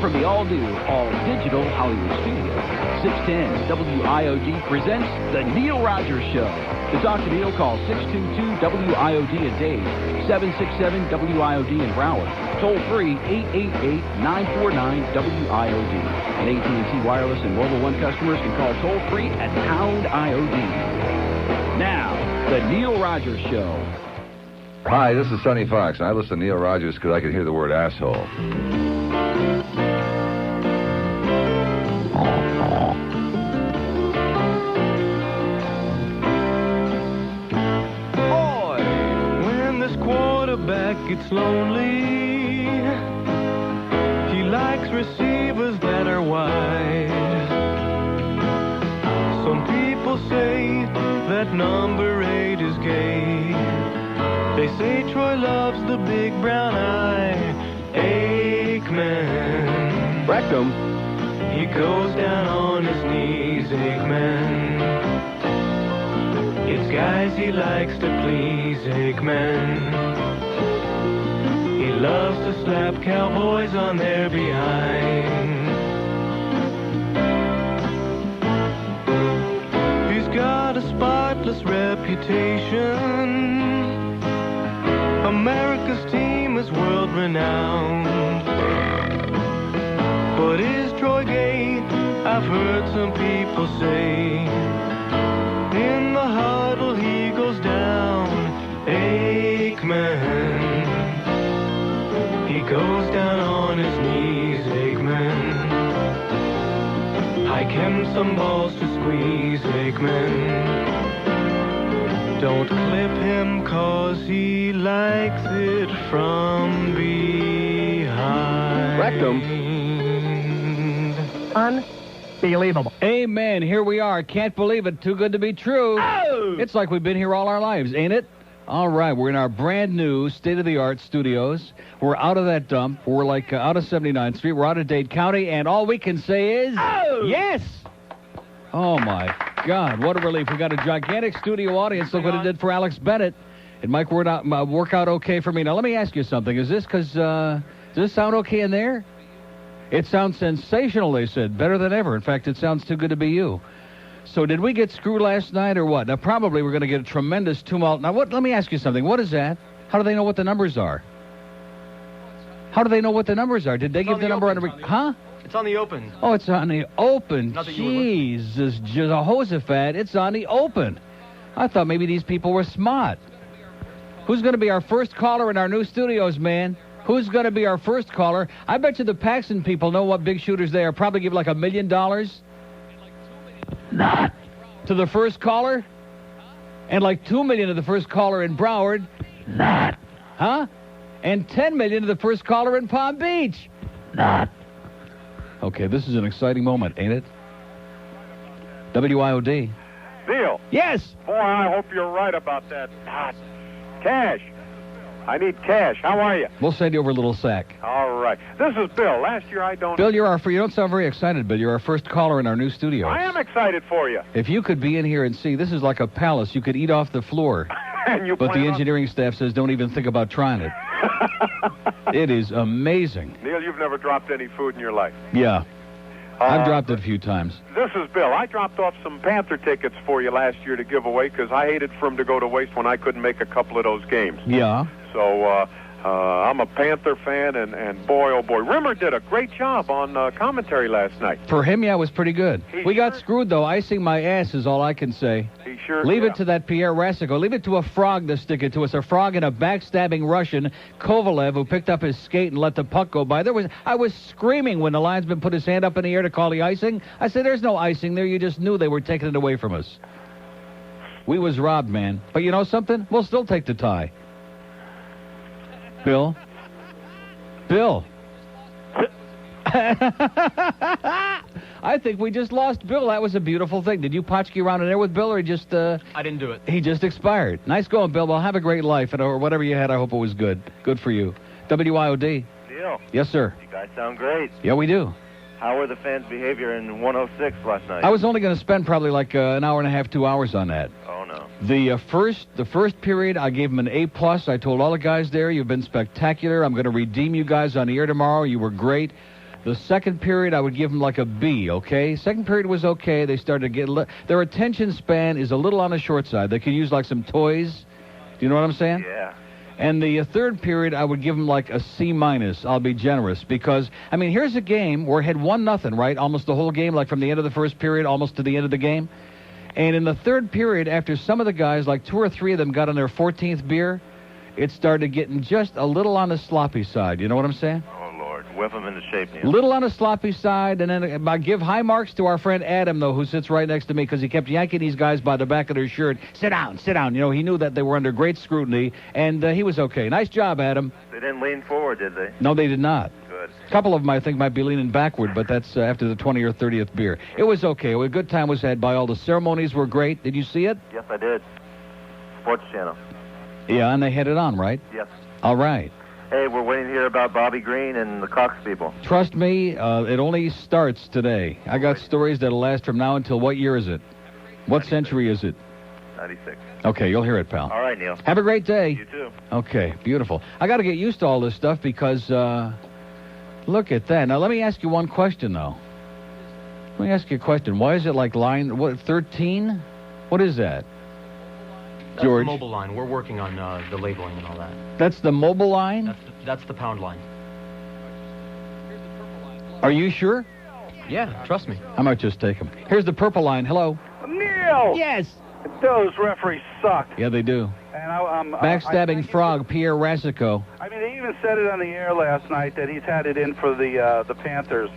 from the all-new, all-digital Hollywood studio, 610 WIOD presents The Neil Rogers Show. To talk to Neil, call 622-WIOD in Dade, 767-WIOD in Broward. Toll free, 888-949-WIOD. And AT&T Wireless and Mobile One customers can call toll-free at pound IOD. Now, The Neil Rogers Show. Hi, this is Sonny Fox, and I listen to Neil Rogers because I can hear the word asshole. Boy, when this quarterback gets lonely, he likes receivers that are wide. Some people say that number 8 is gay. They say Troy loves the big brown eye. Aikman. Rectum. He goes down on his knees, Aikman. It's guys he likes to please, Aikman. He loves to slap cowboys on their behind. He's got a spotless reputation. America's team is world-renowned. But is Troy gay? I've heard some people say. In the huddle he goes down, Aikman. He goes down on his knees, Aikman. Hike him some balls to squeeze, Aikman. Don't clip him 'cause he likes it from behind. Rectum. Unbelievable. Amen. Here we are. Can't believe it. Too good to be true. Oh! It's like we've been here all our lives, ain't it? All right. We're in our brand new state-of-the-art studios. We're out of that dump. We're like out of 79th Street. We're out of Dade County. And all we can say is... Oh! Yes! Oh, my God. What a relief. We got a gigantic studio audience. Look what it did for Alex Bennett. It might work out okay for me. Now, let me ask you something. Is this because... does this sound okay in there? It sounds sensational, they said. Better than ever. In fact, it sounds too good to be you. So did we get screwed last night or what? Now, probably we're going to get a tremendous tumult. Now, let me ask you something. What is that? How do they know what the numbers are? How do they know what the numbers are? Did they give the number on the... Huh? It's on the open. Oh, it's on the open. Jesus, Jehoshaphat, it's on the open. I thought maybe these people were smart. Who's going to be our first caller in our new studios, man? Who's going to be our first caller? I bet you the Paxson people know what big shooters they are. Probably give like $1 million. Not. To the first caller? And like $2 million to the first caller in Broward. Not. Huh? And $10 million to the first caller in Palm Beach. Not. Okay, this is an exciting moment, ain't it? WIOD. Neil. Yes. Boy, I hope you're right about that. Cash. I need cash. How are you? We'll send you over a little sack. All right. This is Bill. Last year I don't... Bill, you don't sound very excited, Bill. You're our first caller in our new studios. I am excited for you. If you could be in here and see, this is like a palace. You could eat off the floor. And you but the engineering staff says don't even think about trying it. It is amazing. Neil, you've never dropped any food in your life. Yeah. I've dropped it a few times. This is Bill. I dropped off some Panther tickets for you last year to give away because I hated for them to go to waste when I couldn't make a couple of those games. Yeah. So I'm a Panther fan, and boy, oh boy. Rimmer did a great job on commentary last night. For him, yeah, it was pretty good. We got screwed, though. Icing my ass is all I can say. He sure... Leave it to that Pierre Rasico. Leave it to a frog to stick it to us. A frog and a backstabbing Russian, Kovalev, who picked up his skate and let the puck go by. I was screaming when the linesman put his hand up in the air to call the icing. I said, there's no icing there. You just knew they were taking it away from us. We was robbed, man. But you know something? We'll still take the tie. Bill? Bill? I think we just lost Bill. That was a beautiful thing. Did you potchkey around in there with Bill, or just... I didn't do it. He just expired. Nice going, Bill. Well, have a great life, or whatever you had, I hope it was good. Good for you. WIOD. Neil. Yes, sir. You guys sound great. Yeah, we do. How were the fans' behavior in 106 last night? I was only going to spend probably like an hour and a half, 2 hours on that. Oh, no. The first period, I gave them an A+. I told all the guys there, you've been spectacular. I'm going to redeem you guys on the air tomorrow. You were great. The second period, I would give them like a B, okay? Second period was okay. They started to get... Their attention span is a little on the short side. They could use like some toys. Do you know what I'm saying? Yeah. And the third period, I would give them like a C-. I'll be generous because, I mean, here's a game where it had 1-0, right? Almost the whole game, like from the end of the first period almost to the end of the game. And in the third period, after some of the guys, like 2 or 3 of them got on their 14th beer, it started getting just a little on the sloppy side. You know what I'm saying? Oh, Lord. Whip them into shape, Neil. Little on the sloppy side, and then I give high marks to our friend Adam, though, who sits right next to me, because he kept yanking these guys by the back of their shirt. Sit down, sit down. You know, he knew that they were under great scrutiny, and he was okay. Nice job, Adam. They didn't lean forward, did they? No, they did not. Good. A couple of them, I think, might be leaning backward, but that's after the 20th or 30th beer. It was okay. A good time was had by all. The ceremonies were great. Did you see it? Yes, I did. Sports Channel. Yeah, and they had it on, right? Yes. All right. Hey, we're waiting to hear about Bobby Green and the Cox people. Trust me, it only starts today. I got stories that'll last from now until what year is it? What 96. century is it? 96. Okay, you'll hear it, pal. All right, Neil. Have a great day. You too. Okay, beautiful. I got to get used to all this stuff because, look at that. Now, let me ask you one question, though. Let me ask you a question. Why is it like line, 13? What is that? That's George? the mobile line. We're working on the labeling and all that. That's the mobile line? That's the pound line. Are you sure? Yeah, trust me. I might just take them. Here's the purple line. Hello. Neil! Yes. Those referees suck. Yeah, they do. And Backstabbing frog, Pierre Rasico. I mean, they even said it on the air last night that he's had it in for the Panthers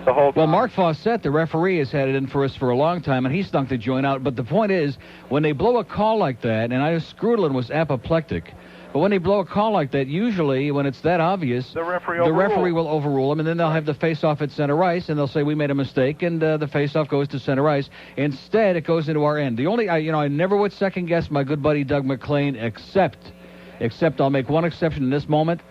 the whole time. Well, Mark Fawcett, the referee, has had it in for us for a long time, and he stunk the joint out. But the point is, when they blow a call like that, and Scrudlin was apoplectic, but when they blow a call like that, usually when it's that obvious, the referee will overrule them, and then they'll have the face-off at center ice, and they'll say we made a mistake, and the face-off goes to center ice. Instead, it goes into our end. The only, I never would second-guess my good buddy Doug McClain, except I'll make one exception in this moment.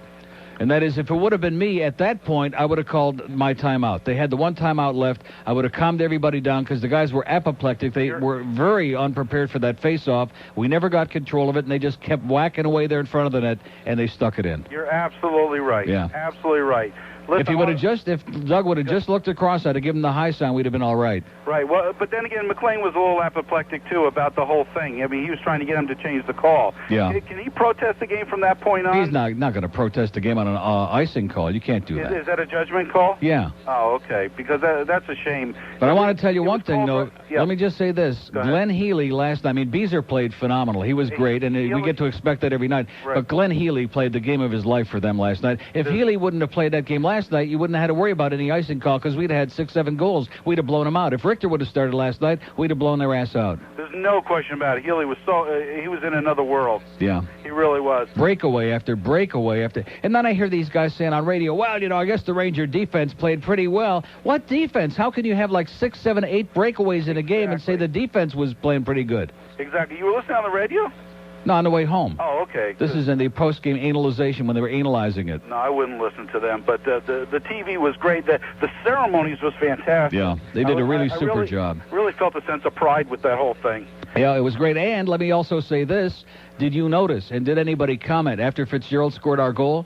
And that is, if it would have been me at that point, I would have called my timeout. They had the one timeout left. I would have calmed everybody down because the guys were apoplectic. They were very unprepared for that face-off. We never got control of it, and they just kept whacking away there in front of the net, and they stuck it in. You're absolutely right. Yeah. Absolutely right. Listen, if Doug would have just looked across, I'd have given him the high sign. We'd have been all right. Right. Well, but then again, McClain was a little apoplectic too about the whole thing. I mean, he was trying to get him to change the call. Yeah. Can he protest the game from that point on? He's not going to protest the game on an icing call. You can't do that. Is that a judgment call? Yeah. Oh, okay. Because that's a shame. But I want to tell you one thing, though. Yeah. Let me just say this. Glenn Healy last night, I mean, Beezer played phenomenal. He was great, and we get to expect that every night. Right. But Glenn Healy played the game of his life for them last night. If Healy wouldn't have played that game last night, you wouldn't have had to worry about any icing call because we'd have had 6, 7 goals. We'd have blown them out. If Richter would have started last night, we'd have blown their ass out. There's no question about it. Healy was he was in another world. Yeah. He really was. Breakaway after breakaway after. And then I hear these guys saying on radio, well, I guess the Ranger defense played pretty well. What defense? How can you have like 6, 7, 8 breakaways in a game and say the defense was playing pretty good? Exactly. You were listening on the radio? No, on the way home. Oh, okay. This is in the post-game analyzation when they were analyzing it. No, I wouldn't listen to them. But the TV was great. The ceremonies was fantastic. Yeah, they did a really super job. Really felt a sense of pride with that whole thing. Yeah, it was great. And let me also say this. Did you notice, and did anybody comment, after Fitzgerald scored our goal?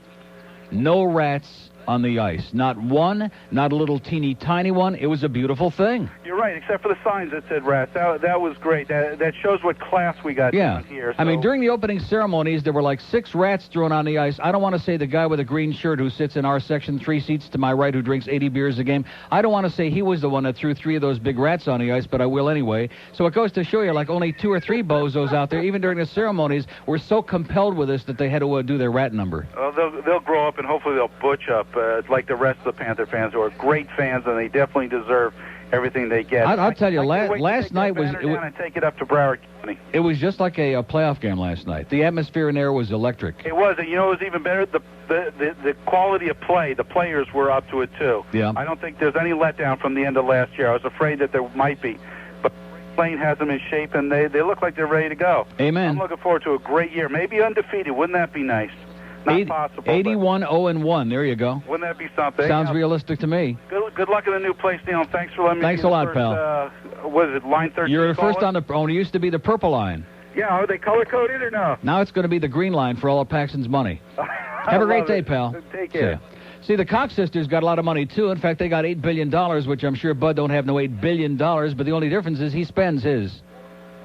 No rats on the ice. Not one, not a little teeny tiny one. It was a beautiful thing. You're right, except for the signs that said rats. That was great. That shows what class we got down here. So. I mean, during the opening ceremonies, there were like 6 rats thrown on the ice. I don't want to say the guy with the green shirt who sits in our section 3 seats to my right who drinks 80 beers a game. I don't want to say he was the one that threw 3 of those big rats on the ice, but I will anyway. So it goes to show you, like only 2 or 3 bozos out there, even during the ceremonies, were so compelled with this that they had to do their rat number. Well, they'll grow up and hopefully they'll butch up like the rest of the Panther fans who are great fans, and they definitely deserve everything they get. I'll tell you, last night was and take it up to Broward County. It was just like a playoff game last night. The atmosphere in there was electric. It was, and it was even better. The quality of play, the players were up to it too. Yeah. I don't think there's any letdown from the end of last year. I was afraid that there might be, but Plain has them in shape, and they look like they're ready to go. Amen. I'm looking forward to a great year, maybe undefeated. Wouldn't that be nice? Not possible. 81-0-1. There you go. Wouldn't that be something? Sounds realistic to me. Good luck in the new place, Neil. Thanks for letting me. Thanks a lot, pal. What is it, line 13? You're the first on the. It used to be the purple line. Yeah, are they color coded or no? Now it's going to be the green line for all of Paxson's money. Have a great day, pal. Take care. See, the Cox sisters got a lot of money, too. In fact, they got $8 billion, which I'm sure Bud don't have no $8 billion, but the only difference is he spends his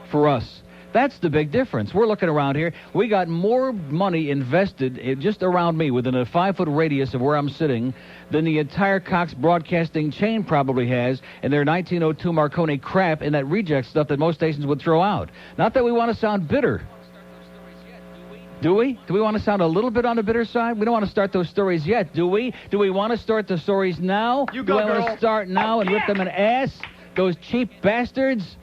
for us. That's the big difference. We're looking around here. We got more money invested just around me within a 5-foot radius of where I'm sitting than the entire Cox broadcasting chain probably has in their 1902 Marconi crap and that reject stuff that most stations would throw out. Not that we want to sound bitter. Do we? Do we want to sound a little bit on the bitter side? We don't want to start those stories yet, do we? Do we want to start the stories now? You go, do we want to start now and rip them an ass? Those cheap bastards?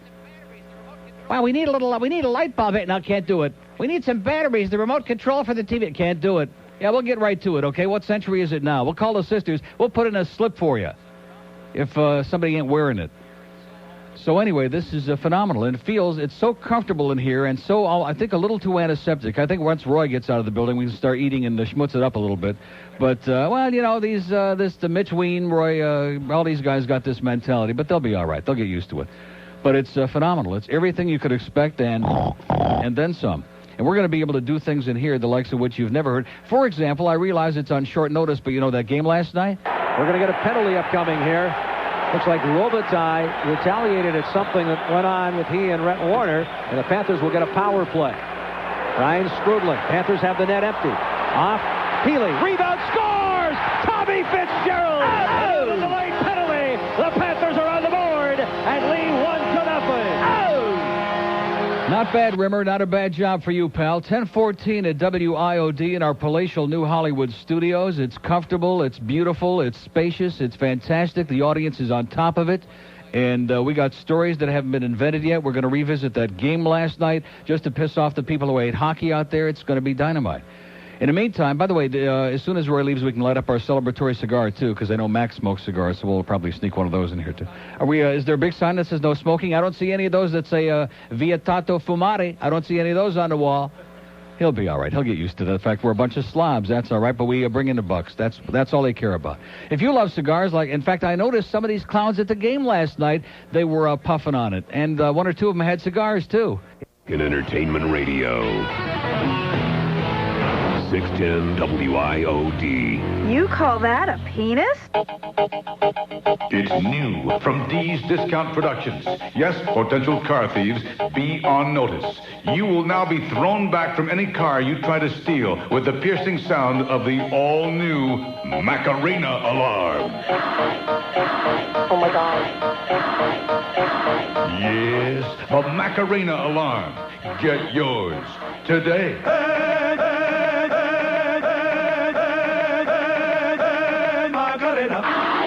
Wow, we need a light bulb. No, can't do it. We need some batteries, the remote control for the TV. Can't do it. Yeah, we'll get right to it, okay? What century is it now? We'll call the sisters. We'll put in a slip for you if somebody ain't wearing it. So anyway, this is phenomenal. And it's so comfortable in here and so, I think, a little too antiseptic. I think once Roy gets out of the building, we can start eating and schmutz it up a little bit. But, well, you know, the Mitch Ween, Roy, all these guys got this mentality, but they'll be all right. They'll get used to it. But it's phenomenal. It's everything you could expect and then some. And we're going to be able to do things in here, the likes of which you've never heard. For example, I realize it's on short notice, but you know that game last night? We're going to get a penalty upcoming here. Looks like Robitaille retaliated at something that went on with he and Rhett Warner, and the Panthers will get a power play. Ryan Strudling. Panthers have the net empty. Off. Healy. Rebound. Scores! Tommy Fitzgerald! Oh! The delayed penalty. The Panthers are on the board and lead 1-0. Not bad, Rimmer. Not a bad job for you, pal. 10:14 at WIOD in our palatial New Hollywood studios. It's comfortable. It's beautiful. It's spacious. It's fantastic. The audience is on top of it. And we got stories that haven't been invented yet. We're going to revisit that game last night just to piss off the people who hate hockey out there. It's going to be dynamite. In the meantime, by the way, as soon as Roy leaves, we can light up our celebratory cigar, too, because I know Max smokes cigars, so we'll probably sneak one of those in here, too. Are we? Is there a big sign that says no smoking? I don't see any of those that say vietato fumare. I don't see any of those on the wall. He'll be all right. He'll get used to that. In fact, we're a bunch of slobs. That's all right, but we bring in the bucks. That's all they care about. If you love cigars, in fact, I noticed some of these clowns at the game last night, they were puffing on it. And one or two of them had cigars, too. In entertainment radio. 610 WIOD. You call that a penis? It's new from D's Discount Productions. Yes, potential car thieves, be on notice. You will now be thrown back from any car you try to steal with the piercing sound of the all-new Macarena alarm. Oh, my God. Yes, the Macarena alarm. Get yours today.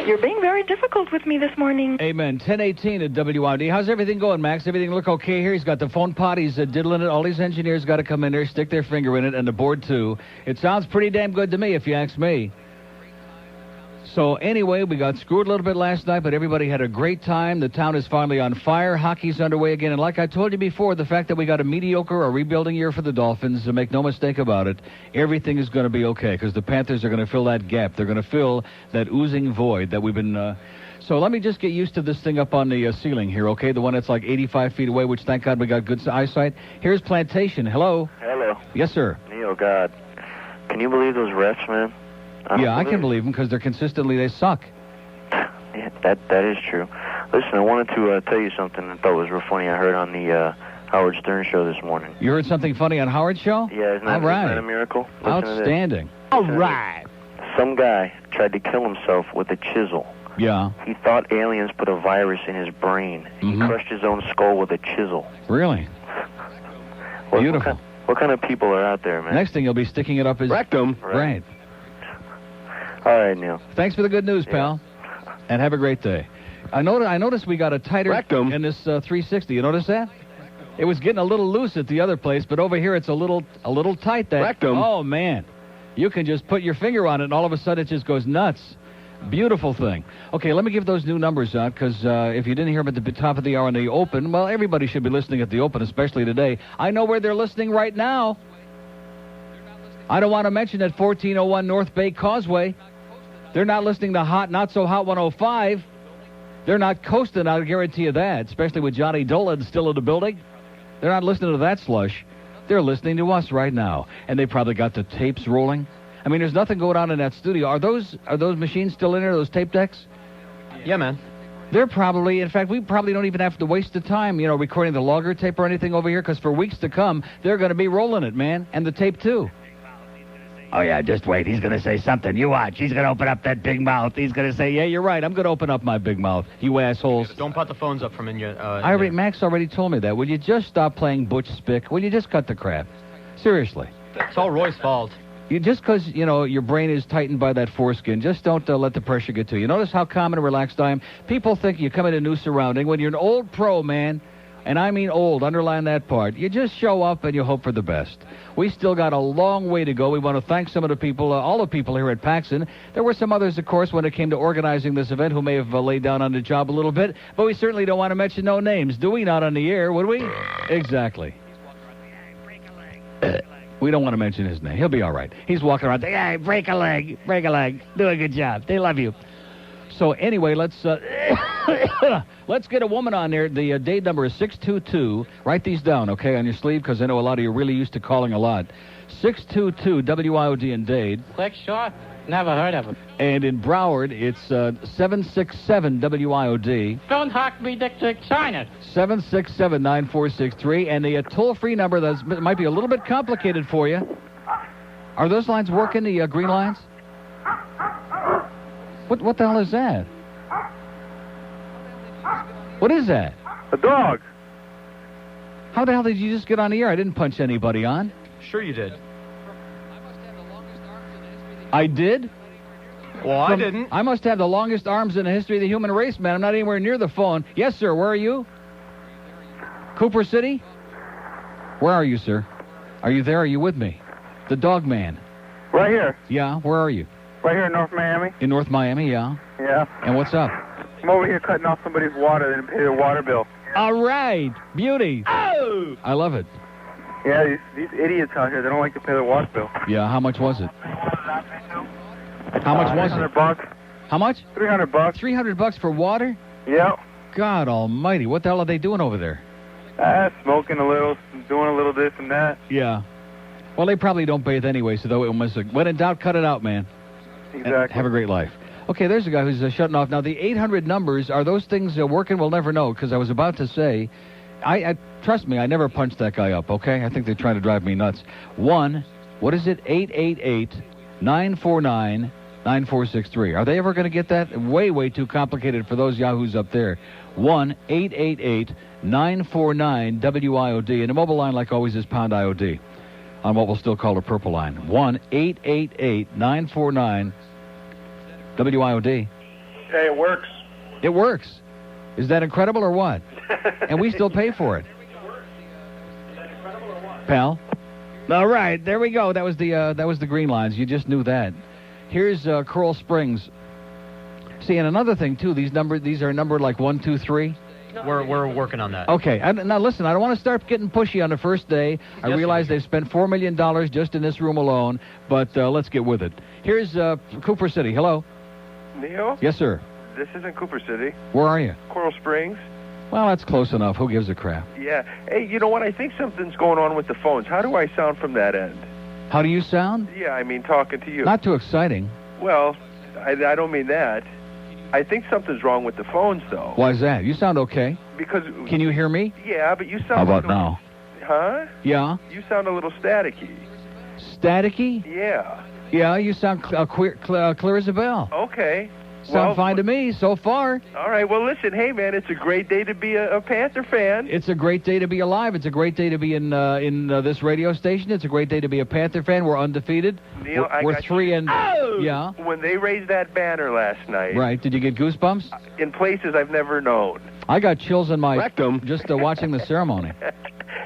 You're being very difficult with me this morning. Amen. 10:18 at WID. How's everything going, Max? Everything look okay here? He's got the phone pot. He's diddling it. All these engineers got to come in there, stick their finger in it, and the board, too. It sounds pretty damn good to me, if you ask me. So, anyway, we got screwed a little bit last night, but everybody had a great time. The town is finally on fire. Hockey's underway again. And like I told you before, the fact that we got a mediocre or rebuilding year for the Dolphins, make no mistake about it, everything is going to be okay because the Panthers are going to fill that gap. They're going to fill that oozing void that we've been... So let me just get used to this thing up on the ceiling here, okay? The one that's like 85 feet away, which thank God we got good eyesight. Here's Plantation. Hello? Hello. Yes, sir. Neil, God. Can you believe those refs, man? I can believe them because they suck. Yeah, that is true. Listen, I wanted to tell you something I thought was real funny. I heard on the Howard Stern show this morning. You heard something funny on Howard's show? Yeah, isn't that a miracle? Outstanding. All right. Some guy tried to kill himself with a chisel. Yeah. He thought aliens put a virus in his brain. He crushed his own skull with a chisel. Really? Beautiful. What kind of people are out there, man? Next thing, he'll be sticking it up his... Rectum. Right. All right, Neil. Thanks for the good news, pal. And have a great day. I noticed we got a tighter Rectum in this 360. You notice that? It was getting a little loose at the other place, but over here it's a little tight. That Rectum. Oh, man. You can just put your finger on it, and all of a sudden it just goes nuts. Beautiful thing. Okay, let me give those new numbers out, because if you didn't hear them at the top of the hour on the Open, well, everybody should be listening at the Open, especially today. I know where they're listening right now. I don't want to mention that 1401 North Bay Causeway. They're not listening to Not So Hot 105. They're not coasting, I'll guarantee you that, especially with Johnny Dolan still in the building. They're not listening to that slush. They're listening to us right now. And they probably got the tapes rolling. I mean, there's nothing going on in that studio. Are those machines still in there, those tape decks? Yeah, man. They're probably, in fact, we probably don't even have to waste the time, recording the logger tape or anything over here, because for weeks to come, they're going to be rolling it, man, and the tape, too. Oh, yeah, just wait. He's going to say something. You watch. He's going to open up that big mouth. He's going to say, yeah, you're right. I'm going to open up my big mouth, you assholes. Don't put the phones up from in your... Max already told me that. Will you just stop playing Butch Spick? Will you just cut the crap? Seriously. It's all Roy's fault. You just because, your brain is tightened by that foreskin, just don't let the pressure get to you. Notice how calm and relaxed I am? People think you come in a new surrounding. When you're an old pro, man, and I mean old, underline that part, you just show up and you hope for the best. We still got a long way to go. We want to thank some of the people, all the people here at Paxson. There were some others, of course, when it came to organizing this event who may have laid down on the job a little bit, but we certainly don't want to mention no names. Do we? Not on the air, would we? Exactly. We don't want to mention his name. He'll be all right. He's walking around saying, hey, break a leg, do a good job. They love you. So anyway, let's get a woman on there. The date number is 622. Write these down, okay, on your sleeve, because I know a lot of you are really used to calling a lot. 622 WIOD in Dade. Quick, short. Never heard of it. And in Broward, it's 767 WIOD. Don't hack me, Dick China. 767-9463. And the toll-free number that might be a little bit complicated for you. Are those lines working, the green lines? What the hell is that? What is that? A dog. How the hell did you just get on the air? I didn't punch anybody on. Sure you did. I did? Well, I didn't. I must have the longest arms in the history of the human race, man. I'm not anywhere near the phone. Yes, sir. Where are you? Cooper City? Where are you, sir? Are you there? Are you with me? The dog man. Right here. Yeah, where are you? Right here in North Miami. In North Miami, yeah. Yeah. And what's up? I'm over here cutting off somebody's water. They didn't pay their water bill. All right. Beauty. Oh! I love it. Yeah, these idiots out here, they don't like to pay their water bill. Yeah, how much was it? How much was it? $300. How much? $300. $300 for water? Yeah. God almighty, what the hell are they doing over there? Smoking a little, doing a little this and that. Yeah. Well, they probably don't bathe anyway, so though it must. When in doubt, cut it out, man. Exactly. And have a great life. Okay, there's a guy who's shutting off. Now, the 800 numbers, are those things working? We'll never know, because I was about to say, I trust me, I never punched that guy up, okay? I think they're trying to drive me nuts. 1-888-949-9463. Are they ever going to get that? Way, way too complicated for those yahoos up there. 1-888-949-WIOD. And the mobile line, like always, is pound IOD on what we'll still call a purple line. 1-888-949-WIOD. Hey, it works. It works. Is that incredible or what? And we still pay for it. Pal? All right, there we go. That was the green lines. You just knew that. Here's Coral Springs. See, and another thing too. These are numbered like 1, 2, 3. We're working on that. Okay. Now listen, I don't want to start getting pushy on the first day. I realize they've spent $4 million just in this room alone, but let's get with it. Here's Cooper City. Hello. Neil? Yes, sir. This isn't Cooper City. Where are you? Coral Springs. Well, that's close enough. Who gives a crap? Yeah. Hey, you know what? I think something's going on with the phones. How do I sound from that end? How do you sound? Yeah, I mean, talking to you. Not too exciting. Well, I don't mean that. I think something's wrong with the phones, though. Why is that? You sound okay. Because... Can you hear me? Yeah, but you sound... How about now? Huh? Yeah? You sound a little staticky. Staticky? Yeah. Yeah, you sound clear as a bell. Okay. Sound fine to me so far. All right. Well, listen. Hey, man, it's a great day to be a Panther fan. It's a great day to be alive. It's a great day to be in this radio station. It's a great day to be a Panther fan. We're undefeated. Neil, we're 3 and... Oh! Yeah? When they raised that banner last night... Right. Did you get goosebumps? In places I've never known. I got chills in my... Rectum. Just watching the ceremony.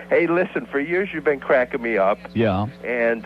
Hey, listen. For years, you've been cracking me up. Yeah. And...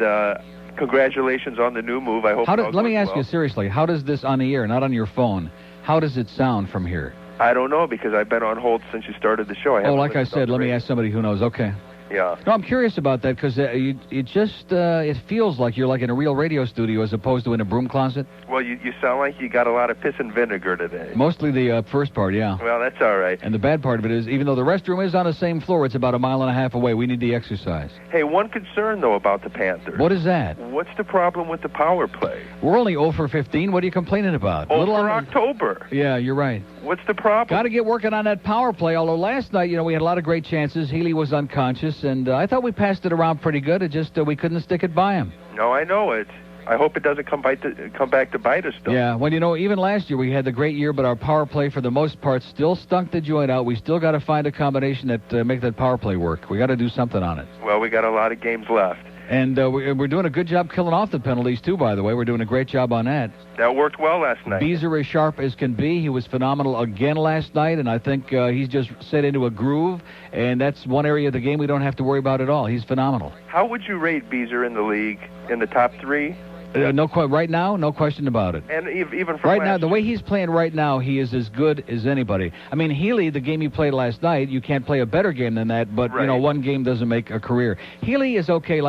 congratulations on the new move. I hope. Let me ask you seriously. How does this on the air, not on your phone? How does it sound from here? I don't know because I've been on hold since you started the show. Like I said, let me ask somebody who knows. Okay. Yeah. No, I'm curious about that because it feels like you're like in a real radio studio as opposed to in a broom closet. Well, you sound like you got a lot of piss and vinegar today. Mostly the first part, yeah. Well, that's all right. And the bad part of it is, even though the restroom is on the same floor, it's about 1.5 miles away. We need the exercise. Hey, one concern, though, about the Panthers. What is that? What's the problem with the power play? We're only 0 for 15. What are you complaining about? For October. Yeah, you're right. What's the problem? Got to get working on that power play, although last night, we had a lot of great chances. Healy was unconscious, and I thought we passed it around pretty good. It just, we couldn't stick it by him. No, I know it. I hope it doesn't come back to bite us, though. Yeah, well, even last year we had the great year, but our power play, for the most part, still stunk the joint out. We still got to find a combination that make that power play work. We got to do something on it. Well, we got a lot of games left. And we're doing a good job killing off the penalties, too, by the way. We're doing a great job on that. That worked well last night. Beezer as sharp as can be. He was phenomenal again last night, and I think he's just set into a groove, and that's one area of the game we don't have to worry about at all. He's phenomenal. How would you rate Beezer in the league, in the top 3? Right now, no question about it. And even from right now, the way he's playing right now, he is as good as anybody. I mean, Healy, the game he played last night, you can't play a better game than that, but, one game doesn't make a career. Healy is okay.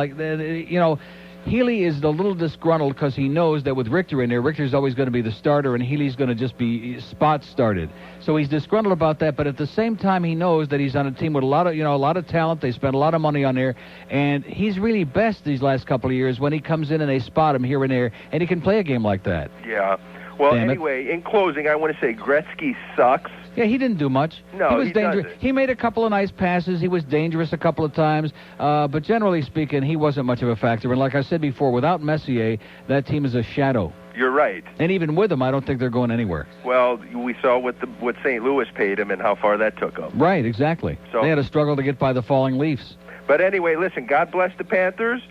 Healy is a little disgruntled because he knows that with Richter in there, Richter's always going to be the starter, and Healy's going to just be spot started. So he's disgruntled about that, but at the same time, he knows that he's on a team with a lot of talent. They spent a lot of money on there, and he's really best these last couple of years when he comes in and they spot him here and there, and he can play a game like that. Yeah. Well, anyway, in closing, I want to say Gretzky sucks. Yeah, he didn't do much. No, he was dangerous. doesn't. He made a couple of nice passes. He was dangerous a couple of times. But generally speaking, he wasn't much of a factor. And like I said before, without Messier, that team is a shadow. You're right. And even with him, I don't think they're going anywhere. Well, we saw what St. Louis paid him and how far that took him. Right, exactly. So, they had a struggle to get by the falling Leafs. But anyway, listen, God bless the Panthers.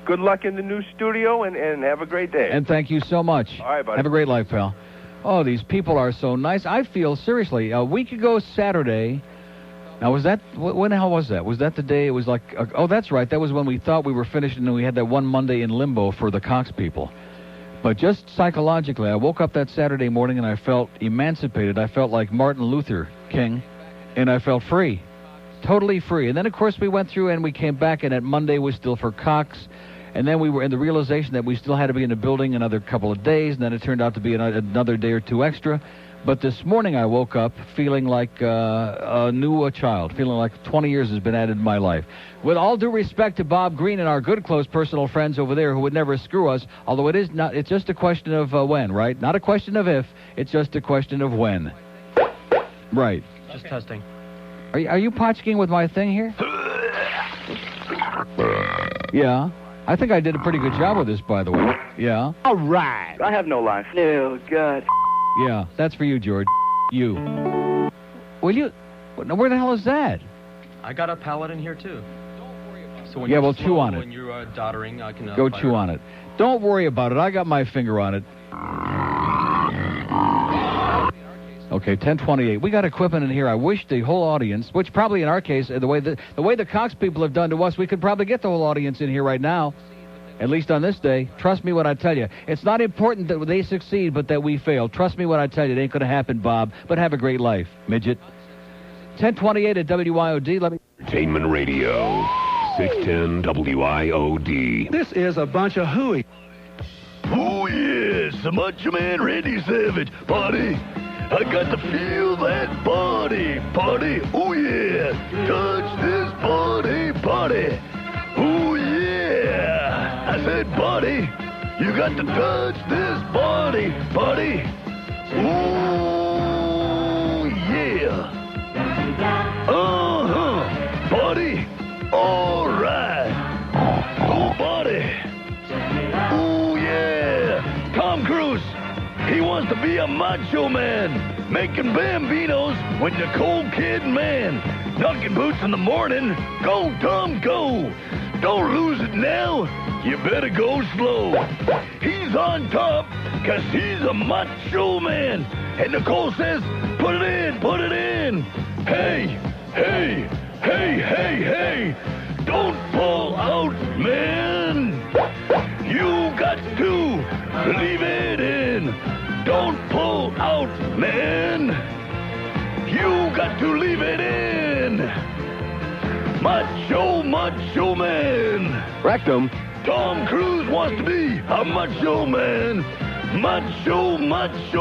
Good luck in the new studio, and have a great day. And thank you so much. All right, buddy. Have a great life, pal. Oh, these people are so nice. I feel, seriously, a week ago Saturday, now was that, when the hell was that? Was that the day it was like, oh, that's right, that was when we thought we were finished and we had that one Monday in limbo for the Cox people. But just psychologically, I woke up that Saturday morning and I felt emancipated. I felt like Martin Luther King, and I felt free, totally free. And then, of course, we went through and we came back, and that Monday was still for Cox. And then we were in the realization that we still had to be in the building another couple of days, and then it turned out to be another day or two extra. But this morning I woke up feeling like a new child, feeling like 20 years has been added to my life. With all due respect to Bob Green and our good, close personal friends over there who would never screw us, although it's just a question of when, right? Not a question of if, it's just a question of when. Right. Just testing. Are you potchking with my thing here? Yeah. I think I did a pretty good job with this, by the way. Yeah. All right. I have no life. No, God. Yeah, that's for you, George. You. Will you? Where the hell is that? I got a pallet in here, too. So when yeah, you're well, slow, chew on it. When you're doddering, I can... Go chew on it. Don't worry about it. I got my finger on it. Okay, 1028. We got equipment in here. I wish the whole audience, which probably in our case, the way the Cox people have done to us, we could probably get the whole audience in here right now, at least on this day. Trust me when I tell you. It's not important that they succeed, but that we fail. Trust me when I tell you. It ain't going to happen, Bob. But have a great life, midget. 1028 at WIOD. Let me... Entertainment Radio, 610 WIOD. This is a bunch of hooey. Oh, yes, the Macho Man Randy Savage. Party. I got to feel that body, party, oh yeah, touch this body, party, oh yeah, I said body, you got to touch this body, party, oh yeah, body, all right, oh body, oh yeah, Tom Cruise. He wants to be a macho man, making bambinos with the cold kid man. Knocking boots in the morning, go Tom, go. Don't lose it now, you better go slow. He's on top, 'cause he's a macho man. And Nicole says, put it in, put it in. Hey, hey, hey, hey, hey, don't pull out, man. You got to leave it in. Don't pull out, man. You got to leave it in. Macho, Rectum. Tom Cruise wants to be a macho man. Macho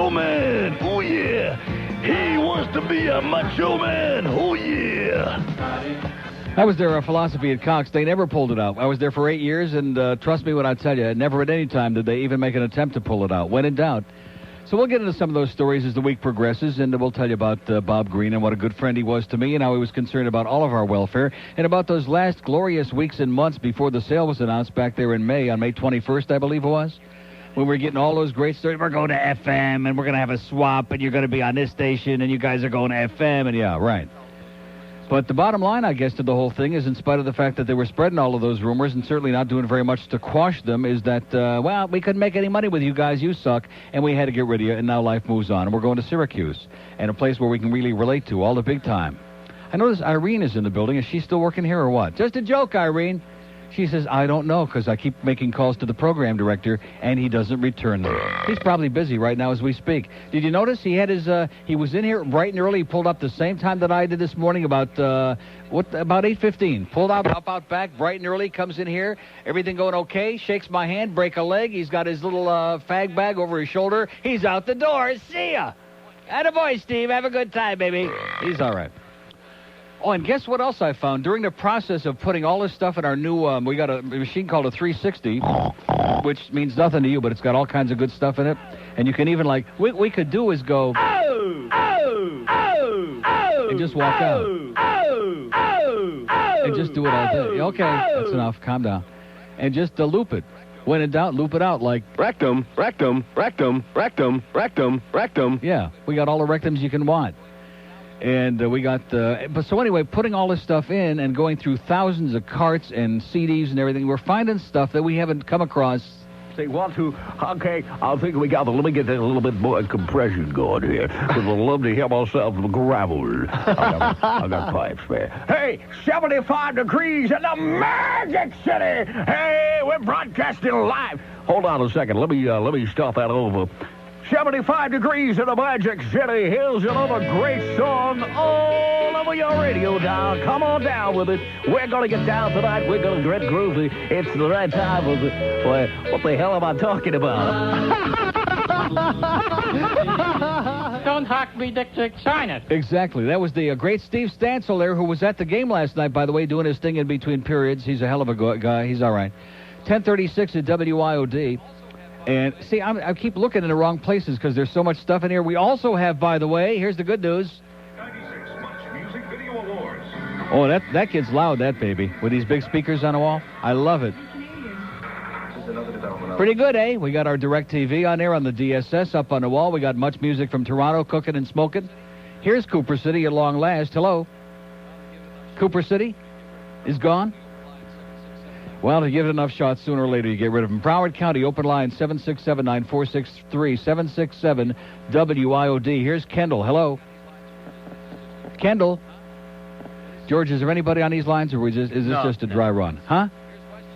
man. Oh, yeah. He wants to be a macho man. Oh, yeah. That was their philosophy at Cox. They never pulled it out. I was there for 8 years, and trust me when I tell you, never at any time did they even make an attempt to pull it out. When in doubt. So we'll get into some of those stories as the week progresses, and we'll tell you about Bob Green and what a good friend he was to me and how he was concerned about all of our welfare, and about those last glorious weeks and months before the sale was announced back there in May, on May 21st, I believe it was. When we're getting all those great stories. We're going to FM, and we're going to have a swap, and you're going to be on this station, and you guys are going to FM, and yeah, right. But the bottom line, I guess, to the whole thing is, in spite of the fact that they were spreading all of those rumors and certainly not doing very much to quash them, is that, well, we couldn't make any money with you guys. You suck, and we had to get rid of you, and now life moves on. And we're going to Syracuse, and a place where we can really relate to all the big time. I notice Irene is in the building. Is she still working here or what? Just a joke, Irene. She says, I don't know, because I keep making calls to the program director, and he doesn't return them. He's probably busy right now as we speak. Did you notice he had his, he was in here bright and early. He pulled up the same time that I did this morning, about 8:15. Pulled up out back, bright and early, comes in here. Everything going okay, shakes my hand, break a leg. He's got his little fag bag over his shoulder. He's out the door. See ya. Attaboy, Steve. Have a good time, baby. He's all right. Oh, and guess what else I found? During the process of putting all this stuff in our new, we got a machine called a 360, which means nothing to you, but it's got all kinds of good stuff in it. And you can even, like, what we could do is go, and just walk out. And just do it all day. Okay, that's enough. Calm down. And just loop it. When in doubt, loop it out like rectum, rectum, rectum, rectum, rectum, rectum. Yeah, we got all the rectums you can want. And we got but so anyway, putting all this stuff in and going through thousands of carts and CDs and everything, we're finding stuff that we haven't come across. Say, 1, 2, okay, I think we got let me get a little bit more compression going here. We'd love to hear ourselves gravel. I got pipes, man. Hey, 75 degrees in the Magic City. Hey, we're broadcasting live. Hold on a second. Let me start that over. 75 degrees in the Magic City. Here's another great song all over your radio dial. Come on down with it. We're going to get down tonight. We're going to get groovy. It's the right time of the... What the hell am I talking about? Don't hack me, Dick China. Exactly. That was the great Steve Stansel there, who was at the game last night, by the way, doing his thing in between periods. He's a hell of a guy. He's all right. 1036 at WIOD. And, see, I keep looking in the wrong places because there's so much stuff in here. We also have, by the way, here's the good news. 96 Much Music Video Awards. Oh, that kid's loud, that baby, with these big speakers on the wall. I love it. Pretty good, eh? We got our DirecTV on there on the DSS up on the wall. We got Much Music from Toronto, cooking and smoking. Here's Cooper City at long last. Hello. Cooper City is gone. Well, to give it enough shots, sooner or later you get rid of them. Broward County, open line 767-9463, 767-WIOD. Here's Kendall. Hello. Kendall. George, is there anybody on these lines, or is this just a dry run? Huh?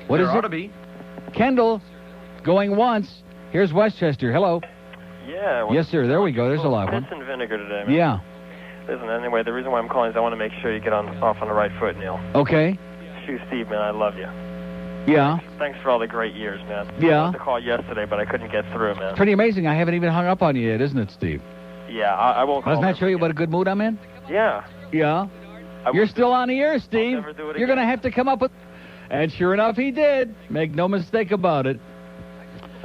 What is it? There ought to be. Kendall, going once. Here's Westchester. Hello. Yeah. Yes, sir. There we go. There's a live one. Piss and vinegar today, man. Yeah. Listen, anyway, the reason why I'm calling is I want to make sure you get off on the right foot, Neil. Okay. Shoot, Steve, man, I love you. Yeah. Thanks for all the great years, man. Yeah. I wanted to call yesterday, but I couldn't get through, man. Pretty amazing. I haven't even hung up on you yet, isn't it, Steve? Yeah, I won't call. Doesn't that show you what a good mood I'm in? Yeah. Yeah. You're still on the air, Steve. I'll never do it You're going to have to come up with... And sure enough, he did. Make no mistake about it.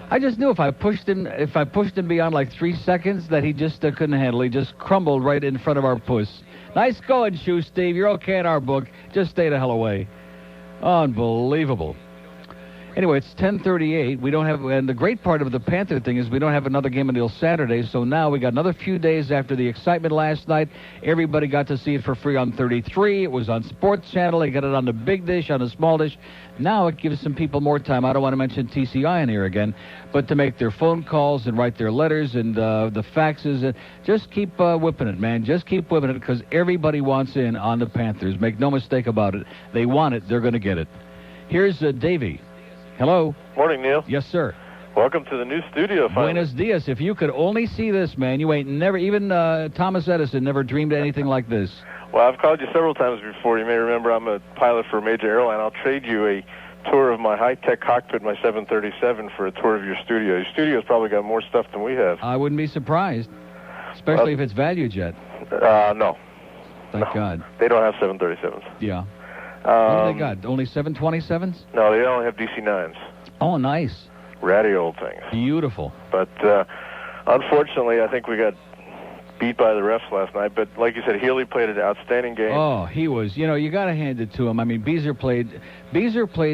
I just knew if I pushed him beyond like 3 seconds that he just couldn't handle. He just crumbled right in front of our puss. Nice going, Shoe Steve. You're okay in our book. Just stay the hell away. Unbelievable. Anyway, it's 10:38. We don't have, and the great part of the Panther thing is we don't have another game until Saturday. So now we got another few days after the excitement last night. Everybody got to see it for free on 33. It was on Sports Channel. They got it on the big dish, on the small dish. Now it gives some people more time. I don't want to mention TCI in here again, but to make their phone calls and write their letters and the faxes. And just keep whipping it, man. Just keep whipping it because everybody wants in on the Panthers. Make no mistake about it. They want it. They're going to get it. Here's Davey. Hello. Morning, Neil. Yes, sir. Welcome to the new studio, finally. Buenos dias. If you could only see this, man, you ain't never, even Thomas Edison never dreamed of anything like this. Well, I've called you several times before. You may remember I'm a pilot for a major airline. I'll trade you a tour of my high-tech cockpit, my 737, for a tour of your studio. Your studio's probably got more stuff than we have. I wouldn't be surprised, especially if it's valued yet. No. Thank God. They don't have 737s. Yeah. What do they got? Only 727s? No, they only have DC-9s. Oh, nice. Ratty old things. Beautiful. But unfortunately, I think we got beat by the refs last night. But like you said, Healy played an outstanding game. Oh, he was. You know, you got to hand it to him. I mean, Beezer played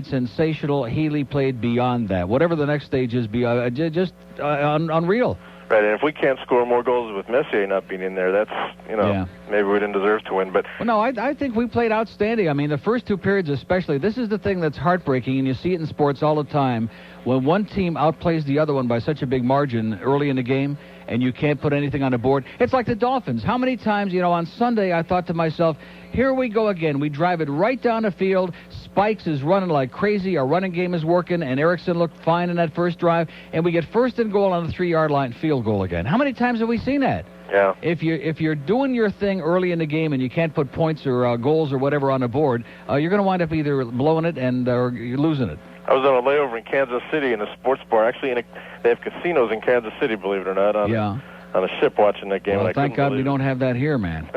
sensational. Healy played beyond that. Whatever the next stage is, just unreal. Right, and if we can't score more goals with Messier not being in there, that's, maybe we didn't deserve to win. But well, no, I think we played outstanding. I mean, the first two periods especially. This is the thing that's heartbreaking, and you see it in sports all the time. When one team outplays the other one by such a big margin early in the game, and you can't put anything on the board. It's like the Dolphins. How many times, on Sunday I thought to myself, here we go again. We drive it right down the field. Spikes is running like crazy. Our running game is working, and Erickson looked fine in that first drive, and we get first and goal on the 3-yard line, field goal again. How many times have we seen that? Yeah. If you're doing your thing early in the game and you can't put points or goals or whatever on the board, you're going to wind up either blowing it or you're losing it. I was on a layover in Kansas City in a sports bar. Actually, they have casinos in Kansas City, believe it or not, on a ship watching that game. Well, and thank God we don't have that here, man.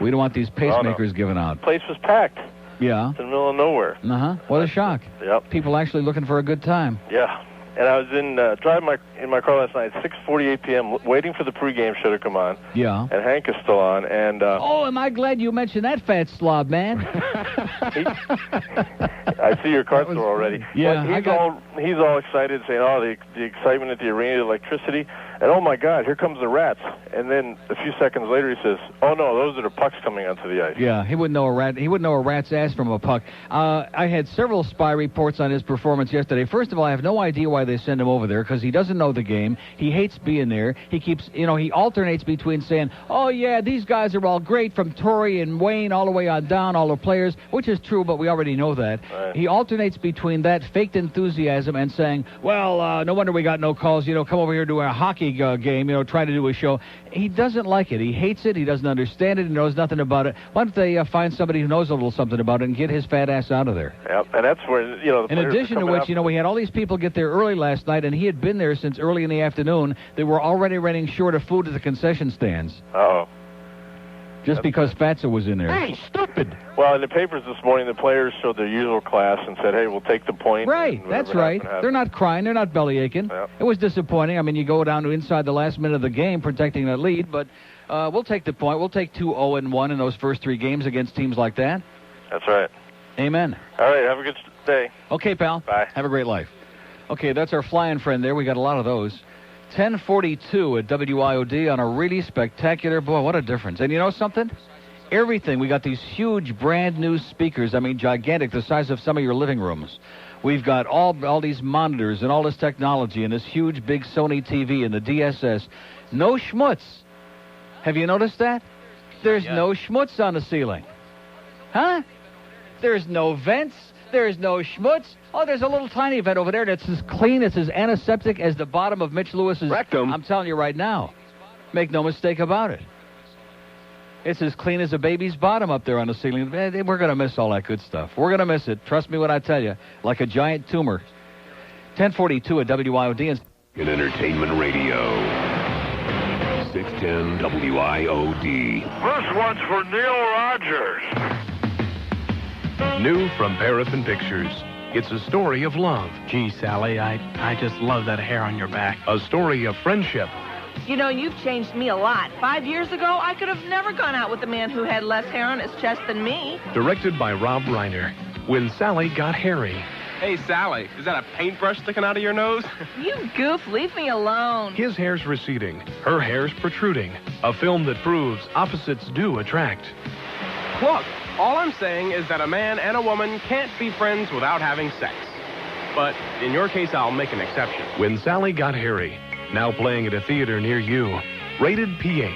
We don't want these pacemakers given out. The place was packed. Yeah. It's in the middle of nowhere. Uh-huh. What a shock. Yep. People actually looking for a good time. Yeah. And I was driving in my car last night at 6:48 p.m. waiting for the pregame show to come on. Yeah. And Hank is still on. And oh, am I glad you mentioned that fat slob, man? I see your car store already. Yeah. He's all excited, saying, "Oh, the excitement at the arena, the electricity." And oh my God, here comes the rats. And then a few seconds later, he says, "Oh no, those are the pucks coming onto the ice." Yeah, he wouldn't know a rat's ass from a puck. I had several spy reports on his performance yesterday. First of all, I have no idea why they send him over there, because he doesn't know the game. He hates being there. He keeps, he alternates between saying, "Oh yeah, these guys are all great," from Torrey and Wayne all the way on down, all the players, which is true, but we already know that. Right. He alternates between that faked enthusiasm and saying, "Well, no wonder we got no calls. Come over here to a hockey game, trying to do a show." He doesn't like it. He hates it. He doesn't understand it. He knows nothing about it. Why don't they find somebody who knows a little something about it and get his fat ass out of there? Yep, and that's where, the in addition to which, we had all these people get there early last night, and he had been there since early in the afternoon. They were already running short of food at the concession stands. Uh-oh. Just because Fatso was in there. Hey, stupid! Well, in the papers this morning, the players showed their usual class and said, "Hey, we'll take the point." Right, that's right. They're not crying. They're not belly aching. Yep. It was disappointing. I mean, you go down to inside the last minute of the game protecting that lead, but we'll take the point. We'll take 2-0-1 in those first 3 games against teams like that. That's right. Amen. All right, have a good day. Okay, pal. Bye. Have a great life. Okay, that's our flying friend there. We got a lot of those. 1042 at WIOD on a really spectacular, boy, what a difference. And you know something? Everything. We got these huge brand new speakers. I mean, gigantic, the size of some of your living rooms. We've got all these monitors and all this technology and this huge big Sony TV and the DSS. No schmutz. Have you noticed that? There's no schmutz on the ceiling. Huh? There's no vents. There's no schmutz. Oh, there's a little tiny vent over there that's as clean, it's as antiseptic as the bottom of Mitch Lewis's rectum. I'm telling you right now. Make no mistake about it. It's as clean as a baby's bottom up there on the ceiling. We're going to miss all that good stuff. We're going to miss it. Trust me when I tell you. Like a giant tumor. 1042 at WIOD. In entertainment radio. 610 WIOD. This one's for Neil Rogers. New from Paraffin Pictures. It's a story of love. Gee, Sally, I just love that hair on your back. A story of friendship. You've changed me a lot. 5 years ago, I could have never gone out with a man who had less hair on his chest than me. Directed by Rob Reiner. When Sally Got Hairy. Hey, Sally, is that a paintbrush sticking out of your nose? You goof, leave me alone. His hair's receding. Her hair's protruding. A film that proves opposites do attract. Look, all I'm saying is that a man and a woman can't be friends without having sex. But in your case, I'll make an exception. When Sally Got Hairy. Now playing at a theater near you. Rated PH.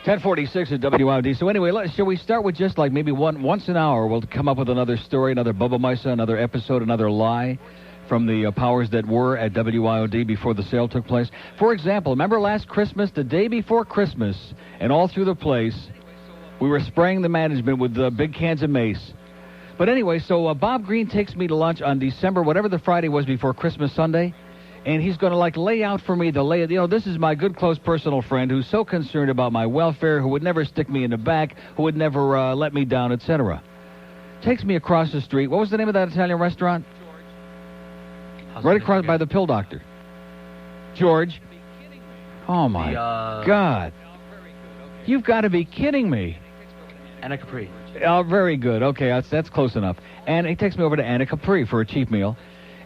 1046 at WIOD. So anyway, shall we start with just like maybe once an hour, we'll come up with another story, another Bubba Misa, another episode, another lie from the powers that were at WIOD before the sale took place. For example, remember last Christmas, the day before Christmas, and all through the place, we were spraying the management with big cans of mace. But anyway, so Bob Green takes me to lunch on December, whatever the Friday was before Christmas Sunday, and he's going to, like, lay out for me this is my good, close personal friend who's so concerned about my welfare, who would never stick me in the back, who would never let me down, etc. Takes me across the street. What was the name of that Italian restaurant? George. Right across by the pill doctor. George. Oh, my God. You've got to be kidding me. Anna Capri. Oh, very good. Okay, that's close enough. And he takes me over to Anna Capri for a cheap meal.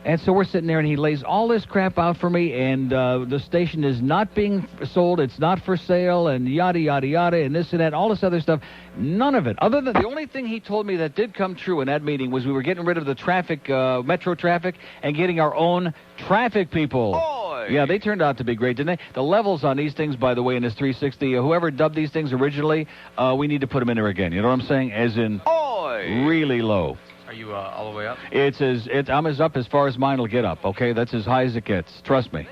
And so we're sitting there, and he lays all this crap out for me, and the station is not being sold, it's not for sale, and yada, yada, yada, and this and that, all this other stuff. None of it. Other than the only thing he told me that did come true in that meeting was we were getting rid of the traffic, metro traffic, and getting our own traffic people. Oy. Yeah, they turned out to be great, didn't they? The levels on these things, by the way, in this 360, whoever dubbed these things originally, we need to put them in there again. You know what I'm saying? As in, really low. Are you all the way up? I'm as up as far as mine will get up, okay? That's as high as it gets. Trust me.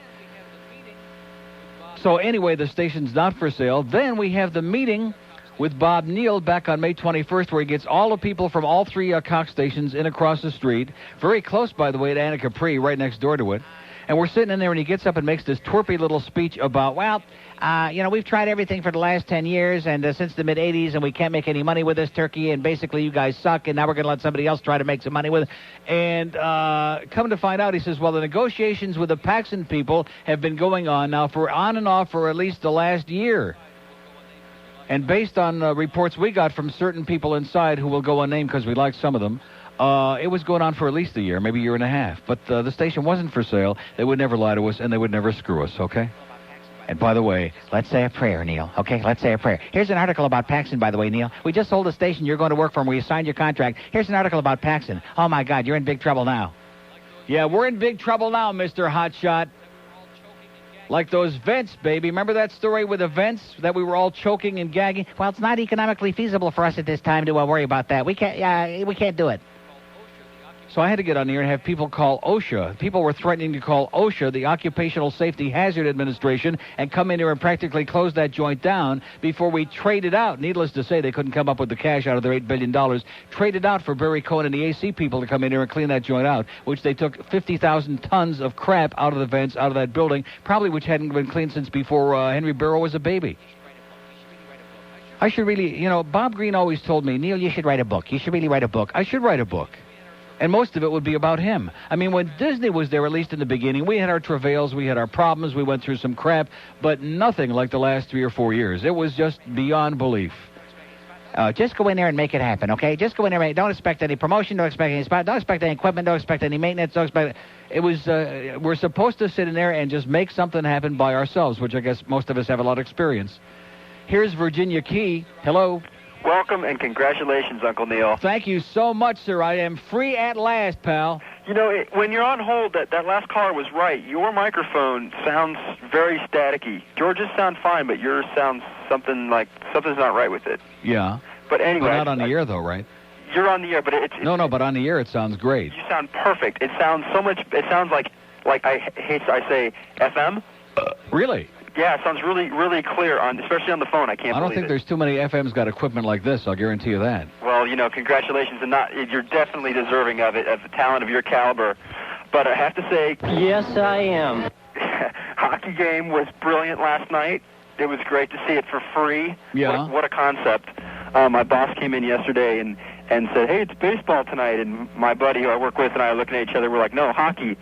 So anyway, the station's not for sale. Then we have the meeting with Bob Neal back on May 21st, where he gets all the people from all three Cox stations in across the street. Very close, by the way, to Anna Capri, right next door to it. And we're sitting in there, and he gets up and makes this twerpy little speech about, we've tried everything for the last 10 years and since the mid-'80s, and we can't make any money with this turkey, and basically you guys suck, and now we're going to let somebody else try to make some money with it. And come to find out, he says, well, the negotiations with the Paxson people have been going on now on and off for at least the last year. And based on reports we got from certain people inside who will go unnamed because we like some of them, it was going on for at least a year, maybe a year and a half. But the station wasn't for sale. They would never lie to us, and they would never screw us, okay? And by the way, let's say a prayer, Neil. Okay, let's say a prayer. Here's an article about Paxson, by the way, Neil. We just sold the station you're going to work for where you signed your contract. Here's an article about Paxson. Oh, my God, you're in big trouble now. Yeah, we're in big trouble now, Mr. Hotshot. Like those vents, baby. Remember that story with the vents that we were all choking and gagging? Well, it's not economically feasible for us at this time to worry about that. We can't do it. So I had to get on here and have people call OSHA. People were threatening to call OSHA, the Occupational Safety Hazard Administration, and come in here and practically close that joint down before we traded out. Needless to say, they couldn't come up with the cash out of their $8 billion. Traded out for Barry Cohen and the AC people to come in here and clean that joint out, which they took 50,000 tons of crap out of the vents, out of that building, probably which hadn't been cleaned since before Henry Barrow was a baby. I should really, Bob Green always told me, Neil, you should write a book. You should really write a book. I should write a book. And most of it would be about him. I mean, when Disney was there, at least in the beginning, we had our travails, we had our problems, we went through some crap, but nothing like the last 3 or 4 years. It was just beyond belief. Just go in there and make it happen, okay? Just go in there and don't expect any promotion, don't expect any spot, don't expect any equipment, don't expect any maintenance, don't expect... It was, we're supposed to sit in there and just make something happen by ourselves, which I guess most of us have a lot of experience. Here's Virginia Key. Hello. Welcome and congratulations, Uncle Neil. Thank you so much, sir. I am free at last, pal. When you're on hold, that last caller was right. Your microphone sounds very staticky. George's sound fine, but yours sounds something's not right with it. Yeah. But anyway. But not on the air, though, right? You're on the air, but it's... No, but on the air it sounds great. You sound perfect. It sounds so much... It sounds like I say FM. Really? Yeah, it sounds really, really clear, especially on the phone. I don't think there's too many FMs got equipment like this, I'll guarantee you that. Well, congratulations, and you're definitely deserving of it, of the talent of your caliber. But I have to say... Yes, I am. Hockey game was brilliant last night. It was great to see it for free. Yeah. What a concept. My boss came in yesterday and said, hey, it's baseball tonight. And my buddy who I work with and I are looking at each other. We're like, no, hockey.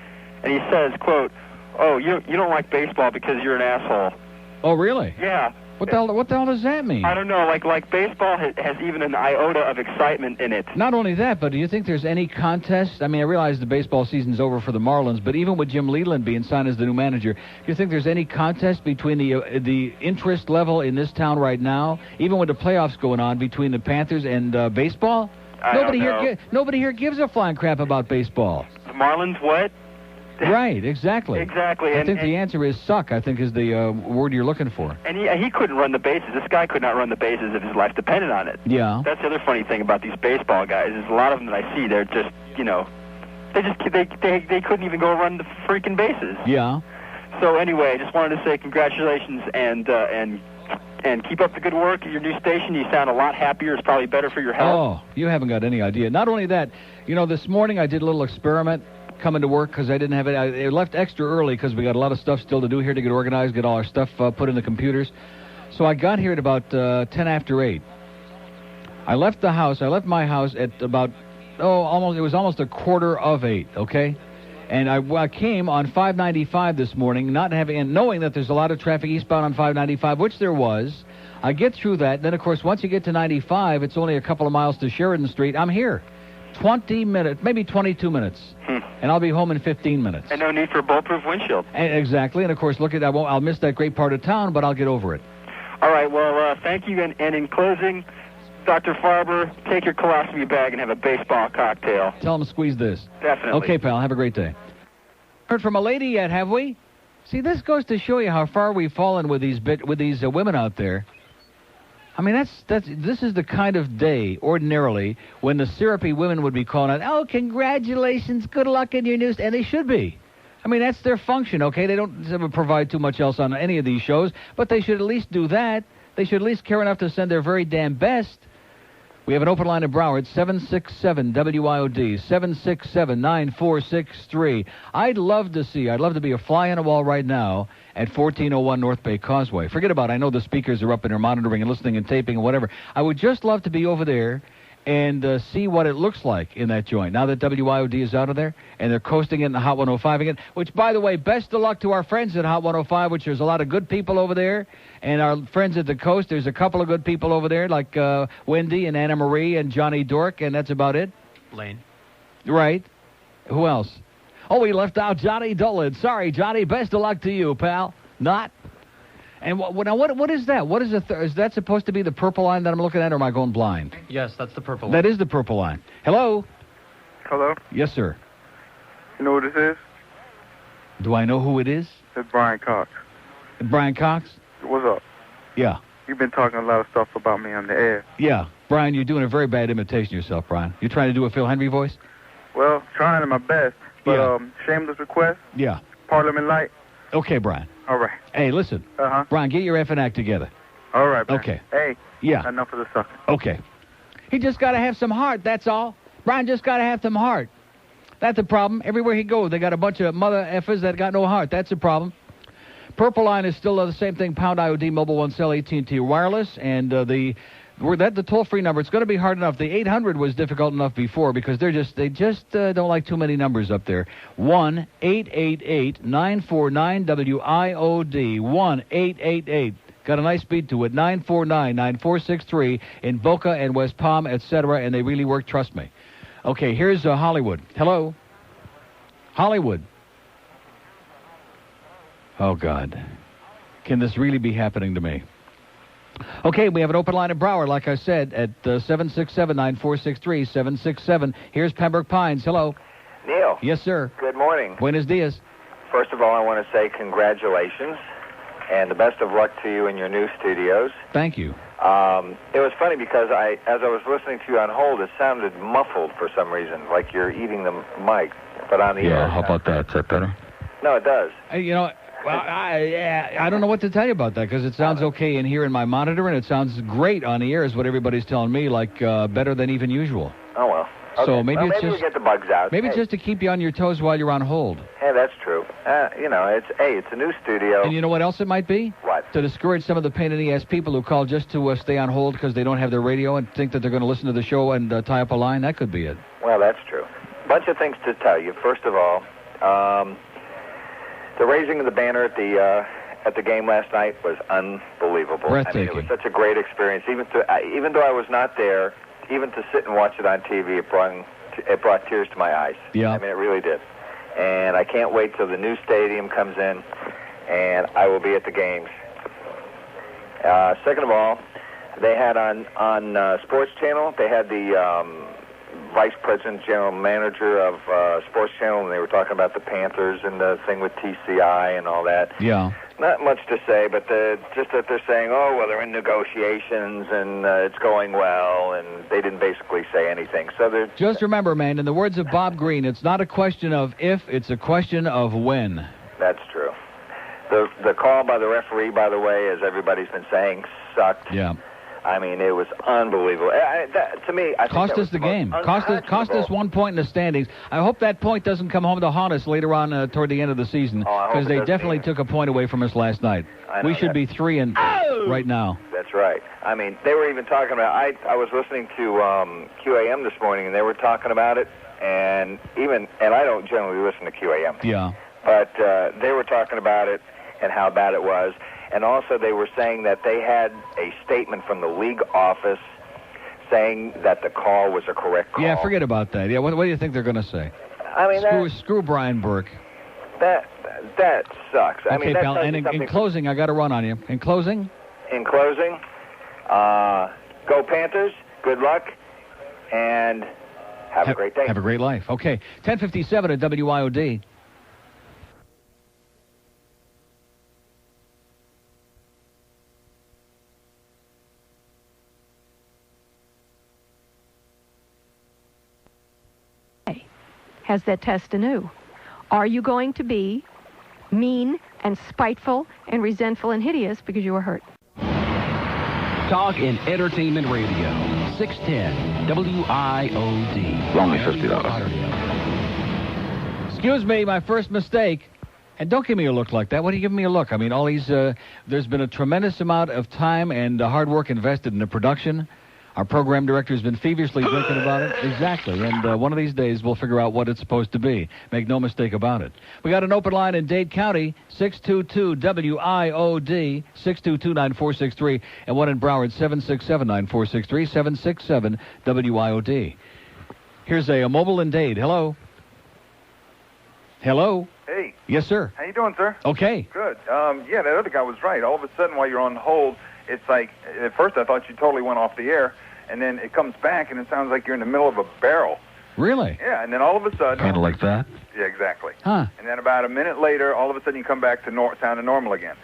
And he says, quote, oh, you don't like baseball because you're an asshole. Oh, really? Yeah. What the hell does that mean? I don't know. Like baseball has even an iota of excitement in it. Not only that, but do you think there's any contest? I mean, I realize the baseball season's over for the Marlins, but even with Jim Leland being signed as the new manager, do you think there's any contest between the interest level in this town right now, even with the playoffs going on, between the Panthers and baseball? Nobody here gives a flying crap about baseball. The Marlins what? Right, exactly. Exactly. I think the answer is suck, I think is the word you're looking for. And he couldn't run the bases. This guy could not run the bases if his life depended on it. Yeah. That's the other funny thing about these baseball guys is a lot of them that I see, they're just, they couldn't even go run the freaking bases. Yeah. So anyway, I just wanted to say congratulations and and keep up the good work at your new station. You sound a lot happier. It's probably better for your health. Oh, you haven't got any idea. Not only that, you know, this morning I did a little experiment coming to work because I didn't have it. I left extra early because we got a lot of stuff still to do here to get organized, get all our stuff put in the computers. So I got here at about 10 after 8. I left my house at about, it was almost a quarter of 8, okay? And I came on 595 this morning, knowing that there's a lot of traffic eastbound on 595, which there was. I get through that. Then, of course, once you get to 95, it's only a couple of miles to Sheridan Street. I'm here. 20 minutes, maybe 22 minutes. And I'll be home in 15 minutes. And no need for a bulletproof windshield. Exactly. And, of course, I'll miss that great part of town, but I'll get over it. All right. Well, thank you. And in closing, Dr. Farber, take your colostomy bag and have a baseball cocktail. Tell him to squeeze this. Definitely. Okay, pal. Have a great day. Heard from a lady yet, have we? See, this goes to show you how far we've fallen with these women out there. I mean, this is the kind of day, ordinarily, when the syrupy women would be calling out, oh, congratulations, good luck in your news, and they should be. I mean, that's their function, okay? They don't provide too much else on any of these shows, but they should at least do that. They should at least care enough to send their very damn best. We have an open line in Broward, 767-WIOD, 767-9463. I'd love to be a fly on the wall right now at 1401 North Bay Causeway. Forget about it. I know the speakers are up and they're monitoring and listening and taping and whatever. I would just love to be over there and see what it looks like in that joint. Now that WIOD is out of there, and they're coasting it in the Hot 105 again, which, by the way, best of luck to our friends at Hot 105, which there's a lot of good people over there, and our friends at the coast, there's a couple of good people over there, like Wendy and Anna Marie and Johnny Dork, and that's about it. Lane. Right. Who else? Oh, we left out Johnny Dolan. Sorry, Johnny. Best of luck to you, pal. Not. And what is that? What is is that supposed to be the purple line that I'm looking at, or am I going blind? Yes, that's the purple line. That is the purple line. Hello? Hello? Yes, sir. You know what this is? Do I know who it is? It's Brian Cox. Brian Cox? What's up? Yeah. You've been talking a lot of stuff about me on the air. Yeah. Brian, you're doing a very bad imitation of yourself, Brian. You trying to do a Phil Henry voice? Well, trying my best. But, Yeah. shameless request? Yeah. Parliament Light? Okay, Brian. All right. Hey, listen. Uh-huh. Brian, get your effing act together. All right, man. Okay. Hey. Yeah. Enough of the sucker. Okay. He just got to have some heart, that's all. Brian just got to have some heart. That's the problem. Everywhere he goes, they got a bunch of mother effers that got no heart. That's the problem. Purple line is still the same thing, pound IOD, mobile one cell, AT&T wireless, and the toll-free number. It's going to be hard enough. The 800 was difficult enough before because they just don't like too many numbers up there. 1-888-949-WIOD. 1-888. Got a nice beat to it. 949-9463 in Boca and West Palm, etc. And they really work. Trust me. Okay, here's Hollywood. Hello, Hollywood. Oh God, can this really be happening to me? Okay, we have an open line in Broward, like I said, at 767-9463, 767. Here's Pembroke Pines. Hello. Neil. Yes, sir. Good morning. Buenos dias. First of all, I want to say congratulations and the best of luck to you in your new studios. Thank you. It was funny because as I was listening to you on hold, it sounded muffled for some reason, like you're eating the mic, but on the air. Yeah, how about that? Is that better? No, it does. You know, well, I don't know what to tell you about that because it sounds okay in here in my monitor, and it sounds great on the air is what everybody's telling me, like better than even usual. Oh, well. Okay. So maybe it's maybe just we get the bugs out. Maybe it's just to keep you on your toes while you're on hold. Hey, that's true. It's a new studio. And you know what else it might be? What? To discourage some of the pain in the ass people who call just to stay on hold because they don't have their radio and think that they're going to listen to the show and tie up a line. That could be it. Well, that's true. Bunch of things to tell you. First of all, the raising of the banner at the game last night was unbelievable. Breathtaking. I mean, it was such a great experience. Even though I was not there, even to sit and watch it on TV, it brought tears to my eyes. Yeah. I mean, it really did. And I can't wait till the new stadium comes in, and I will be at the games. Second of all, they had on Sports Channel, they had the Vice President, General Manager of Sports Channel, and they were talking about the Panthers and the thing with TCI and all that. Yeah. Not much to say, but just that they're saying, oh, well, they're in negotiations and it's going well, and they didn't basically say anything. So they're... Just remember, man, in the words of Bob Green, it's not a question of if, it's a question of when. That's true. The call by the referee, by the way, as everybody's been saying, sucked. Yeah. I mean, it was unbelievable. To me, I think cost that us the was game. Cost us 1 point in the standings. I hope that point doesn't come home to haunt us later on toward the end of the season, because they definitely took a point away from us last night. We should be 3-0 right now. That's right. I mean, they were even talking about. I was listening to QAM this morning, and they were talking about it, and I don't generally listen to QAM. Yeah. But they were talking about it and how bad it was. And also they were saying that they had a statement from the league office saying that the call was a correct call. Yeah, forget about that. Yeah, what do you think they're going to say? I mean, screw Brian Burke. That sucks. Okay, I mean, pal, and in closing, I got to run on you. In closing? Go Panthers, good luck, and have a great day. Have a great life. Okay, 10:57 at WIOD. Has that test anew. Are you going to be mean and spiteful and resentful and hideous because you were hurt? Talk and Entertainment Radio, 610 WIOD. Only $50. Excuse me, my first mistake. And don't give me a look like that. What are you giving me a look? I mean, all these, there's been a tremendous amount of time and hard work invested in the production. Our program director has been feverishly drinking about it. Exactly. And one of these days, we'll figure out what it's supposed to be. Make no mistake about it. We got an open line in Dade County, 622-WIOD, 622-9463, and one in Broward, 767-9463, 767-WIOD. Here's a mobile in Dade. Hello? Hello? Hey. Yes, sir. How you doing, sir? Okay. Good. Yeah, that other guy was right. All of a sudden, while you're on hold, it's like, at first I thought you totally went off the air, and then it comes back, and it sounds like you're in the middle of a barrel. Really? Yeah, and then all of a sudden... Kind of like that? Yeah, exactly. Huh. And then about a minute later, all of a sudden you come back to sounding normal again.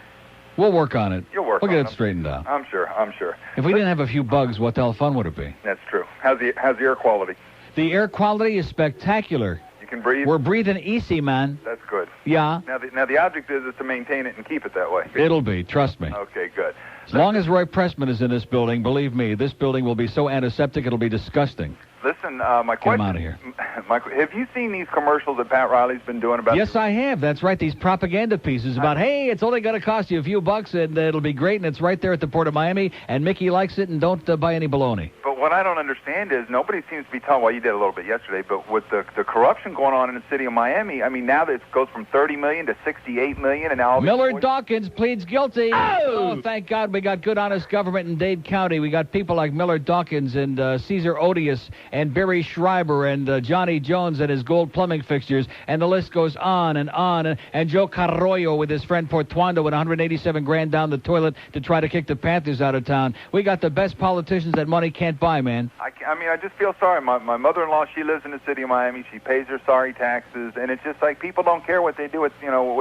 We'll work on it. You'll work We'll on get it straightened out. I'm sure. If we didn't have a few bugs, what the hell fun would it be? That's true. How's the air quality? The air quality is spectacular. You can breathe? We're breathing easy, man. That's good. Yeah. Now the object is to maintain it and keep it that way. It'll be. Trust me. Okay, good. As long as Roy Pressman is in this building, believe me, this building will be so antiseptic it'll be disgusting. Listen, my question... Get him out of here. Have you seen these commercials that Pat Riley's been doing about... Yes, I have. That's right. These propaganda pieces about, hey, it's only going to cost you a few bucks and it'll be great and it's right there at the Port of Miami and Mickey likes it and don't buy any baloney. But what I don't understand is nobody seems to be talking... Well, you did a little bit yesterday, but with the corruption going on in the city of Miami, I mean, now that it goes from $30 million to $68 million and now... Miller Dawkins pleads guilty. Oh, thank God we got good, honest government in Dade County. We got people like Miller Dawkins and Caesar Odious and Barry Schreiber and Johnny Jones and his gold plumbing fixtures, and the list goes on and on. And Joe Carroyo with his friend Portuando with $187,000 down the toilet to try to kick the Panthers out of town. We got the best politicians that money can't buy, man. I mean, I just feel sorry. My mother-in-law, she lives in the city of Miami. She pays her sorry taxes, and it's just like people don't care what they do with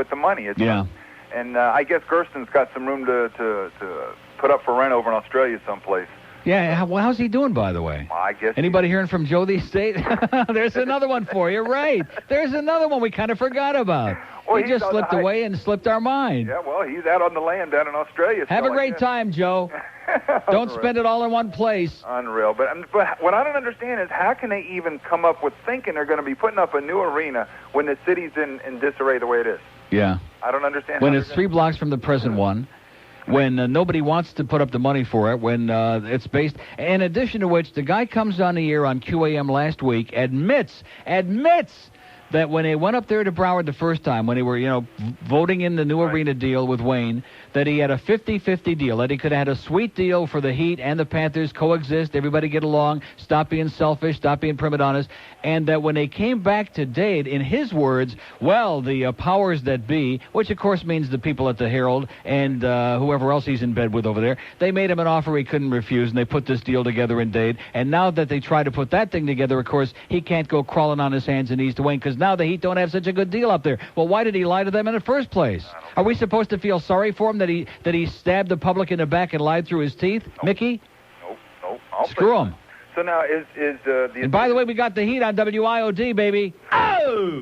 the money. Yeah. And I guess Gersten's got some room to put up for rent over in Australia someplace. Yeah, how's he doing, by the way? Well, I guess... Anybody hearing from Joe the Estate? There's another one for you, right. There's another one we kind of forgot about. Well, he just slipped away and slipped our mind. Yeah, well, he's out on the land down in Australia. Have a great time, Joe. Don't spend it all in one place. Unreal. But what I don't understand is how can they even come up with thinking they're going to be putting up a new arena when the city's in disarray the way it is? Yeah. I don't understand. When it's 3 blocks from the present one. When nobody wants to put up the money for it, when it's based... In addition to which, the guy comes on the air on QAM last week, admits that when they went up there to Broward the first time, when they were, voting in the new arena deal with Wayne, that he had a 50-50 deal, that he could have had a sweet deal for the Heat and the Panthers, coexist, everybody get along, stop being selfish, stop being prima donnas, and that when they came back to Dade, in his words, well, the powers that be, which of course means the people at the Herald and whoever else he's in bed with over there, they made him an offer he couldn't refuse, and they put this deal together in Dade, and now that they try to put that thing together, of course, he can't go crawling on his hands and knees to Wayne, because now the Heat don't have such a good deal up there. Well, why did he lie to them in the first place? Are we supposed to feel sorry for him that he stabbed the public in the back and lied through his teeth? Nope. Mickey? Nope. Screw him. So now is the... And by the way, we got the Heat on WIOD, baby. Oh!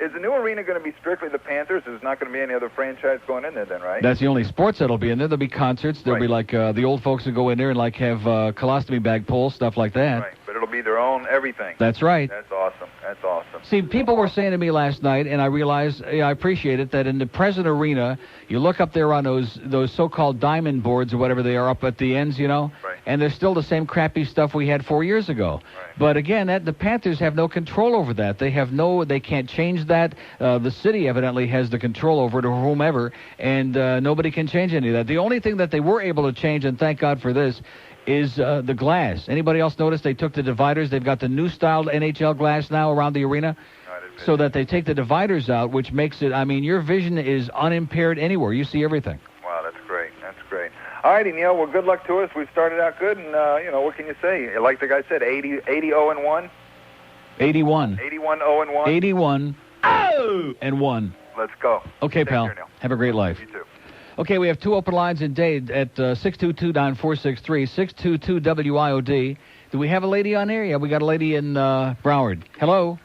Is the new arena going to be strictly the Panthers? There's not going to be any other franchise going in there then, right? That's the only sports that'll be in there. There'll be concerts. There'll be like the old folks who go in there and like have colostomy bag pulls, stuff like that. Right, but it'll be their own everything. That's right. That's awesome. That's awesome. See, people were saying to me last night, and I realized, I appreciate it, that in the present arena, you look up there on those so-called diamond boards or whatever they are up at the ends, you know, and there's still the same crappy stuff we had 4 years ago. But again, the Panthers have no control over that. They can't change that. The city evidently has the control over it or whomever, and nobody can change any of that. The only thing that they were able to change, and thank God for this, is the glass. Anybody else notice they took the dividers? They've got the new styled NHL glass now around the arena, so that they take the dividers out, which makes it, I mean, your vision is unimpaired anywhere. You see everything. Wow, that's great. That's great. All righty, Neil, well, good luck to us. We've started out good, and, you know, what can you say? Like the guy said, 80-0-1. 81. 81-0-1. 81. Oh! And 1. Let's go. Okay, Take pal. care, Neil. Have a great life. You too. Okay, we have 2 open lines in Dade at 622-9463, 622-WIOD. Do we have a lady on there? Yeah, we got a lady in Broward. Hello?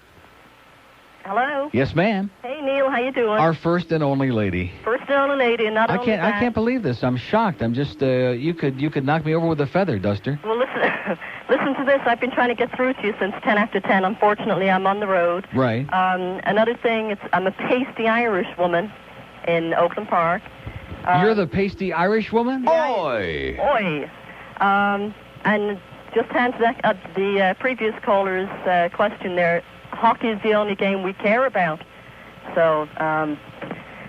Hello? Yes, ma'am. Hey, Neil, how you doing? Our first and only lady. First and only lady, and not only that. I can't believe this. I'm shocked. I'm just, you could knock me over with a feather, Duster. Well, listen to this. I've been trying to get through to you since 10 after 10. Unfortunately, I'm on the road. Right. Another thing, I'm a pasty Irish woman in Oakland Park. You're the pasty Irish woman? Oi! Oi! And just to answer the previous caller's question there, hockey is the only game we care about. So,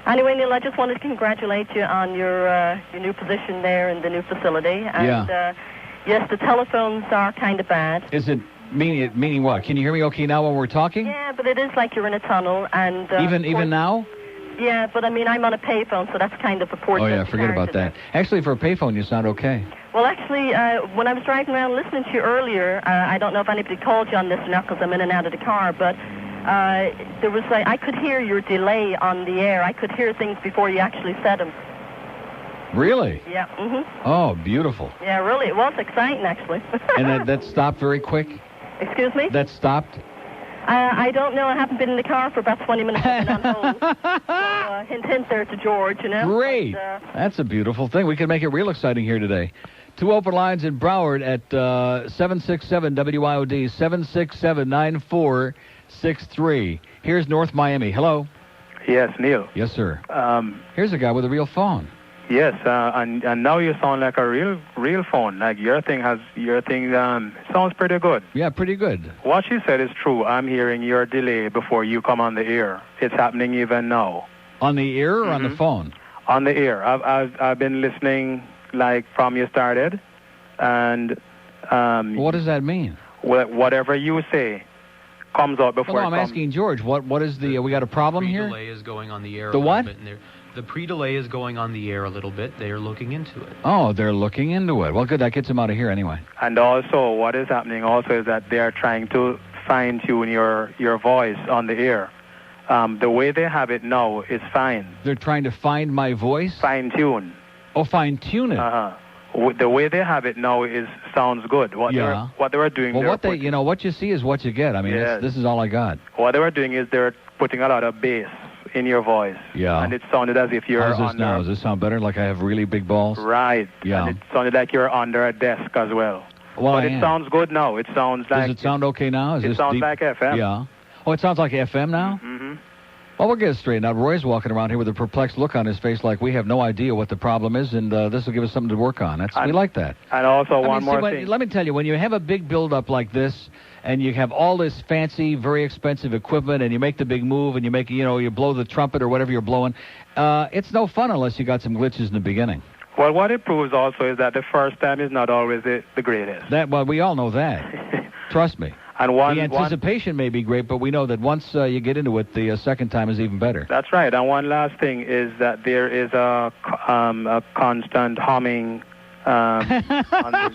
anyway, Neil, I just wanted to congratulate you on your new position there in the new facility. And, yes, the telephones are kind of bad. Is it meaning what? Can you hear me okay now when we're talking? Yeah, but it is like you're in a tunnel. And even now? Yeah, but I mean, I'm on a payphone, so that's kind of a poor. Oh, yeah, forget about that. Actually, for a payphone, you sound okay. Well, actually, when I was driving around listening to you earlier, I don't know if anybody called you on this or not because I'm in and out of the car, but there was I could hear your delay on the air. I could hear things before you actually said them. Really? Yeah. Mm-hmm. Oh, beautiful. Yeah, really. It was exciting, actually. And that stopped very quick? Excuse me? That stopped? I don't know. I haven't been in the car for about 20 minutes. I've been on hold. So, hint there to George, you know. Great. But, that's a beautiful thing. We can make it real exciting here today. 2 open lines in Broward at 767-WIOD, 767-9463. Here's North Miami. Hello. Yes, Neil. Yes, sir. Here's a guy with a real phone. Yes, and now you sound like a real phone. Like your thing sounds pretty good. Yeah, pretty good. What you said is true. I'm hearing your delay before you come on the air. It's happening even now. On the air or on the phone? On the air. I've been listening like from you started, and what does that mean? Whatever you say comes out before. Well, no, I'm asking George. What is the? We got a problem here. The delay is going on the air. The what? The pre-delay is going on the air a little bit. They are looking into it. Oh, they're looking into it. Well, good. That gets them out of here anyway. And also, what is happening also is that they are trying to fine-tune your voice on the air. The way they have it now is fine. They're trying to find my voice? Fine-tune. Oh, fine-tune it. The way they have it now sounds good. What they were doing. Well, what you see is what you get. I mean, this is all I got. What they were doing is they're putting a lot of bass in your voice. Yeah. And it sounded as if you're How's this now? Does this sound better? Like I have really big balls? Right. Yeah. And it sounded like you're under a desk as well. Well, but it sounds good now. It sounds like. Does it sound okay now? It sounds like FM. Yeah. Oh, it sounds like FM now? Mm-hmm. Well, we'll get it straightened out. Roy's walking around here with a perplexed look on his face like we have no idea what the problem is, and this will give us something to work on. We like that. And also one more thing. Let me tell you, when you have a big build-up like this, and you have all this fancy, very expensive equipment, and you make the big move, and you blow the trumpet or whatever you're blowing, it's no fun unless you got some glitches in the beginning. Well, what it proves also is that the first time is not always the greatest. Well, we all know that. Trust me. And the anticipation may be great, but we know that once you get into it, the second time is even better. That's right. And one last thing is that there is a constant humming on the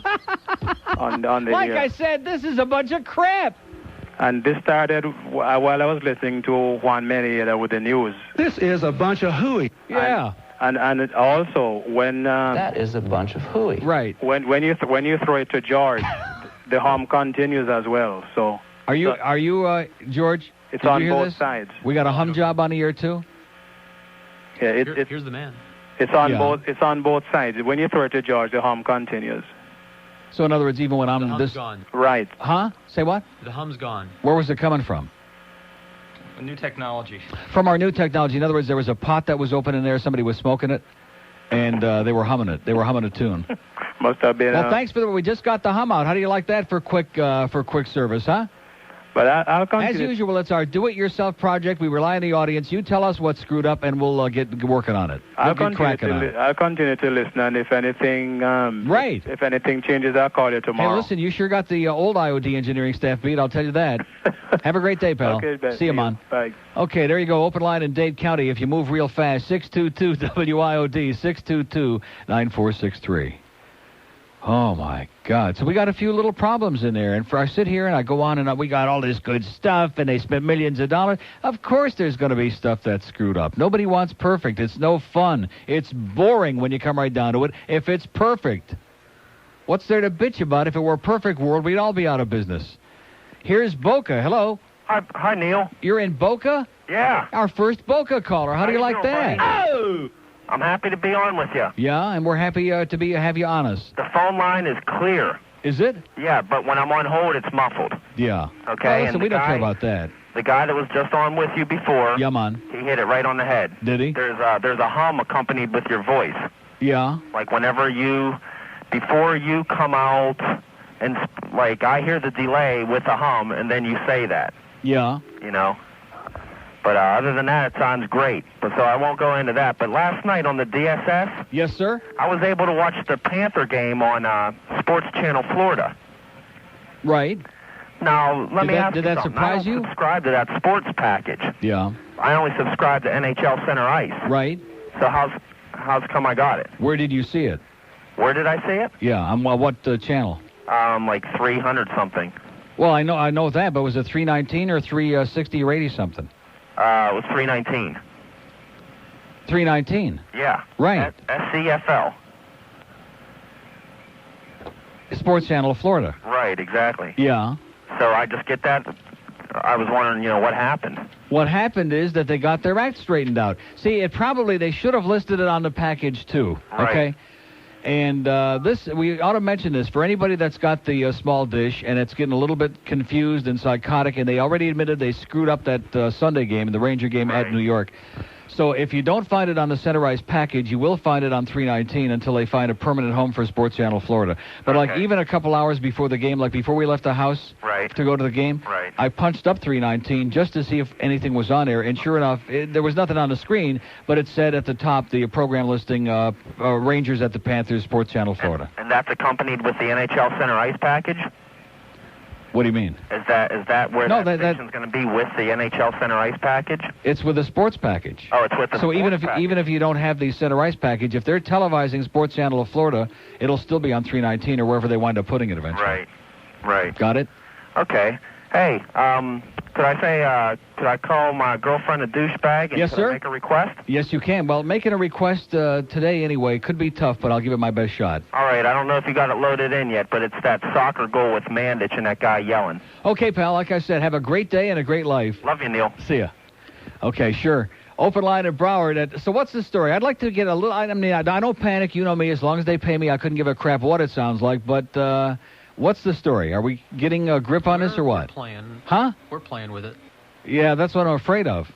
like ear. I said, this is a bunch of crap. And this started while I was listening to Juan Menieda with the news. This is a bunch of hooey. Yeah. And it also when that is a bunch of hooey. Right. When you throw it to George, the hum continues as well. So are you George? It's Did on you hear both this? sides. We got a hum job on the air, too? Yeah, Here's the man. It's on Yeah. both. It's on both sides. When you throw it to George, the hum continues. So, in other words, even when The I'm hum's this... gone. Right. Huh? Say what? The hum's gone. Where was it coming from? New technology. From our new technology. In other words, there was a pot that was open in there. Somebody was smoking it, and they were humming it. They were humming a tune. Must have been. Well, thanks for we just got the hum out. How do you like that for quick service, huh? But I'll continue. As usual, it's our do-it-yourself project. We rely on the audience. You tell us what's screwed up, and we'll get working on it. I'll We'll get cracking on it. I'll continue to listen, and if anything, Right. If anything changes, I'll call you tomorrow. Hey, listen, you sure got the old IOD engineering staff beat. I'll tell you that. Have a great day, pal. Okay, Ben. See you, man. Bye. Okay, there you go. Open line in Dade County. If you move real fast, 622-WIOD, 622-9463. Oh, my God. So we got a few little problems in there. And I sit here and I go on and we got all this good stuff and they spent millions of dollars. Of course there's going to be stuff that's screwed up. Nobody wants perfect. It's no fun. It's boring when you come right down to it if it's perfect. What's there to bitch about? If it were a perfect world, we'd all be out of business. Here's Boca. Hello. Hi, Neil. You're in Boca? Yeah. Our first Boca caller. How do you like that? Oh! I'm happy to be on with you. Yeah, and we're happy to have you on us. The phone line is clear. Is it? Yeah, but when I'm on hold, it's muffled. Yeah. Okay, Well, and listen, the we don't guy- care about that. The guy that was just on with you before, Yeah, man. he hit it right on the head. Did he? There's a hum accompanied with your voice. Yeah. Like before you come out, and like I hear the delay with the hum, and then you say that. Yeah. You know. But other than that, it sounds great. But so I won't go into that. But last night on the DSS, Yes, sir? I was able to watch the Panther game on Sports Channel Florida. Right. Now, let me ask Did you that something. surprise I don't you? subscribe to that sports package. Yeah. I only subscribe to NHL Center Ice. Right. So how's come I got it? Where did you see it? Where did I see it? Yeah. On what channel? Like 300 something. Well, I know that, but was it 319 or 360 or 80 something? It was 319. 319. Yeah. Right. SCFL. Sports Channel of Florida. Right, exactly. Yeah. So I just get that. I was wondering, what happened? What happened is that they got their act straightened out. See, they should have listed it on the package too. Right. Okay. And we ought to mention this for anybody that's got the small dish and it's getting a little bit confused and psychotic, and they already admitted they screwed up that Sunday game, the Ranger game at New York. So if you don't find it on the Center Ice package, you will find it on 319 until they find a permanent home for Sports Channel Florida. But like even a couple hours before the game, like before we left the house to go to the game, I punched up 319 just to see if anything was on there. And sure enough, there was nothing on the screen, but it said at the top, the program listing, Rangers at the Panthers, Sports Channel Florida. And that's accompanied with the NHL Center Ice package? What do you mean? Is that where that station's going to be with the NHL Center Ice package? It's with the sports package. Oh, it's with the So sports package. even if you don't have the Center Ice package, if they're televising Sports Channel of Florida, it'll still be on 319 or wherever they wind up putting it eventually. Right. Got it? Okay. Hey, could I call my girlfriend a douchebag and Yes, could sir. I make a request? Yes, you can. Well, making a request today anyway could be tough, but I'll give it my best shot. All right, I don't know if you got it loaded in yet, but it's that soccer goal with Mandich and that guy yelling. Okay, pal. Like I said, have a great day and a great life. Love you, Neil. See ya. Okay, sure. Open line at Broward. So what's the story? I'd like to get a little... I mean, I don't panic. You know me. As long as they pay me, I couldn't give a crap what it sounds like. But what's the story? Are we getting a grip on this or what? We're playing. Huh? We're playing with it. Yeah, that's what I'm afraid of.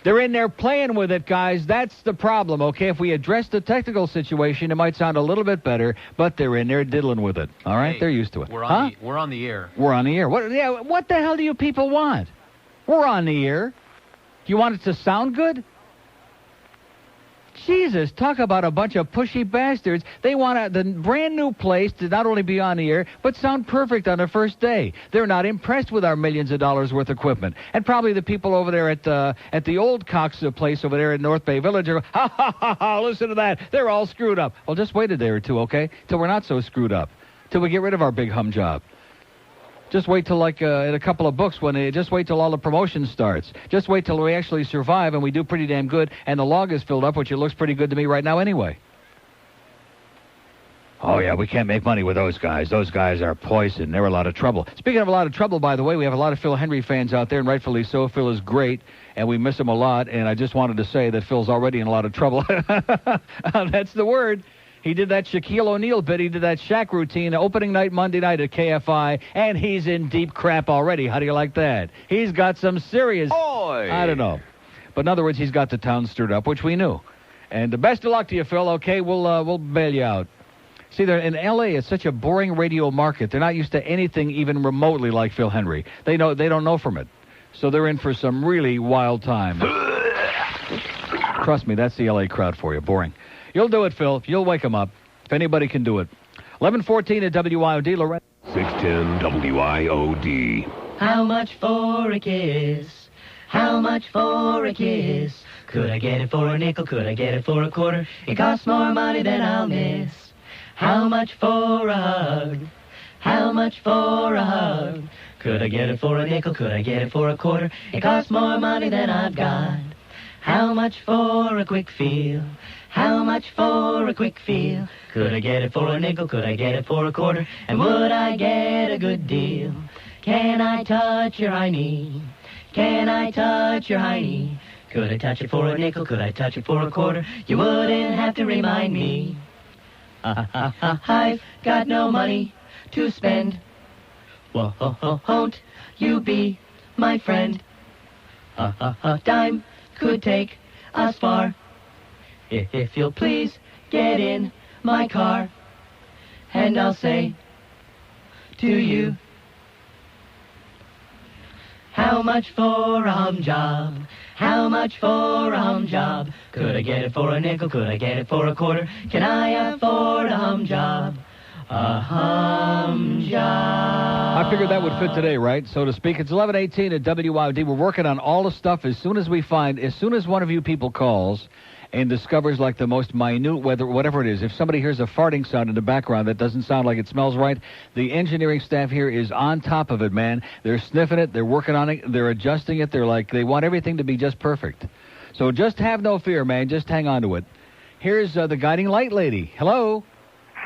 They're in there playing with it, guys. That's the problem, okay? If we address the technical situation, it might sound a little bit better, but they're in there diddling with it, all right? Hey, they're used to it. We're on the air. We're on the air. What the hell do you people want? We're on the air. You want it to sound good? Jesus, talk about a bunch of pushy bastards. They want the brand new place to not only be on the air, but sound perfect on the first day. They're not impressed with our millions of dollars worth of equipment. And probably the people over there at the old Cox place over there in North Bay Village are, ha, ha, ha, ha, listen to that. They're all screwed up. Well, just wait a day or two, okay? Till we're not so screwed up. Till we get rid of our big hum job. Just wait till, like, in a couple of books, just wait till all the promotion starts. Just wait till we actually survive and we do pretty damn good, and the log is filled up, which it looks pretty good to me right now anyway. Oh, yeah, we can't make money with those guys. Those guys are poison. They're a lot of trouble. Speaking of a lot of trouble, by the way, we have a lot of Phil Henry fans out there, and rightfully so. Phil is great, and we miss him a lot, and I just wanted to say that Phil's already in a lot of trouble. That's the word. He did that Shaquille O'Neal bit. He did that Shaq routine opening night Monday night at KFI, and he's in deep crap already. How do you like that? He's got some serious... Oy. I don't know. But in other words, he's got the town stirred up, which we knew. And the best of luck to you, Phil. Okay, we'll bail you out. See, they're in L.A., it's such a boring radio market. They're not used to anything even remotely like Phil Henry. They don't know from it. So they're in for some really wild time. Trust me, that's the L.A. crowd for you. Boring. You'll do it, Phil. You'll wake them up. If anybody can do it. 11:14 at WIOD. Loretta. 610 WIOD. How much for a kiss? How much for a kiss? Could I get it for a nickel? Could I get it for a quarter? It costs more money than I'll miss. How much for a hug? How much for a hug? Could I get it for a nickel? Could I get it for a quarter? It costs more money than I've got. How much for a quick feel? How much for a quick feel? Could I get it for a nickel? Could I get it for a quarter? And would I get a good deal? Can I touch your hiney? Can I touch your hiney? Could I touch it for a nickel? Could I touch it for a quarter? You wouldn't have to remind me. I've got no money to spend. Won't you be my friend? A dime could take us far. If you'll please get in my car, and I'll say to you, how much for a hum job? How much for a hum job? Could I get it for a nickel? Could I get it for a quarter? Can I afford a hum job? A hum job. I figured that would fit today, right? So to speak. It's 11:18 at WIOD. We're working on all the stuff as soon as one of you people calls and discovers like the most minute whatever it is. If somebody hears a farting sound in the background that doesn't sound like it smells right, the engineering staff here is on top of it, man. They're sniffing it. They're working on it. They're adjusting it. They want everything to be just perfect. So just have no fear, man. Just hang on to it. Here's the guiding light lady. Hello.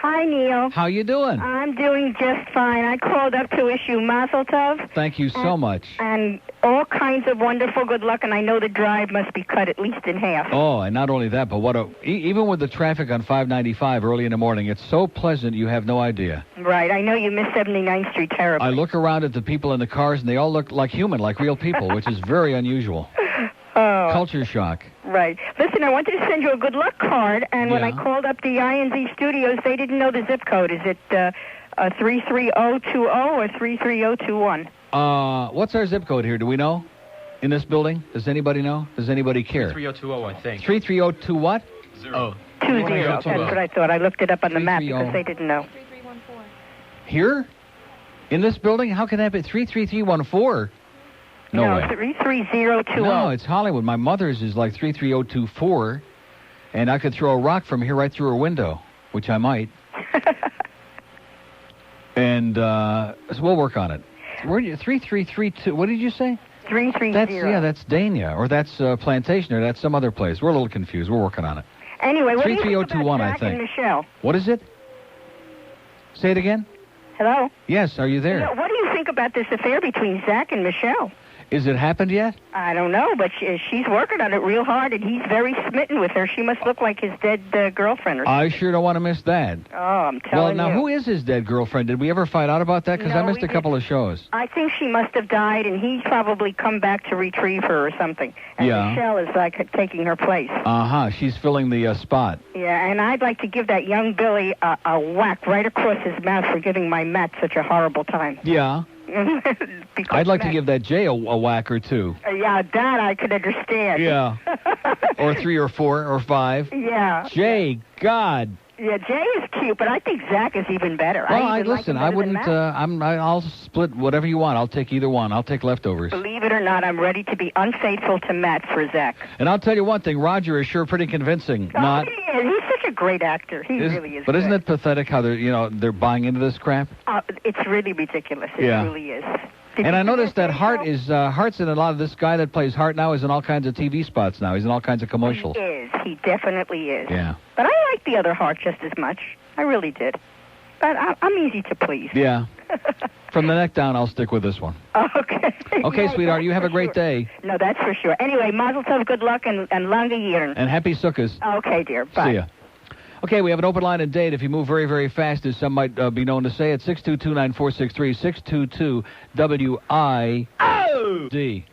Hi, Neil. How you doing? I'm doing just fine. I called up to wish you mazel tov. Thank you so much. And all kinds of wonderful good luck, and I know the drive must be cut at least in half. Oh, and not only that, but even with the traffic on 595 early in the morning, it's so pleasant you have no idea. Right. I know you miss 79th Street terribly. I look around at the people in the cars, and they all look like human, like real people, which is very unusual. Oh. Culture shock. Right. Listen, I wanted to send you a good luck card, and when I called up the INZ studios, they didn't know the zip code. Is it 33020 or 33021? What's our zip code here? Do we know? In this building? Does anybody know? Does anybody care? 33020, I think. 33020 what? 0. 20. That's what I thought. I looked it up on the map because they didn't know. 3314. Here? In this building? How can that be? 33314? No way. 33020. No, it's Hollywood. My mother's is like 33024, and I could throw a rock from here right through her window, which I might. And so we'll work on it. Where 3332? What did you say? 330. That's Dania, or that's Plantation, or that's some other place. We're a little confused. We're working on it. Anyway, what do you think about 33021, Jack I think. and Michelle? What is it? Say it again. Hello? Yes, are you there? Yeah, what do you think about this affair between Zach and Michelle? Is it happened yet? I don't know, but she's working on it real hard, and he's very smitten with her. She must look like his dead girlfriend or something. I sure don't want to miss that. Oh, I'm telling you. Well, now, who is his dead girlfriend? Did we ever find out about that? Because I missed a couple of shows. I think she must have died, and he's probably come back to retrieve her or something. And Michelle is like taking her place. Uh-huh. She's filling the spot. Yeah, and I'd like to give that young Billy a whack right across his mouth for giving my Matt such a horrible time. Yeah. I'd like to give that Jay a whack or two. Yeah, that I could understand. Yeah. Or 3 or 4 or 5. Yeah. Jay, God. Yeah, Jay is cute, but I think Zach is even better. Well, listen, I wouldn't. I'll split whatever you want. I'll take either one. I'll take leftovers. Believe it or not, I'm ready to be unfaithful to Matt for Zach. And I'll tell you one thing: Roger is sure pretty convincing. Oh, he is. He's such a great actor. He really is. But isn't it pathetic how they're buying into this crap? It's really ridiculous. It really is. And I noticed that Hart's in a lot of this guy that plays Hart now is in all kinds of TV spots now. He's in all kinds of commercials. He is. he definitely is. Yeah. But I like the other heart just as much. I really did. But I'm easy to please. Yeah. From the neck down, I'll stick with this one. Okay. Okay, Yeah, sweetheart, you have a great day. No, that's for sure. Anyway, mazel tov, good luck, and lange year. And happy sukkahs. Okay, dear. Bye. See ya. Okay, we have an open line and date. If you move very, very fast, as some might be known to say, at 622-9463, 622-WIOD.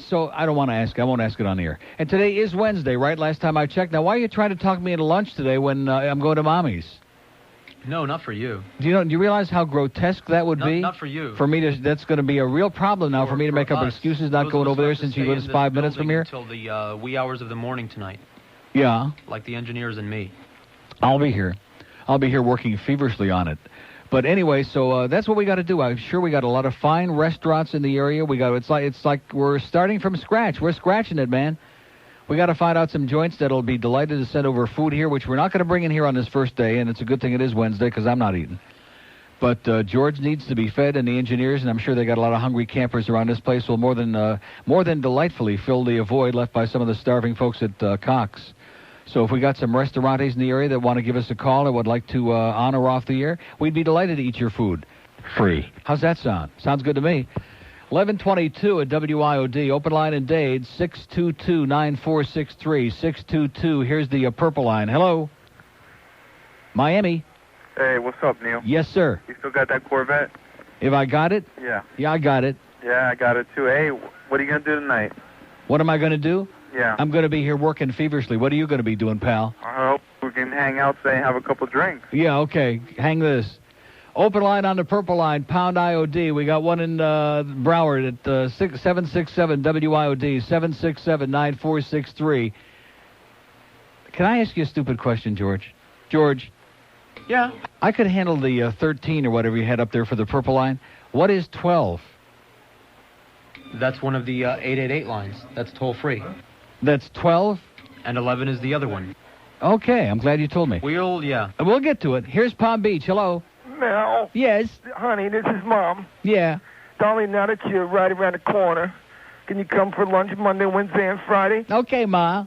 So I don't want to ask. I won't ask it on the air. And today is Wednesday, right? Last time I checked. Now, why are you trying to talk me into lunch today when I'm going to Mommy's? No, not for you. Do you realize how grotesque that would be? Not for you. For me, that's going to be a real problem now for me to make up excuses not going over there since she lives 5 minutes from here. Until the wee hours of the morning tonight. Yeah. Like the engineers and me. I'll be here. I'll be here working feverishly on it. But anyway, so that's what we got to do. I'm sure we got a lot of fine restaurants in the area. It's like we're starting from scratch. We're scratching it, man. We got to find out some joints that'll be delighted to send over food here, which we're not going to bring in here on this first day, and it's a good thing it is Wednesday because I'm not eating. But George needs to be fed, and the engineers, and I'm sure they got a lot of hungry campers around this place, will more than delightfully fill the void left by some of the starving folks at Cox. So if we got some restaurantes in the area that want to give us a call or would like to on or off the air, we'd be delighted to eat your food. Free. How's that sound? Sounds good to me. 1122 at WIOD. Open line in Dade, 622-9463. 622. Here's the purple line. Hello? Miami. Hey, what's up, Neil? Yes, sir. You still got that Corvette? If I got it? Yeah. Yeah, I got it. Yeah, I got it too. Hey, what are you going to do tonight? What am I going to do? Yeah. I'm going to be here working feverishly. What are you going to be doing, pal? I hope we can hang out today and have a couple drinks. Yeah, okay. Hang this. Open line on the purple line, pound IOD. We got one in Broward at 767 WIOD, 767-9463. Can I ask you a stupid question, George? George? Yeah. I could handle the 13 or whatever you had up there for the purple line. What is 12? That's one of the 888 lines. That's toll-free. That's 12? And 11 is the other one. Okay, I'm glad you told me. We'll get to it. Here's Palm Beach. Hello. Mel. Yes. Honey, this is Mom. Yeah. Darling, now that you're right around the corner, can you come for lunch Monday, Wednesday, and Friday? Okay, Ma.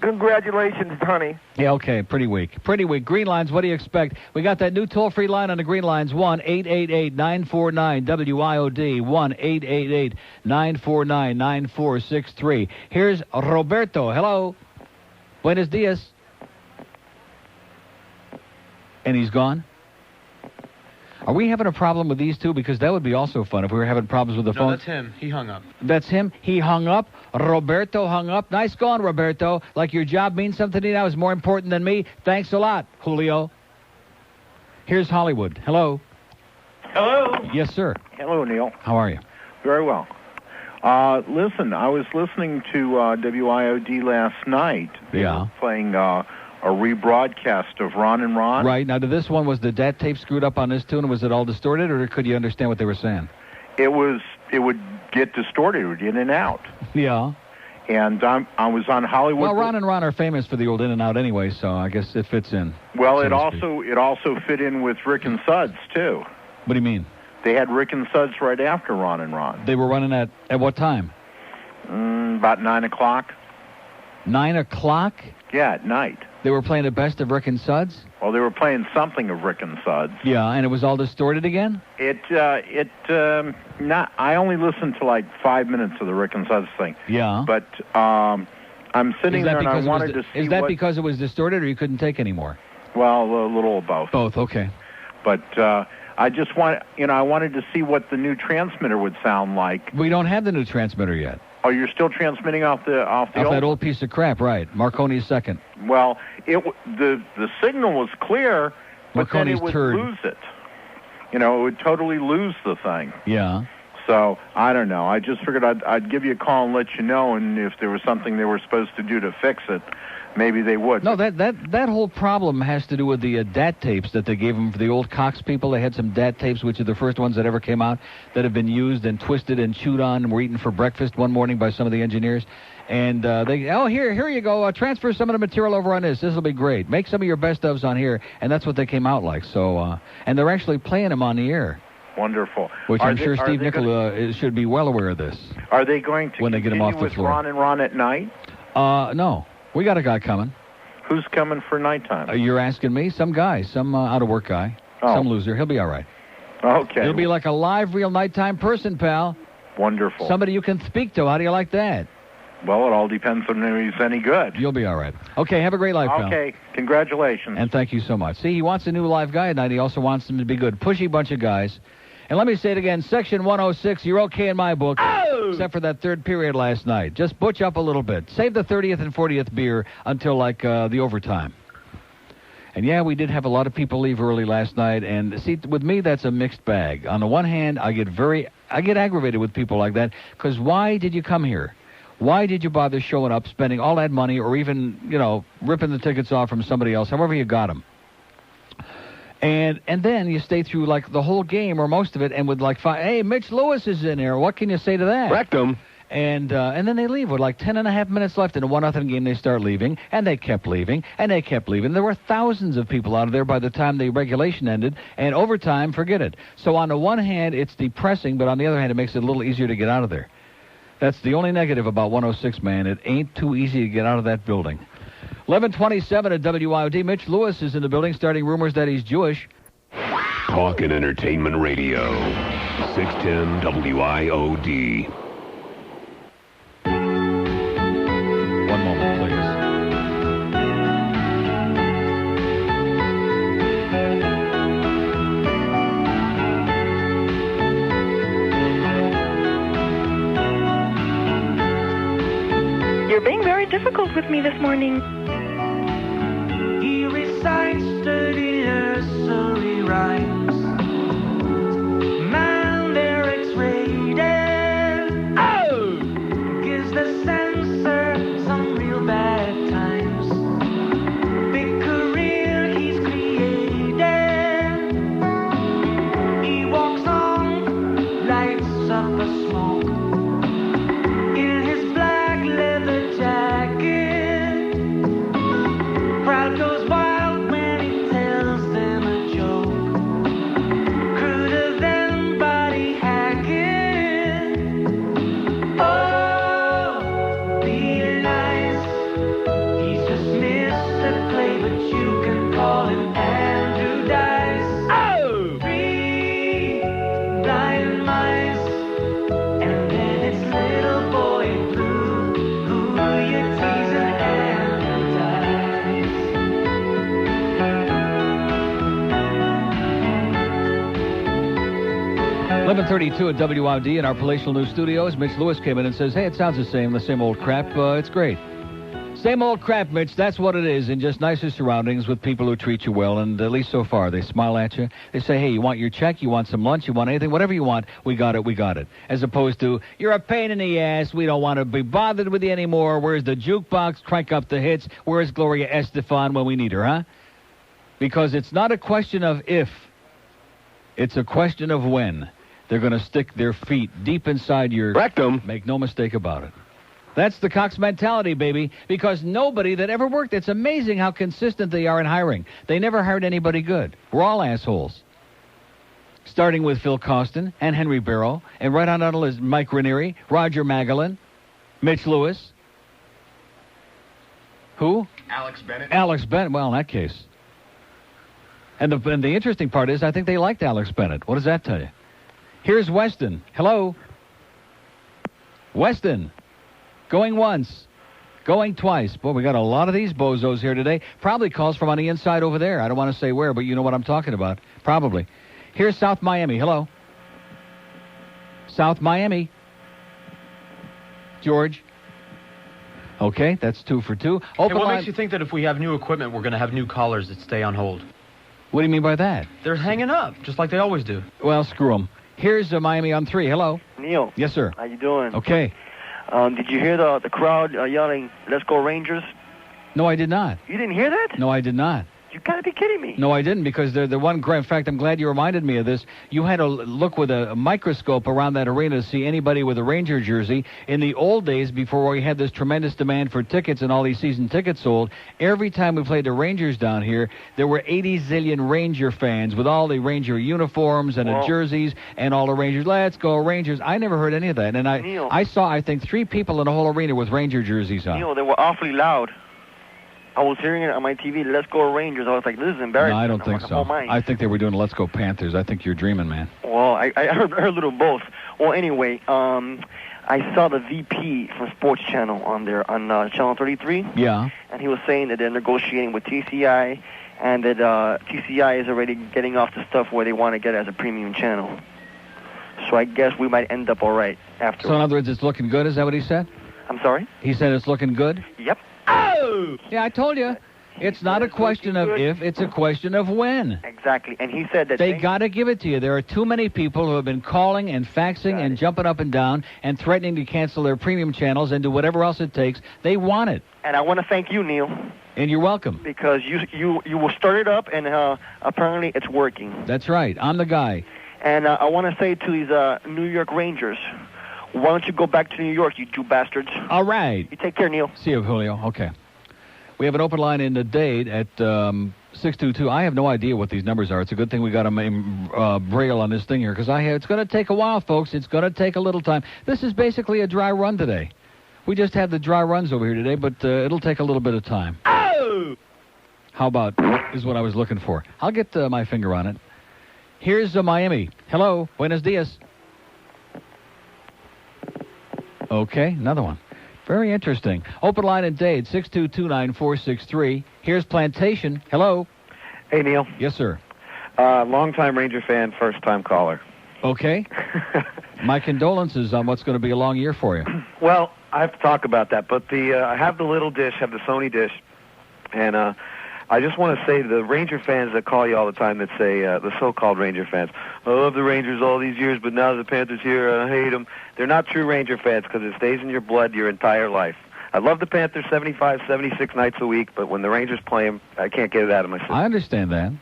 Congratulations, honey. Yeah, okay, pretty weak. Green lines, what do you expect? We got that new toll-free line on the green lines, 1-888-949-WIOD, 1-888-949-9463. Here's Roberto. Hello. Buenos dias. And he's gone? Are we having a problem with these two? Because that would be also fun if we were having problems with the phone. No, that's him. He hung up. That's him? He hung up? Roberto hung up? Nice going, Roberto. Like your job means something to you now is more important than me? Thanks a lot, Julio. Here's Hollywood. Hello. Hello. Yes, sir. Hello, Neil. How are you? Very well. Listen, I was listening to WIOD last night. They were playing a rebroadcast of Ron and Ron. Right. Now, this one, was the DAT tape screwed up on this tune, and was it all distorted, or could you understand what they were saying? It would get distorted. It would get in and out. Yeah. And I was on Hollywood. Well, Ron and Ron are famous for the old in and out anyway, so I guess it fits in. Well, it also fit in with Rick and Suds, too. What do you mean? They had Rick and Suds right after Ron and Ron. They were running at what time? About 9 o'clock. 9 o'clock? Yeah, at night. They were playing the best of Rick and Suds? Well, they were playing something of Rick and Suds. Yeah, and it was all distorted again? I only listened to like 5 minutes of the Rick and Suds thing. Yeah. But I'm sitting there and I wanted to see Is that because it was distorted or you couldn't take any more? Well, a little of both. Both, okay. But I just I wanted to see what the new transmitter would sound like. We don't have the new transmitter yet. Oh, you're still transmitting off the old that old piece of crap, right? Marconi's second. Well, the signal was clear, but then it would turd. lose it. It would totally lose the thing. Yeah. So I don't know. I just figured I'd give you a call and let you know, and if there was something they were supposed to do to fix it, maybe they would. No, that whole problem has to do with the DAT tapes that they gave them for the old Cox people. They had some DAT tapes, which are the first ones that ever came out, that have been used and twisted and chewed on and were eaten for breakfast one morning by some of the engineers. And here you go. Transfer some of the material over on this. This will be great. Make some of your best ofs on here, and that's what they came out like. So, and they're actually playing them on the air. Wonderful. Which I'm sure Steve Nickel should be well aware of this. Are they going to when they get them off the with floor? Ron and Ron at night? No. We got a guy coming. Who's coming for nighttime? You're asking me? Some guy. Some out-of-work guy. Some loser. He'll be all right. Okay. He'll be like a live, real nighttime person, pal. Wonderful. Somebody you can speak to. How do you like that? Well, it all depends on if he's any good. You'll be all right. Okay, have a great life, pal. Okay, congratulations. And thank you so much. See, he wants a new live guy at night. He also wants them to be good. Pushy bunch of guys. And let me say it again, Section 106, you're okay in my book, except for that third period last night. Just butch up a little bit. Save the 30th and 40th beer until, like, the overtime. And, yeah, we did have a lot of people leave early last night. And, see, with me, that's a mixed bag. On the one hand, I get aggravated with people like that, because why did you come here? Why did you bother showing up, spending all that money, or even, ripping the tickets off from somebody else, however you got them? And then you stay through, like, the whole game or most of it, and with, like, hey, Mitch Lewis is in here. What can you say to that? Wrecked him. And then they leave with, like, 10.5 minutes left in a 1-0 game. They start leaving, and they kept leaving, and they kept leaving. There were thousands of people out of there by the time the regulation ended, and overtime, forget it. So on the one hand, it's depressing, but on the other hand, it makes it a little easier to get out of there. That's the only negative about 106, man. It ain't too easy to get out of that building. 11:27 at WIOD. Mitch Lewis is in the building, starting rumors that he's Jewish. Talk and Entertainment Radio. 610 WIOD. One moment, please. You're being very difficult with me this morning. He recites dirty nursery rhymes. Man, they're X-rated. Oh! Gives the censor some real bad times. Big career he's created. He walks on, lights up a smoke. In his black leather jacket. Crowd goes wild when he tells them a joke. Could have them body hacking. Oh, be nice. He's just Mr. Clay, but you can call him Andrew Dice. Oh, 3 blind mice, and then it's little boy blue. Who you teasing, Andrew Dice? 11:32 at WIOD in our palatial news studios. Mitch Lewis came in and says, hey, it sounds the same old crap. It's great. Same old crap, Mitch. That's what it is. In just nicer surroundings with people who treat you well. And at least so far, they smile at you. They say, hey, you want your check? You want some lunch? You want anything? Whatever you want, we got it. As opposed to, you're a pain in the ass. We don't want to be bothered with you anymore. Where's the jukebox? Crank up the hits. Where's Gloria Estefan when we need her, huh? Because it's not a question of if. It's a question of when. They're going to stick their feet deep inside your rectum. Make no mistake about it. That's the Cox mentality, baby, because nobody that ever worked, it's amazing how consistent they are in hiring. They never hired anybody good. We're all assholes. Starting with Phil Costin and Henry Barrow, and right on down the list, Mike Ranieri, Roger Magellan, Mitch Lewis. Who? Alex Bennett. Alex Bennett. Well, in that case. And the interesting part is I think they liked Alex Bennett. What does that tell you? Here's Weston. Hello? Weston. Going once. Going twice. Boy, we got a lot of these bozos here today. Probably calls from on the inside over there. I don't want to say where, but you know what I'm talking about. Probably. Here's South Miami. Hello? South Miami. George? Okay, that's 2 for 2. Hey, what makes you think that if we have new equipment, we're going to have new callers that stay on hold? What do you mean by that? They're hanging up, just like they always do. Well, screw them. Here's Miami on 3. Hello? Neil. Yes, sir. How you doing? Okay. Did you hear the crowd yelling, "Let's go Rangers"? No, I did not. You didn't hear that? No, I did not. You gotta be kidding me. No, I didn't, because the one. In fact, I'm glad you reminded me of this. You had to look with a microscope around that arena to see anybody with a Ranger jersey. In the old days, before we had this tremendous demand for tickets and all these season tickets sold, every time we played the Rangers down here, there were 80 zillion Ranger fans with all the Ranger uniforms and the jerseys and all the Rangers. Let's go Rangers! I never heard any of that, and I saw, I think, 3 people in the whole arena with Ranger jerseys on. Neil, they were awfully loud. I was hearing it on my TV, Let's Go Rangers. I was like, this is embarrassing. No, I don't think so. I think they were doing Let's Go Panthers. I think you're dreaming, man. Well, I heard a little both. Well, anyway, I saw the VP from Sports Channel on there, on Channel 33. Yeah. And he was saying that they're negotiating with TCI, and that TCI is already getting off the stuff where they want to get it as a premium channel. So I guess we might end up all right after. So in other words, it's looking good, is that what he said? I'm sorry? He said it's looking good? Yep. Oh! Yeah, I told you. It's not a question of if, it's a question of when. Exactly. And he said that they got to give it to you. There are too many people who have been calling and faxing and jumping up and down and threatening to cancel their premium channels and do whatever else it takes. They want it. And I want to thank you, Neil. And you're welcome. Because you will start it up, and apparently it's working. That's right. I'm the guy. And I want to say to these New York Rangers, why don't you go back to New York, you two bastards? All right. You take care, Neil. See you, Julio. Okay. We have an open line in the Dade at 622. I have no idea what these numbers are. It's a good thing we got a braille on this thing here, because it's going to take a while, folks. It's going to take a little time. This is basically a dry run today. We just have the dry runs over here today, but it'll take a little bit of time. Oh! How about is what I was looking for. I'll get my finger on it. Here's Miami. Hello. Buenos dias. Okay, another one. Very interesting. Open line in Dade, 622-9463. Here's Plantation. Hello. Hey, Neil. Yes, sir. Long-time Ranger fan, first-time caller. Okay. My condolences on what's going to be a long year for you. Well, I have to talk about that, but I have the little dish, have the Sony dish, and I just want to say to the Ranger fans that call you all the time that say, the so-called Ranger fans, I love the Rangers all these years, but now the Panthers here, I hate them. They're not true Ranger fans because it stays in your blood your entire life. I love the Panthers 75, 76 nights a week, but when the Rangers play them, I can't get it out of my system. I understand that.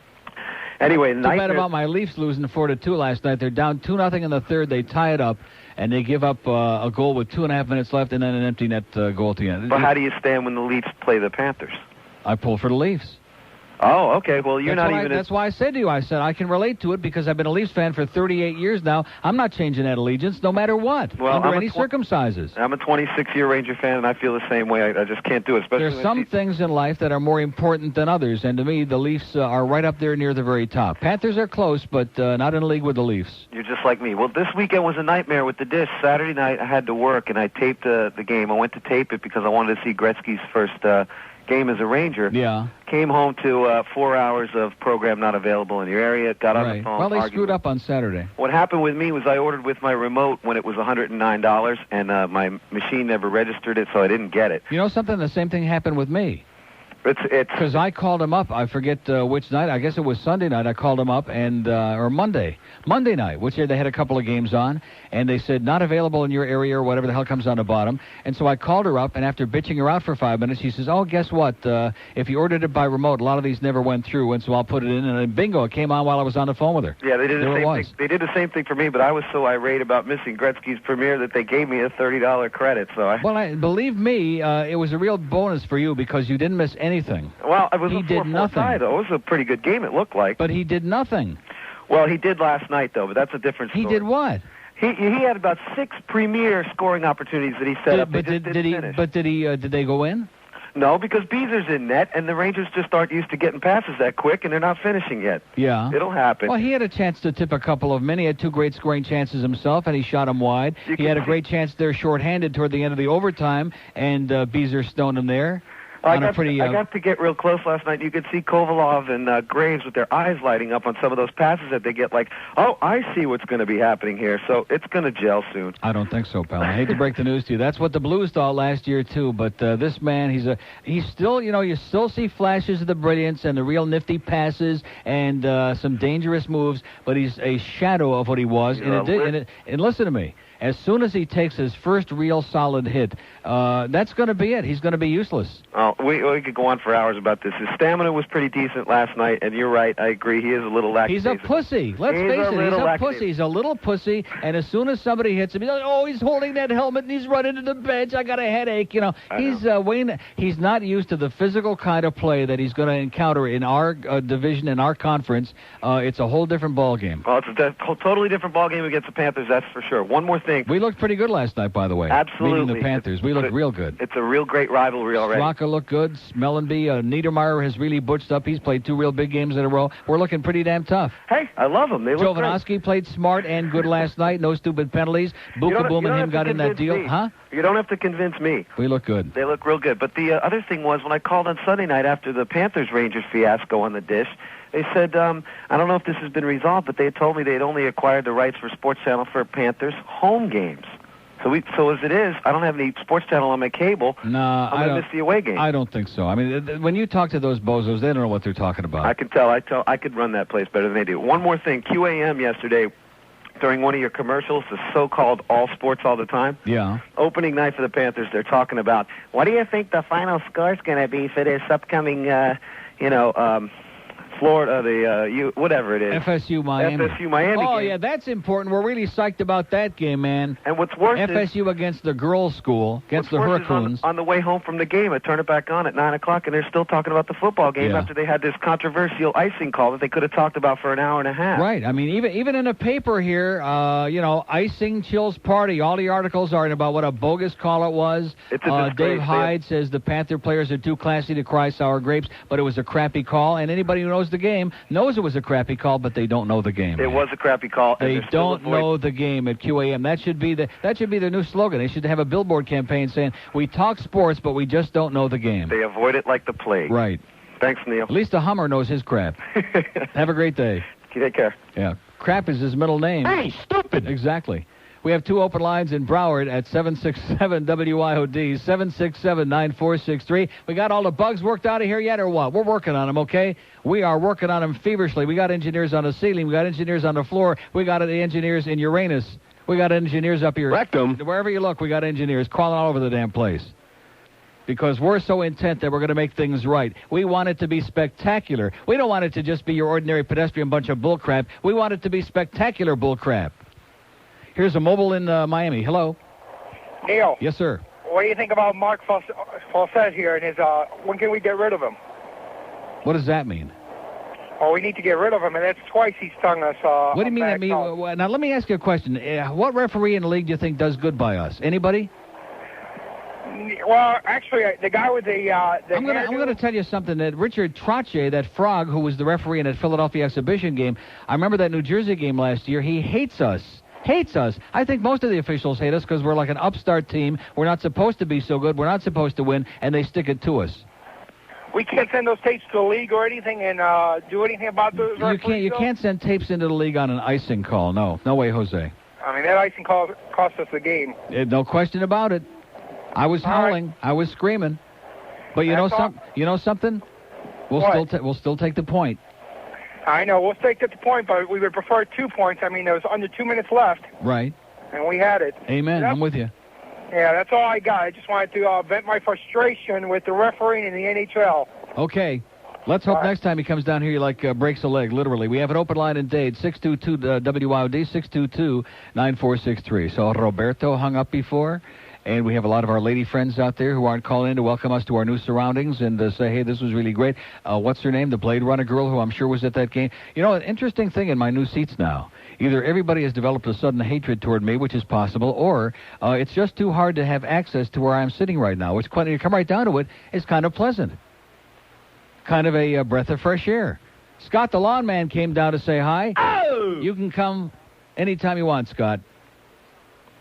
Anyway, too bad about my Leafs losing 4-2 last night. They're down 2-0 in the third. They tie it up, and they give up a goal with 2.5 minutes left, and then an empty net goal at the end. But how do you stand when the Leafs play the Panthers? I pull for the Leafs. Oh, okay. Well, you're not even... That's why I said to you, I said I can relate to it because I've been a Leafs fan for 38 years now. I'm not changing that allegiance no matter what, under any circumstances. I'm a 26-year Ranger fan, and I feel the same way. I just can't do it. There's some things in life that are more important than others, and to me, the Leafs are right up there near the very top. Panthers are close, but not in a league with the Leafs. You're just like me. Well, this weekend was a nightmare with the dish. Saturday night, I had to work, and I taped the game. I went to tape it because I wanted to see Gretzky's first... game as a Ranger. Yeah. Came home to 4 hours of program not available in your area. Got on the phone. Well, they screwed up on Saturday. What happened with me was I ordered with my remote when it was $109, and my machine never registered it, so I didn't get it. You know something? The same thing happened with me. It's because I called him up. I forget which night. I guess it was Sunday night. I called him up and or Monday night, which they had a couple of games on, and they said not available in your area or whatever the hell comes on the bottom. And so I called her up, and after bitching her out for 5 minutes, she says, "Oh, guess what? If you ordered it by remote, a lot of these never went through, and so I'll put it in." And then bingo, it came on while I was on the phone with her. Yeah, they did the same thing. They did the same thing for me, but I was so irate about missing Gretzky's premiere that they gave me a $30 credit. So believe me, it was a real bonus for you because you didn't miss anything. Well, it was he did nothing. Tie, though. It was a pretty good game, it looked like. But he did nothing. Well, he did last night, though, but that's a different story. He did what? He had about 6 premier scoring opportunities that he set up. But did they go in? No, because Beezer's in net, and the Rangers just aren't used to getting passes that quick, and they're not finishing yet. Yeah. It'll happen. Well, he had a chance to tip a couple of men. He had 2 great scoring chances himself, and he shot them wide. He had a great chance there shorthanded toward the end of the overtime, and Beezer stoned him there. I got to get real close last night. You could see Kovalov and Graves with their eyes lighting up on some of those passes that they get like, oh, I see what's going to be happening here. So it's going to gel soon. I don't think so, pal. I hate to break the news to you. That's what the Blues thought last year, too. But this man, he's still, you still see flashes of the brilliance and the real nifty passes and some dangerous moves, but he's a shadow of what he was. And listen to me. As soon as he takes his first real solid hit, that's going to be it. He's going to be useless. Oh, we could go on for hours about this. His stamina was pretty decent last night, and you're right. I agree. He is a little lackadaisical. He's a pussy. Let's face it. He's a pussy. He's a little pussy, and as soon as somebody hits him, he's like, oh, he's holding that helmet, and he's running to the bench. I got a headache. You know, he's not used to the physical kind of play that he's going to encounter in our division, in our conference. It's a whole different ball game. Oh, it's a totally different ball game against the Panthers, that's for sure. One more thing. We looked pretty good last night, by the way. Absolutely. Beating the Panthers. We looked real good. It's a real great rivalry already. Straka looked good. Smellenby, Niedermeyer has really butched up. He's played 2 real big games in a row. We're looking pretty damn tough. Hey, I love them. They look great. Jovanovski played smart and good last night. No stupid penalties. Bukaboom and him got in that deal. Huh? You don't have to convince me. We look good. They look real good. But the other thing was, when I called on Sunday night after the Panthers-Rangers fiasco on the dish, they said, I don't know if this has been resolved, but they had told me they had only acquired the rights for Sports Channel for Panthers home games. So as it is, I don't have any Sports Channel on my cable. No, I'm going to miss the away game. I don't think so. I mean, when you talk to those bozos, they don't know what they're talking about. I can tell. I could run that place better than they do. One more thing. QAM yesterday, during one of your commercials, the so-called all sports all the time. Yeah. Opening night for the Panthers, they're talking about, what do you think the final score's going to be for this upcoming, Florida, whatever it is. FSU Miami. FSU Miami. Oh, game. yeah, that's important. We're really psyched about that game, man. And what's worse FSU against the girls' school, against the Hurricanes. On the way home from the game, I turn it back on at 9 o'clock, and they're still talking about the football game after they had this controversial icing call that they could have talked about for an hour and a half. Right. I mean, even in a paper here, icing chills party. All the articles are about what a bogus call it was. It's a disgrace. Dave Hyde says the Panther players are too classy to cry sour grapes, but it was a crappy call, and anybody who knows the game knows it was a crappy call, but they don't know the game. It was a crappy call. They don't know the game at QAM. That should be their new slogan. They should have a billboard campaign saying, we talk sports, but we just don't know the game. They avoid it like the plague. Right. Thanks, Neil. At least a Hummer knows his crap. Have a great day. Take care. Yeah. Crap is his middle name. Hey, stupid. Exactly. We have 2 open lines in Broward at 767-WIOD, 767-9463. We got all the bugs worked out of here yet or what? We're working on them, okay? We are working on them feverishly. We got engineers on the ceiling. We got engineers on the floor. We got the engineers in Uranus. We got engineers up here. Rectum. Wherever you look, we got engineers crawling all over the damn place. Because we're so intent that we're going to make things right. We want it to be spectacular. We don't want it to just be your ordinary pedestrian bunch of bullcrap. We want it to be spectacular bullcrap. Here's a mobile in Miami. Hello. Neil. Yes, sir. What do you think about Mark Fawcett here and his, when can we get rid of him? What does that mean? Oh, we need to get rid of him, and that's twice he's stung us. What do you mean that means? Now, let me ask you a question. What referee in the league do you think does good by us? Anybody? Well, actually, the guy with the I'm going to tell you something. That Richard Trottier, that frog who was the referee in that Philadelphia exhibition game, I remember that New Jersey game last year, he hates us. Hates us. I think most of the officials hate us because we're like an upstart team. We're not supposed to be so good. We're not supposed to win, and they stick it to us. We can't send those tapes to the league or anything and do anything about those referees. You can't send tapes into the league on an icing call. No way, Jose. I mean, that icing call cost us the game. No question about it. I was howling. Right. I was screaming. But you know something? We'll still take the point. I know. We'll take the point, but we would prefer 2 points. I mean, there was under 2 minutes left. Right. And we had it. Amen. I'm with you. Yeah, that's all I got. I just wanted to vent my frustration with the refereeing in the NHL. Okay. Let's hope next time he comes down here he breaks a leg, literally. We have an open line in Dade, 622-WIOD, 622-9463. So Roberto hung up before. And we have a lot of our lady friends out there who aren't calling in to welcome us to our new surroundings and say, hey, this was really great. What's her name? The Blade Runner girl who I'm sure was at that game. You know, an interesting thing in my new seats now. Either everybody has developed a sudden hatred toward me, which is possible, or it's just too hard to have access to where I'm sitting right now, which, when you come right down to it, is kind of pleasant. Kind of a breath of fresh air. Scott the lawn man came down to say hi. Oh! You can come anytime you want, Scott.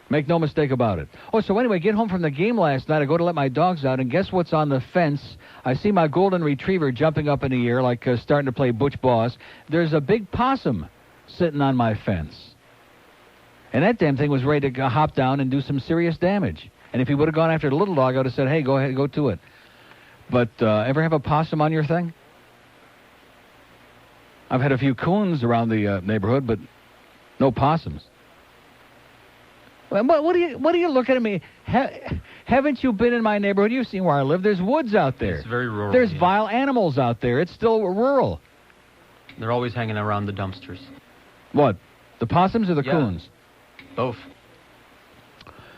Make no mistake about it. Oh, so anyway, get home from the game last night. I go to let my dogs out, and guess what's on the fence? I see my golden retriever jumping up in the air like starting to play Butch Boss. There's a big possum sitting on my fence. And that damn thing was ready to hop down and do some serious damage. And if he would have gone after the little dog, I would have said, hey, go ahead, go to it. But ever have a possum on your thing? I've had a few coons around the neighborhood, but no possums. What are you looking at me? Haven't you been in my neighborhood? You've seen where I live. There's woods out there. It's very rural. There's vile animals out there. It's still rural. They're always hanging around the dumpsters. What? The possums or the coons? Both.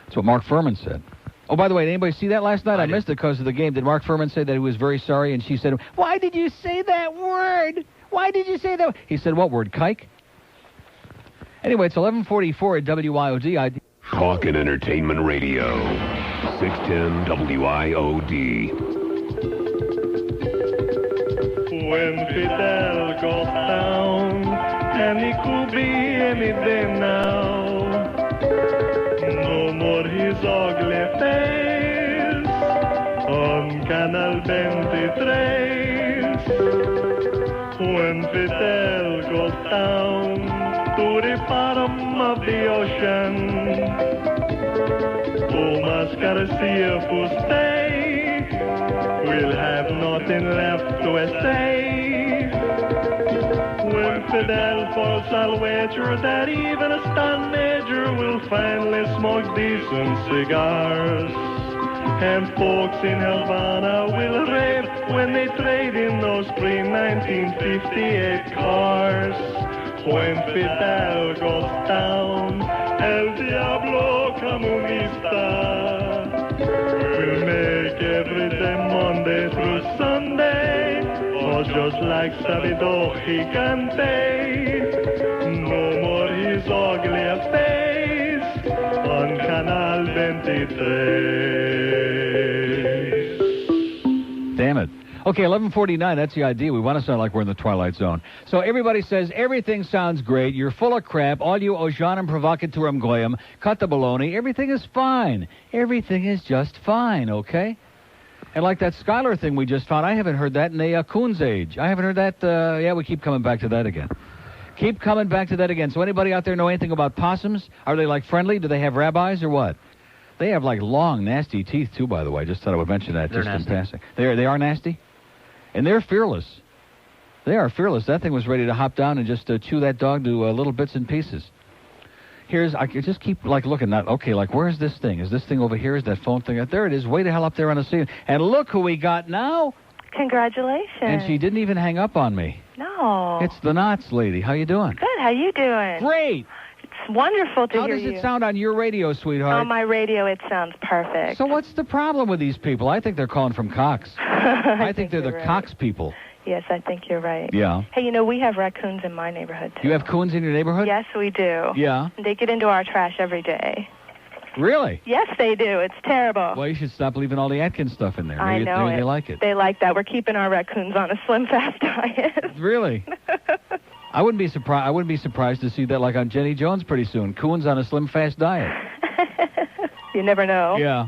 That's what Mark Furman said. Oh, by the way, did anybody see that last night? I missed it because of the game. Did Mark Furman say that he was very sorry? And she said, "Why did you say that word? Why did you say that?" He said, "What word? Kike?" Anyway, it's 11:44 at WIOD. Talk and Entertainment Radio. 610 WIOD. When Fidel goes down, and he could be any day now. No more his ugly face on Canal 23. When Fidel goes down to the bottom of the ocean, Thomas Garcia will stay. We'll have nothing left to say. When Fidel falls, I'll wager that even a stunt major will finally smoke decent cigars. And folks in Havana will rave when they trade in those pre-1958 cars. When Fidel goes down, El Diablo Comunista will make every day Monday through Sunday, or just like Sabido Gigante. No more his ugly face on Canal 23. Damn it. Okay, 11:49, that's the idea. We want to sound like we're in the Twilight Zone. So everybody says, everything sounds great. You're full of crap. All you Ojanem Provocatorum Goyim, cut the baloney. Everything is fine. Everything is just fine, okay? And like that Skylar thing we just found, I haven't heard that in a coon's age. I haven't heard that. Yeah, we keep coming back to that again. Keep coming back to that again. So anybody out there know anything about possums? Are they, like, friendly? Do they have rabbis or what? They have, like, long, nasty teeth, too, by the way. Just thought I would mention that just in passing. They are nasty? And they're fearless. They are fearless. That thing was ready to hop down and just chew that dog to little bits and pieces. I just keep, like, looking. Okay, like, where's this thing? Is this thing over here? Is that phone thing? There it is, way the hell up there on the ceiling. And look who we got now. Congratulations. And she didn't even hang up on me. No. It's the Knots lady. How you doing? Good. How you doing? Great. It's wonderful to How hear does you. it sound on your radio, sweetheart? On my radio, it sounds perfect. So what's the problem with these people? I think they're calling from Cox. I think they're the right. Cox people. Yes, I think you're right. Yeah. Hey, you know, we have raccoons in my neighborhood, too. You have coons in your neighborhood? Yes, we do. Yeah. They get into our trash every day. Really? Yes, they do. It's terrible. Well, you should stop leaving all the Atkins stuff in there. I know maybe they like it. They like that. We're keeping our raccoons on a slim fast diet. Really? I wouldn't be surprised to see that, like, on Jenny Jones pretty soon. Coons on a slim fast diet. You never know. Yeah.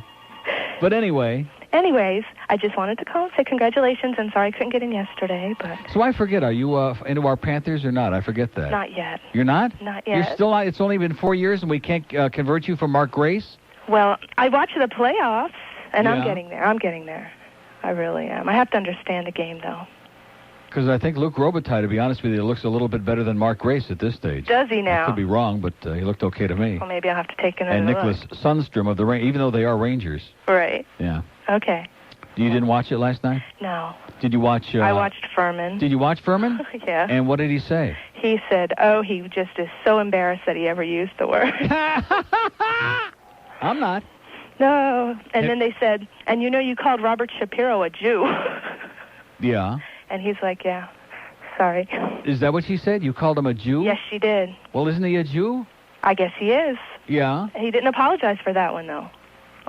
But anyway. Anyways, I just wanted to call and say congratulations. I'm sorry I couldn't get in yesterday, but... So I forget, are you into our Panthers or not? I forget that. Not yet. You're not? Not yet. You're still not? It's only been 4 years and we can't convert you from Mark Grace? Well, I watch the playoffs, and Yeah. I'm getting there. I really am. I have to understand the game, though. Because I think Luke Robitaille, to be honest with you, looks a little bit better than Mark Grace at this stage. Does he now? I could be wrong, but he looked okay to me. Well, maybe I'll have to take another And Nicholas look. Sundstrom of the Rangers, even though they are Rangers. Right. Yeah. Okay. You didn't watch it last night? No. Did you watch... I watched Furman. Did you watch Furman? Yeah. And what did he say? He said, he just is so embarrassed that he ever used the word. I'm not. No. And then they said, and you know you called Robert Shapiro a Jew. Yeah. And he's like, yeah, sorry. Is that what she said? You called him a Jew? Yes, she did. Well, isn't he a Jew? I guess he is. Yeah. He didn't apologize for that one, though.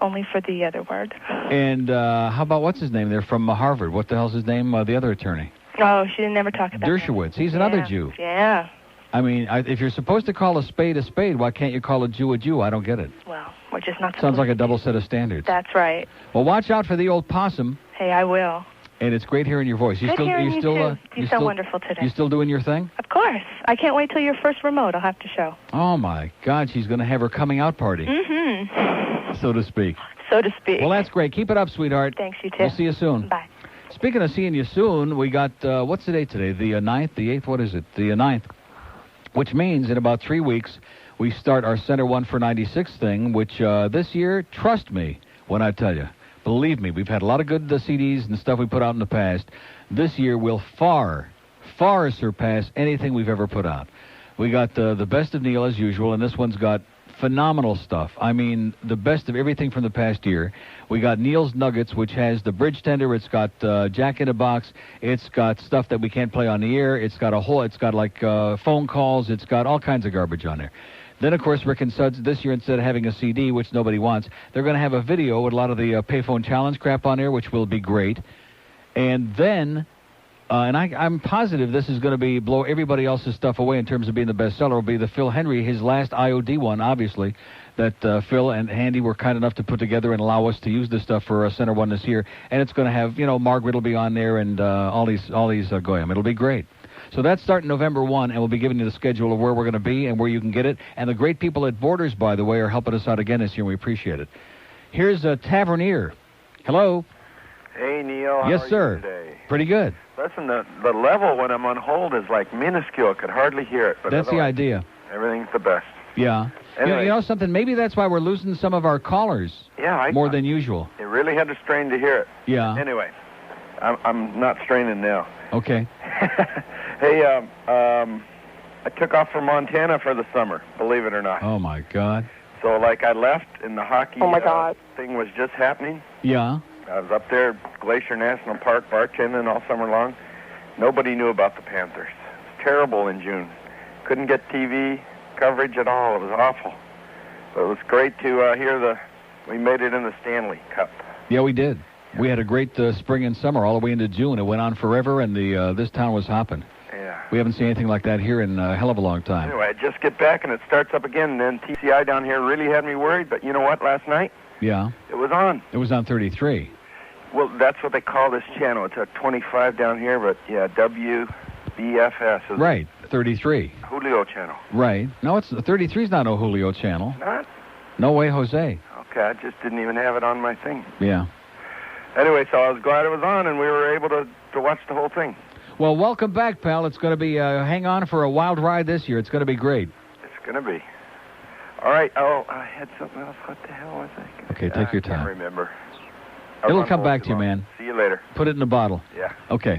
Only for the other word. And how about, what's his name? They're from Harvard. What the hell's his name? The other attorney. Oh, she didn't ever talk about Dershowitz. He's another Jew. Yeah. I mean, if you're supposed to call a spade, why can't you call a Jew a Jew? I don't get it. Well, we're just not... Sounds like a double set of standards. That's right. Well, watch out for the old possum. Hey, I will. And it's great hearing your voice. Good hearing you, too. You sound wonderful today. You still doing your thing? Of course. I can't wait till your first remote. I'll have to show. Oh, my God. She's going to have her coming out party. Mm-hmm. So to speak. So to speak. Well, that's great. Keep it up, sweetheart. Thanks, you too. We'll see you soon. Bye. Speaking of seeing you soon, we got, what's the date today? The 9th, the 8th, what is it? The 9th. Which means in about 3 weeks, we start our Center 1 for 96 thing, which this year, trust me when I tell you, believe me, we've had a lot of good CDs and stuff we put out in the past. This year will far surpass anything we've ever put out. We got the best of Neil as usual, and this one's got phenomenal stuff. I mean, the best of everything from the past year. We got Neil's Nuggets, which has the bridge tender. It's got Jack in a Box. It's got stuff that we can't play on the air. It's got like phone calls. It's got all kinds of garbage on there. Then, of course, Rick and Suds, this year, instead of having a CD, which nobody wants, they're going to have a video with a lot of the payphone challenge crap on there, which will be great. And then, and I'm positive this is going to blow everybody else's stuff away in terms of being the bestseller. Will be the Phil Henry, his last IOD one, obviously, that Phil and Handy were kind enough to put together and allow us to use this stuff for Center 1 this year. And it's going to have, Margaret will be on there and all these Goyam. It'll be great. So that's starting November 1, and we'll be giving you the schedule of where we're going to be and where you can get it. And the great people at Borders, by the way, are helping us out again this year, and we appreciate it. Here's a Tavernier. Hello. Hey, Neil. Yes, how are sir. you today? Pretty good. Listen, the level when I'm on hold is like minuscule. I could hardly hear it. But that's the idea. Everything's the best. Yeah. Anyway. You know something? Maybe that's why we're losing some of our callers. Yeah, more than usual. You really had to strain to hear it. Yeah. Anyway, I'm not straining now. Okay. Hey, I took off for Montana for the summer, believe it or not. Oh, my God. So, I left, and the hockey thing was just happening. Yeah. I was up there at Glacier National Park bartending all summer long. Nobody knew about the Panthers. It was terrible in June. Couldn't get TV coverage at all. It was awful. But it was great to hear we made it in the Stanley Cup. Yeah, we did. We had a great spring and summer all the way into June. It went on forever, and this town was hopping. Yeah. We haven't seen anything like that here in a hell of a long time. Anyway, I just get back, and it starts up again, and then TCI down here really had me worried, but you know what, last night? Yeah. It was on. It was on 33. Well, that's what they call this channel. It's a 25 down here, but yeah, WBFS. Is right, 33. Julio channel. Right. No, 33's not a Julio channel. Not? No way, Jose. Okay, I just didn't even have it on my thing. Yeah. Anyway, so I was glad it was on, and we were able to watch the whole thing. Well, welcome back, pal. It's going to be, hang on for a wild ride this year. It's going to be great. It's going to be. All right. Oh, I had something else. What the hell was I? Okay, take your time. I can't remember. It'll come back to you, man. See you later. Put it in a bottle. Yeah. Okay.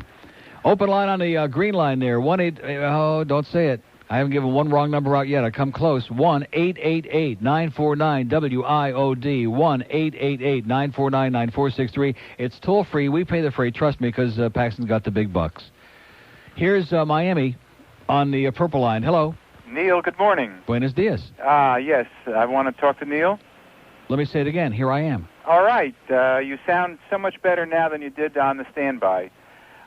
Open line on the green line there. 1-8... Oh, don't say it. I haven't given one wrong number out yet. I come close. 1-888-949-WIOD. 1-888-949-9463. It's toll-free. We pay the freight. Trust me, because Paxson's got the big bucks. Here's Miami on the purple line. Hello. Neil, good morning. Buenos dias. Yes. I want to talk to Neil. Let me say it again. Here I am. All right. You sound so much better now than you did on the standby.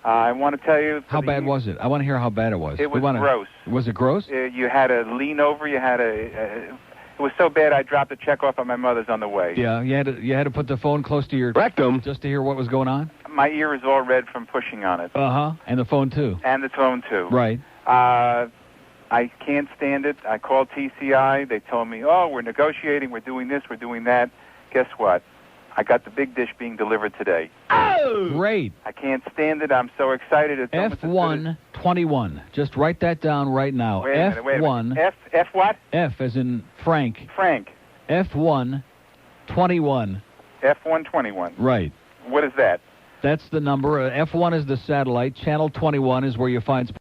I want to tell you... How bad was it? I want to hear how bad it was. It was gross. Was it gross? You had to lean over. You had to... It was so bad I dropped a check off at my mother's on the way. Yeah, you had to put the phone close to your rectum just to hear what was going on? My ear is all red from pushing on it. Uh-huh. And the phone, too. And the phone, too. Right. I can't stand it. I called TCI. They told me, oh, we're negotiating. We're doing this. We're doing that. Guess what? I got the big dish being delivered today. Oh! Great. I can't stand it. I'm so excited. It's F121. Just write that down right now. Wait a minute. F what? F as in Frank. Frank. F121. F121. Right. What is that? That's the number. F1 is the satellite. Channel 21 is where you find...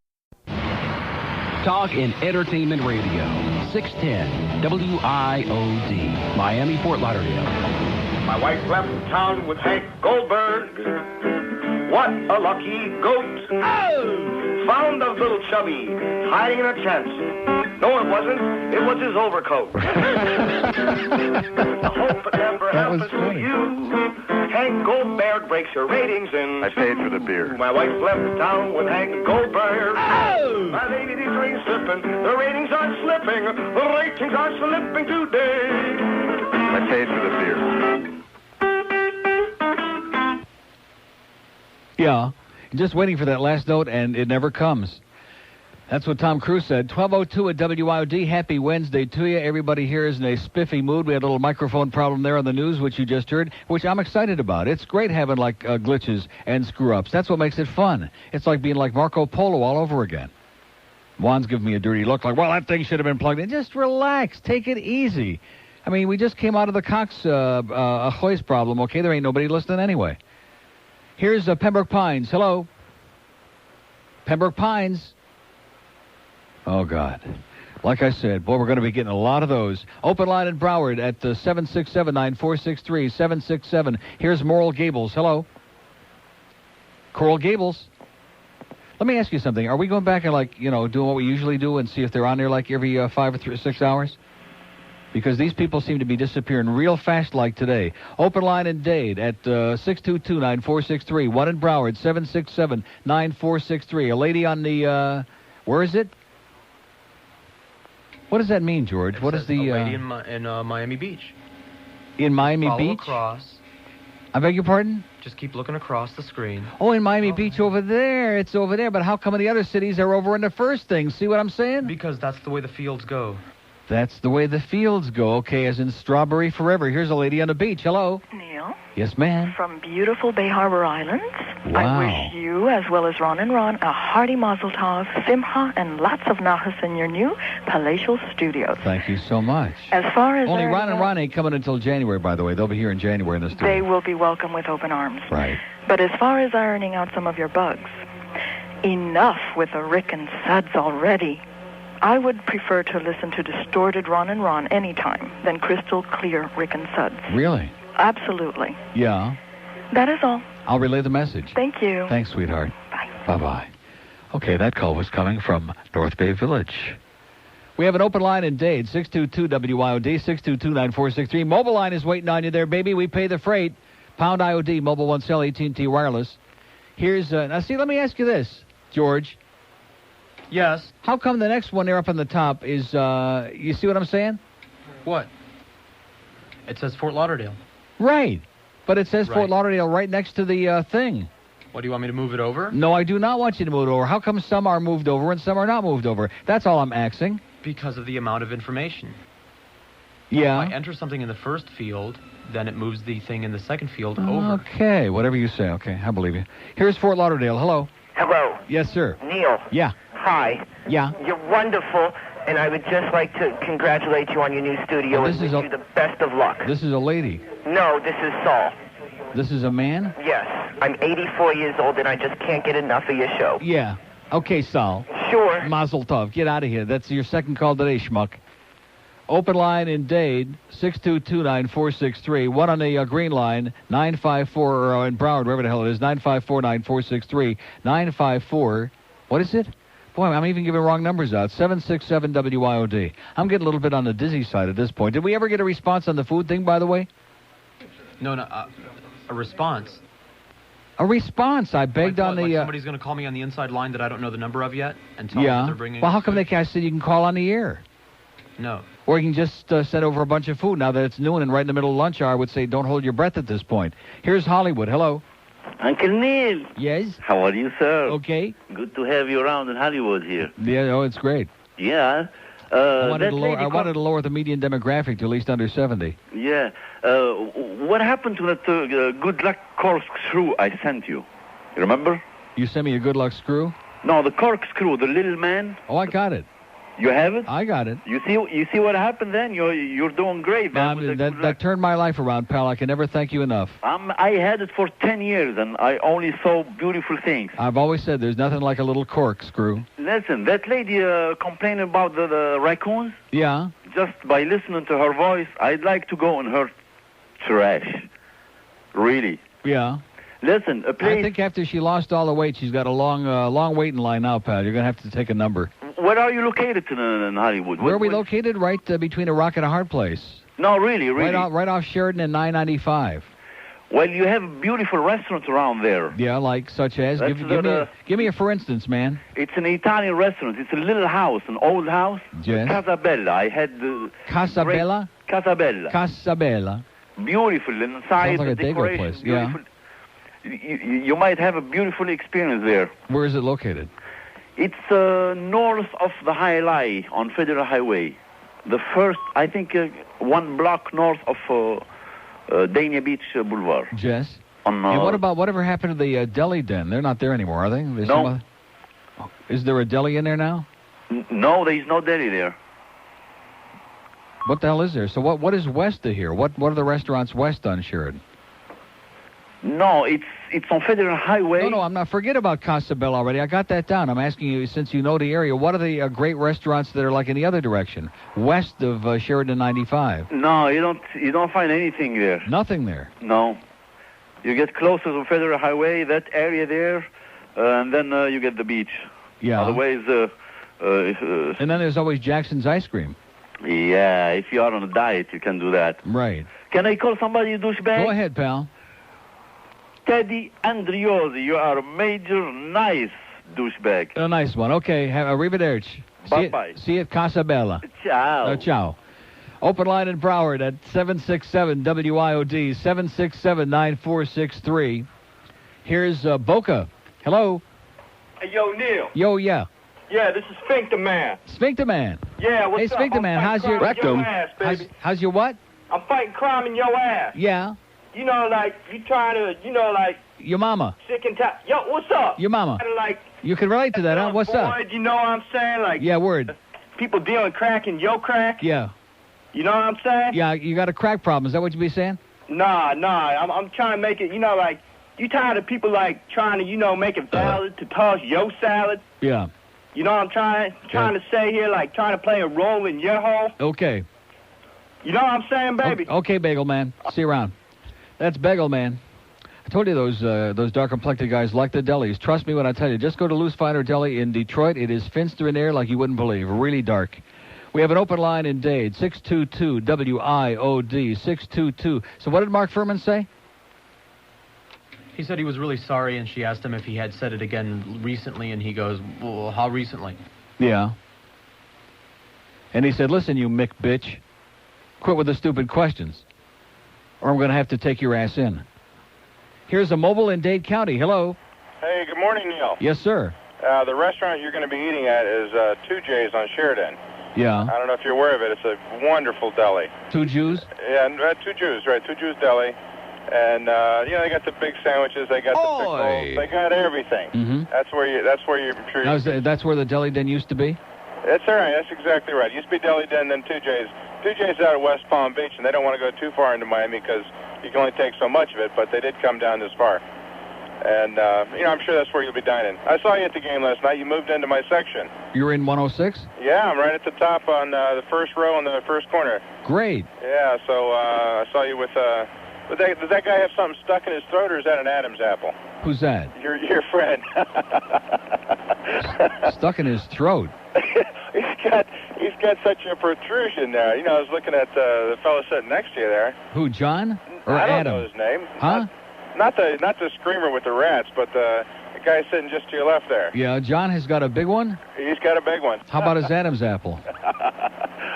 Talk and Entertainment Radio. 610 WIOD. Miami, Fort Lauderdale. My wife left town with Hank Goldberg. What a lucky goat. Oh! Found a little chubby hiding in a tent. No, it wasn't. It was his overcoat. I hope it never happens to you. Hank Goldberg breaks your ratings in. I paid for the beer. My wife left town with Hank Goldberg. Oh! My lady, these rings slipping. The ratings are slipping. The ratings are slipping today. I paid for the beer. Yeah, just waiting for that last note, and it never comes. That's what Tom Cruise said. 12:02 at WIOD. Happy Wednesday to you. Everybody here is in a spiffy mood. We had a little microphone problem there on the news, which you just heard, which I'm excited about. It's great having, glitches and screw-ups. That's what makes it fun. It's like being like Marco Polo all over again. Juan's giving me a dirty look like, well, that thing should have been plugged in. Just relax. Take it easy. I mean, we just came out of the Cox Ahoy's problem, okay? There ain't nobody listening anyway. Here's Pembroke Pines. Hello. Pembroke Pines. Oh, God. Like I said, boy, we're going to be getting a lot of those. Open line in Broward at 767-9463, 767. Here's Coral Gables. Hello. Coral Gables. Let me ask you something. Are we going back and, like, doing what we usually do and see if they're on there, like, every 5 or 6 hours? Because these people seem to be disappearing real fast like today. Open line in Dade at 622-9463. One in Broward, 767-9463. A lady on the, where is it? What does that mean, George? What is the... A lady in Miami Beach. In Miami Follow Beach? Across. I beg your pardon? Just keep looking across the screen. Oh, in Miami Beach over there. It's over there. But how come in the other cities are over in the first thing? See what I'm saying? Because that's the way the fields go. That's the way the fields go. Okay, as in strawberry forever. Here's a lady on the beach. Hello. Neil. Yes, ma'am. From beautiful Bay Harbor Islands. Wow. I wish you, as well as Ron and Ron, a hearty mazel tov, simcha, and lots of nachas in your new palatial studios. Thank you so much. As far as Only Ron and Ron ain't coming until January, by the way. They'll be here in January in the studio. They will be welcome with open arms. Right. But as far as ironing out some of your bugs, enough with the Rick and Suds already. I would prefer to listen to distorted Ron and Ron anytime than crystal clear Rick and Suds. Really? Absolutely. Yeah. That is all. I'll relay the message. Thank you. Thanks, sweetheart. Bye. Bye-bye. Okay, that call was coming from North Bay Village. We have an open line in Dade, 622-WIOD, 622-9463. Mobile line is waiting on you there, baby. We pay the freight. Pound IOD, Mobile One Cell, AT&T Wireless. Here's, now see, let me ask you this, George. Yes. How come the next one there up on the top is, you see what I'm saying? What? It says Fort Lauderdale. Right. But it says Right. Fort Lauderdale right next to the thing. What, do you want me to move it over? No, I do not want you to move it over. How come some are moved over and some are not moved over? That's all I'm asking. Because of the amount of information. Yeah. If I enter something in the first field, then it moves the thing in the second field over. Okay, whatever you say. Okay, I believe you. Here's Fort Lauderdale. Hello. Hello. Yes, sir. Neil. Yeah. Hi. Yeah. You're wonderful, and I would just like to congratulate you on your new studio Oh, and wish you the best of luck. This is a lady. No, this is Saul. This is a man? Yes. I'm 84 years old, and I just can't get enough of your show. Yeah. Okay, Sal. Sure. Mazel tov. Get out of here. That's your second call today, schmuck. Open line in Dade, 622-9463. One on the green line, 954, or in Broward, wherever the hell it is, 954-9463. 954, what is it? Boy, I'm even giving wrong numbers out. 767-WIOD. I'm getting a little bit on the dizzy side at this point. Did we ever get a response on the food thing, by the way? No, a response. A response. I begged on the... somebody's going to call me on the inside line that I don't know the number of yet and tell me that they're bringing... Well, how come they can't say you can call on the air? No. Or you can just send over a bunch of food. Now that it's noon and right in the middle of lunch hour, I would say don't hold your breath at this point. Here's Hollywood. Hello. Uncle Neil. Yes? How are you, sir? Okay. Good to have you around in Hollywood here. Yeah, oh, it's great. Yeah. I wanted to lower the median demographic to at least under 70. Yeah. What happened to that good luck corkscrew I sent you? You remember? You sent me a good luck screw? No, the corkscrew, the little man. Oh, I got it. You have it? I got it. You see what happened then? You're doing great, man. That turned my life around, pal. I can never thank you enough. I had it for 10 years, and I only saw beautiful things. I've always said there's nothing like a little corkscrew. Listen, that lady complaining about the raccoons? Yeah? Just by listening to her voice, I'd like to go in her trash. Really. Yeah. Listen, I think after she lost all the weight, she's got a long waiting line now, pal. You're going to have to take a number. Where are you located in Hollywood? Where are we located? Right between a rock and a hard place. No, really. Right off Sheridan and 995. Well, you have beautiful restaurants around there. Yeah, like such as? Give me a for instance, man. It's an Italian restaurant. It's a little house, an old house. Yes. Casabella. I had Casabella? Casabella. Casabella. Beautiful inside. Sounds like the a Dago decoration. place. Yeah. You might have a beautiful experience there. Where is it located? It's north of the High Line on Federal Highway. The first, I think, 1 block north of Dania Beach Boulevard. Yes. And whatever happened to the deli den? They're not there anymore, are they? No. Is there a deli in there now? No, there is no deli there. What the hell is there? So what is west of here? What are the restaurants west on Sheridan? No, it's on Federal Highway. No, I'm not. Forget about Casa Bella already. I got that down. I'm asking you, since you know the area, what are the great restaurants that are like in the other direction, west of Sheridan 95? No, you don't find anything there. Nothing there. No, you get closer to Federal Highway, that area there, and then you get the beach. Yeah. Otherwise, and then there's always Jackson's Ice Cream. Yeah, if you are on a diet, you can do that. Right. Can I call somebody, douchebag? Go ahead, pal. Teddy Andriozzi, you are a major nice douchebag. A nice one. Okay, arrivederci. Bye-bye. See you at Casa Bella. Ciao. Ciao. Open line in Broward at 767-WIOD, 767-9463. Here's Boca. Hello. Hey, yo, Neil. Yo, yeah. Yeah, this is Sphincter Man. Sphincter Man. Yeah, what's hey, up? Sphincter Man, how's your rectum? Ass, baby. How's your what? I'm fighting crime in your ass. Yeah. You know, like, you trying to, like... Your mama. Sick and tired. Yo, what's up? Your mama. Like... You can relate to that, huh? What's up? You know what I'm saying? Like... Yeah, word. People dealing crack in your crack. Yeah. You know what I'm saying? Yeah, you got a crack problem. Is that what you be saying? Nah. I'm trying to make it, like... You tired of people, like, trying to, make it valid to toss your salad? Yeah. You know what I'm trying to say here? Like, trying to play a role in your hole? Okay. You know what I'm saying, baby? Okay, Bagel Man. See you around. That's Bagel Man. I told you those dark-complected guys like the delis. Trust me when I tell you. Just go to Loose Finder Deli in Detroit. It is finster in there like you wouldn't believe. Really dark. We have an open line in Dade. 622-WIOD. 622. So what did Mark Furman say? He said he was really sorry, and she asked him if he had said it again recently, and he goes, well, how recently? Yeah. And he said, listen, you Mick bitch. Quit with the stupid questions, or I'm going to have to take your ass in. Here's a mobile in Dade County. Hello. Hey, good morning, Neil. Yes, sir. The restaurant you're going to be eating at is 2J's on Sheridan. Yeah. I don't know if you're aware of it. It's a wonderful deli. 2 Jews? Yeah, 2 Jews, right. 2 Jews deli. And, they got the big sandwiches. They got the pickles. They got everything. Mm-hmm. That's where you're sure that's where the deli den used to be? That's all right. That's exactly right. It used to be Deli Den, then 2J's. 2J's out of West Palm Beach, and they don't want to go too far into Miami because you can only take so much of it, but they did come down this far. And, I'm sure that's where you'll be dining. I saw you at the game last night. You moved into my section. You're in 106? Yeah, I'm right at the top on the first row in the first corner. Great. Yeah, so I saw you with... does that guy have something stuck in his throat, or is that an Adam's apple? Who's that? Your friend. Stuck in his throat. He's got such a protrusion there. I was looking at the fellow sitting next to you there. Who, John or I don't Adam? know his name. Huh? Not the screamer with the rats, but the guy sitting just to your left there. Yeah, John has got a big one? He's got a big one. How about his Adam's apple?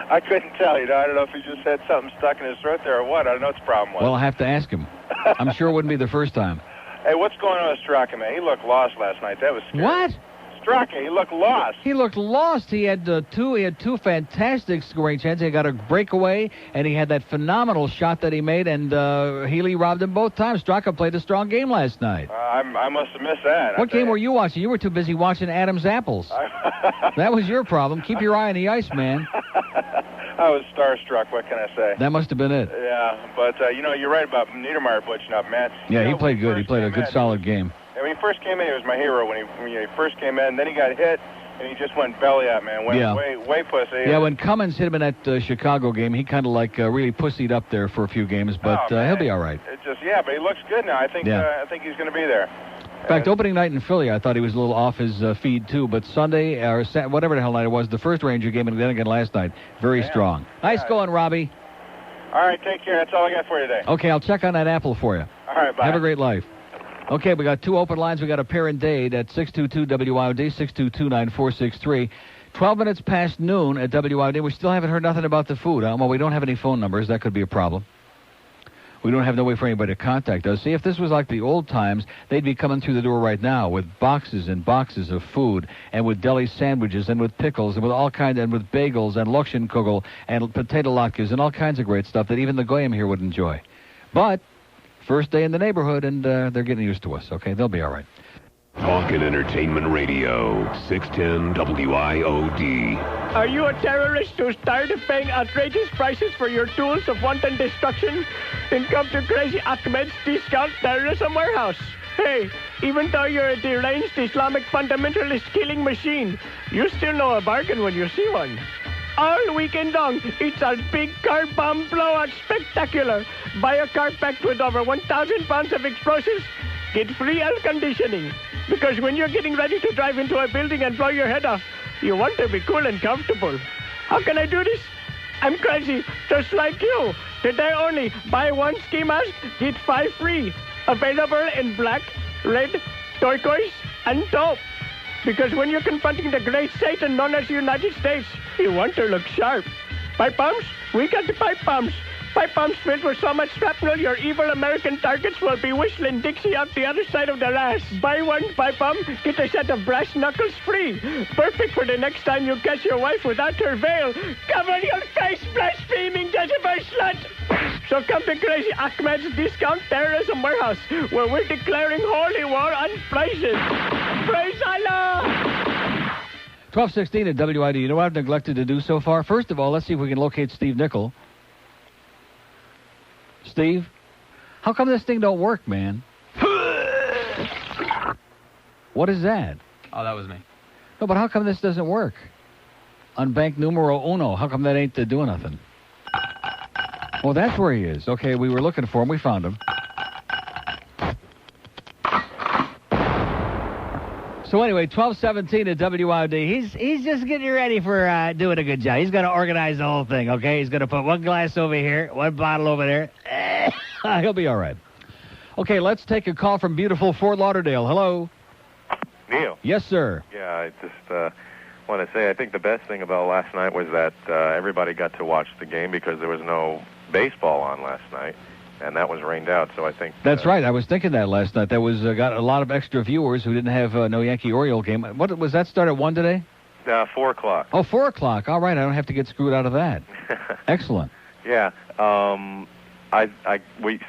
I couldn't tell you. I don't know if he just had something stuck in his throat there or what. I don't know what the problem was. Well, I'll have to ask him. I'm sure it wouldn't be the first time. Hey, what's going on with Straka, man? He looked lost last night. That was scary. What? Straka, he looked lost. He looked lost. He had two fantastic scoring chances. He got a breakaway, and he had that phenomenal shot that he made, and Healy robbed him both times. Straka played a strong game last night. I must have missed that. What game were you watching? You were too busy watching Adam's apples. That was your problem. Keep your eye on the ice, man. I was starstruck. What can I say? That must have been it. Yeah, but, you're right about Niedermeyer butching up, man. Yeah, he played good. He played a good, solid game. And when he first came in, he was my hero when he first came in. Then he got hit, and he just went belly up, man. Went way pussy. Yeah, when Cummins hit him in that Chicago game, he kind of really pussied up there for a few games, but he'll be all right. But he looks good now. I think he's going to be there. In fact, opening night in Philly, I thought he was a little off his feed, too. But Sunday, or whatever the hell night it was, the first Ranger game, and then again last night, very strong. Nice going, Robbie. All right, take care. That's all I got for you today. Okay, I'll check on that apple for you. All right, bye. Have a great life. Okay, we got 2 open lines. We got a pair in Dade at 622-WIOD, 622-9463. 12 minutes past noon at WIOD. We still haven't heard nothing about the food. Well, we don't have any phone numbers. That could be a problem. We don't have no way for anybody to contact us. See, if this was like the old times, they'd be coming through the door right now with boxes and boxes of food, and with deli sandwiches, and with pickles, and with all kinds, and with bagels, and Lokshenkugel, and potato latkes, and all kinds of great stuff that even the Goyim here would enjoy. But first day in the neighborhood, and they're getting used to us, okay? They'll be all right. Talk and Entertainment Radio, 610 WIOD. Are you a terrorist who's tired of paying outrageous prices for your tools of wanton destruction? Then come to Crazy Ahmed's Discount Terrorism Warehouse. Hey, even though you're a deranged Islamic fundamentalist killing machine, you still know a bargain when you see one. All weekend long, it's our big car bomb blowout spectacular. Buy a car packed with over 1,000 pounds of explosives, get free air conditioning. Because when you're getting ready to drive into a building and blow your head off, you want to be cool and comfortable. How can I do this? I'm crazy, just like you. Today only, buy one ski mask, get 5 free. Available in black, red, turquoise, and taupe. Because when you're confronting the great Satan known as the United States, you want to look sharp. Pipe bombs? We got the pipe bombs. Pipe bombs filled with so much shrapnel, your evil American targets will be whistling Dixie out the other side of their ass. Buy one pipe bomb, get a set of brass knuckles free. Perfect for the next time you catch your wife without her veil. Cover your face, blaspheming Jezebel slut! So come to Crazy Ahmed's Discount Terrorism Warehouse, where we're declaring holy war on prices. Praise Allah! 12:16 at WID. You know what I've neglected to do so far? First of all, let's see if we can locate Steve Nickel. Steve, how come this thing don't work, man? What is that? Oh, that was me. No, but how come this doesn't work? Unbanked numero uno. How come that ain't doing nothing? Well, that's where he is. Okay, we were looking for him. We found him. So anyway, 12:17 at WID. He's just getting ready for doing a good job. He's going to organize the whole thing, okay? He's going to put one glass over here, one bottle over there. He'll be all right. Okay, let's take a call from beautiful Fort Lauderdale. Hello. Neil. Yes, sir. Yeah, I just want to say I think the best thing about last night was that everybody got to watch the game because there was no baseball on last night, and that was rained out, so I think... That's right. I was thinking that last night. That was got a lot of extra viewers who didn't have no Yankee-Oriole game. What was that start at 1 today? 4 o'clock. Oh, 4 o'clock. All right. I don't have to get screwed out of that. Excellent. Yeah. So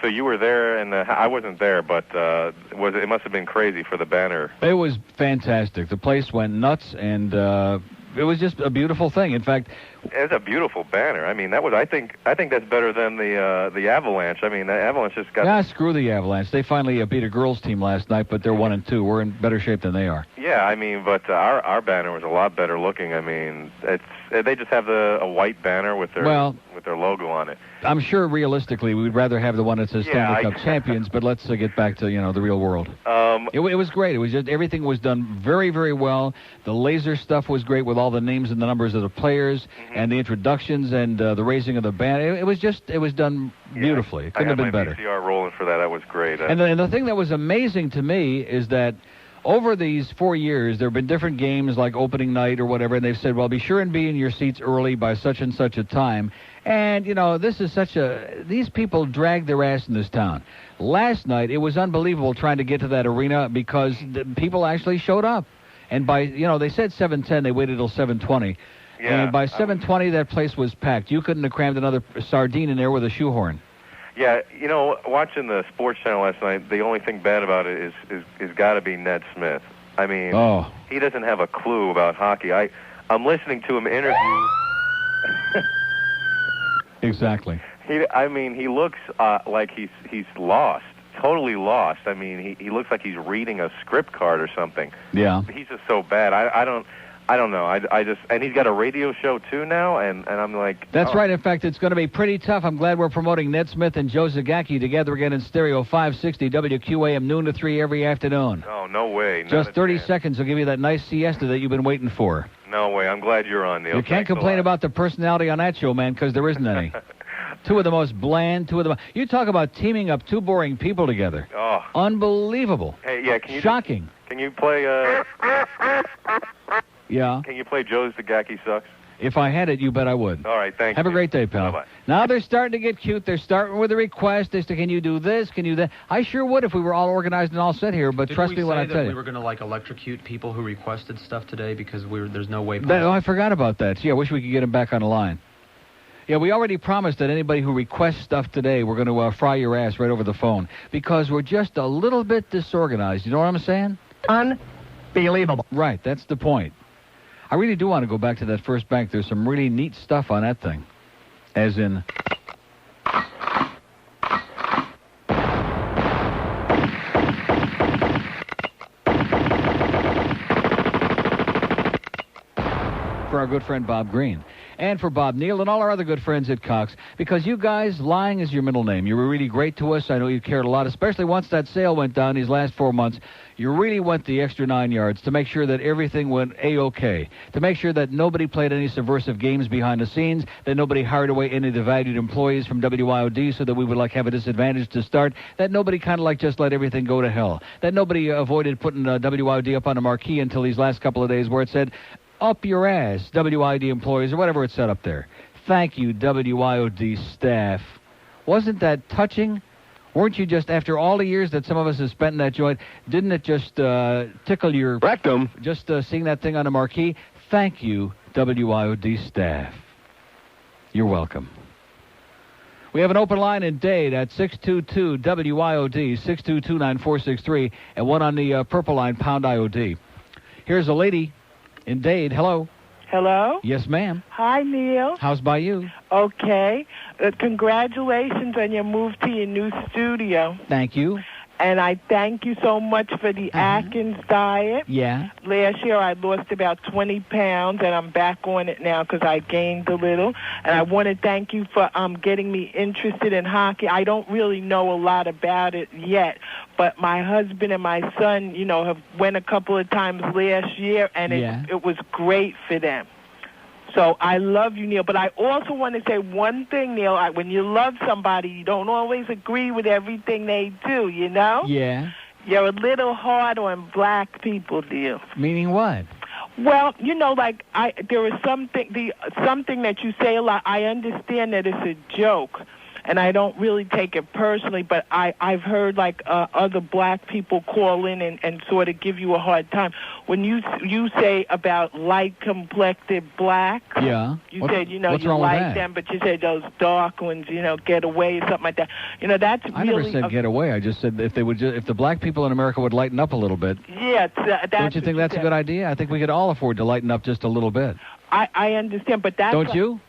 you were there, and I wasn't there, but it must have been crazy for the banner. It was fantastic. The place went nuts, and it was just a beautiful thing. In fact, it's a beautiful banner. I mean, that was. I think that's better than the Avalanche. I mean, the Avalanche just got. Yeah, screw the Avalanche. They finally beat a girls' team last night, but they're 1-2. We're in better shape than they are. Yeah, I mean, but our banner was a lot better looking. I mean, they just have a white banner with their logo on it. I'm sure realistically we'd rather have the one that says Stanley Cup champions, but let's get back to the real world. It was great. It was just everything was done very, very well. The laser stuff was great with all the names and the numbers of the players and the introductions and the raising of the banner. It was done beautifully. It couldn't have been better. I had my VCR rolling for that. That was great. And the thing that was amazing to me is that over these 4 years, there have been different games like opening night or whatever, and they've said, well, be sure and be in your seats early by such and such a time. And, this is these people drag their ass in this town. Last night, it was unbelievable trying to get to that arena because the people actually showed up. And by, they said 7:10, they waited till 7:20. Yeah, and by 7:20, that place was packed. You couldn't have crammed another sardine in there with a shoehorn. Yeah, watching the sports channel last night, the only thing bad about it is got to be Ned Smith. I mean, he doesn't have a clue about hockey. I'm listening to him interview. Exactly. He looks like he's lost, totally lost. I mean, he looks like he's reading a script card or something. Yeah. He's just so bad. I don't know. I just and he's got a radio show too now, and I'm like. That's right. In fact, it's going to be pretty tough. I'm glad we're promoting Ned Smith and Joe Zagacki together again in stereo 560 WQAM noon to 3 every afternoon. Oh, no way. Just 30 seconds will give you that nice siesta that you've been waiting for. No way. I'm glad you're on, Neil. You can't complain about the personality on that show, man, because there isn't any. Two of the most bland, you talk about teaming up two boring people together. Oh. Unbelievable. Hey, yeah, can you Shocking. Can you play Yeah. Can you play Joe Zagacki Sucks? If I had it, you bet I would. All right, thank you. Have a great day, pal. Bye-bye. Now they're starting to get cute. They're starting with a request as to, can you do this, can you do that? I sure would if we were all organized and all set here, but trust me when I tell you. We were going to, electrocute people who requested stuff today because there's no way I forgot about that. Yeah, I wish we could get them back on the line. Yeah, we already promised that anybody who requests stuff today, we're going to fry your ass right over the phone because we're just a little bit disorganized. You know what I'm saying? Unbelievable. Right, that's the point. I really do want to go back to that first bank. There's some really neat stuff on that thing. As in... for our good friend Bob Green. And for Bob Neal and all our other good friends at Cox, because you guys, lying is your middle name. You were really great to us. I know you cared a lot, especially once that sale went down these last 4 months. You really went the extra 9 yards to make sure that everything went A-OK, to make sure that nobody played any subversive games behind the scenes, that nobody hired away any of the valued employees from WIOD so that we would have a disadvantage to start, that nobody kind of just let everything go to hell, that nobody avoided putting WIOD up on a marquee until these last couple of days where it said, up your ass, WIOD employees, or whatever it said up there. Thank you, WIOD staff. Wasn't that touching? Weren't you just, after all the years that some of us have spent in that joint, didn't it just tickle your rectum? Just seeing that thing on the marquee? Thank you, WIOD staff. You're welcome. We have an open line in Dade at 622-WIOD, 622-9463, and one on the purple line, pound IOD. Here's a lady in Dade. Hello. Hello? Yes, ma'am. Hi, Neil. How's by you? Okay. Congratulations on your move to your new studio. Thank you. And I thank you so much for the Atkins diet. Yeah. Last year I lost about 20 pounds, and I'm back on it now because I gained a little. And I want to thank you for getting me interested in hockey. I don't really know a lot about it yet, but my husband and my son, have went a couple of times last year, and it was great for them. So I love you, Neil. But I also want to say one thing, Neil. When you love somebody, you don't always agree with everything they do, you know? Yeah. You're a little hard on black people, Neil. Meaning what? Well, there is something that you say a lot. I understand that it's a joke, and I don't really take it personally, but I've heard other black people call in and sort of give you a hard time. When you say about light-complected black, you said, you like them, but you said those dark ones, get away, something like that. That's really... I never said get away. I just said if the black people in America would lighten up a little bit. Yeah, don't you think that's a good idea? I think we could all afford to lighten up just a little bit. I understand, but that's... Don't you?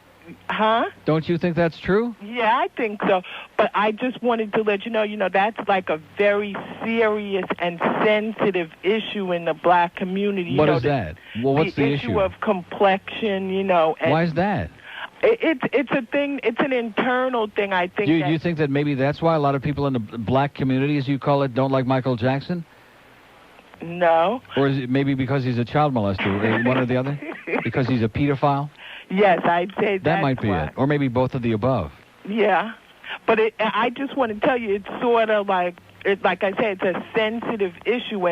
Huh? Don't you think that's true? Yeah, I think so. But I just wanted to let you know, that's like a very serious and sensitive issue in the black community. What is that? Well, what's the issue? The issue of complexion, And why is that? It's a thing. It's an internal thing, I think. You think that maybe that's why a lot of people in the black community, as you call it, don't like Michael Jackson? No. Or is it maybe because he's a child molester, one or the other? Because he's a pedophile? Yes, I'd say that might be it, or maybe both of the above. Yeah, but I just want to tell you, it's sort of like I said, it's a sensitive issue,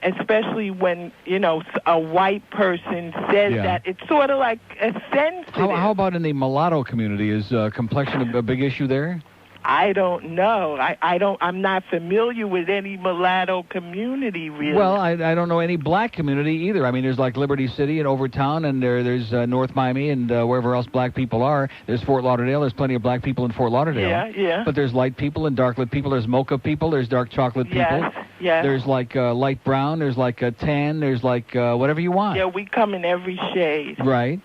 especially when a white person says that, it's sort of like a sensitive. How about in the mulatto community? Is complexion a big issue there? I don't know. I'm not familiar with any mulatto community, really. Well, I don't know any black community either. I mean, there's like Liberty City and Overtown, and there's North Miami and wherever else black people are. There's Fort Lauderdale. There's plenty of black people in Fort Lauderdale. Yeah. But there's light people and dark lit people. There's mocha people. There's dark chocolate people. Yes. There's like light brown. There's like tan. There's like whatever you want. Yeah, we come in every shade. Right.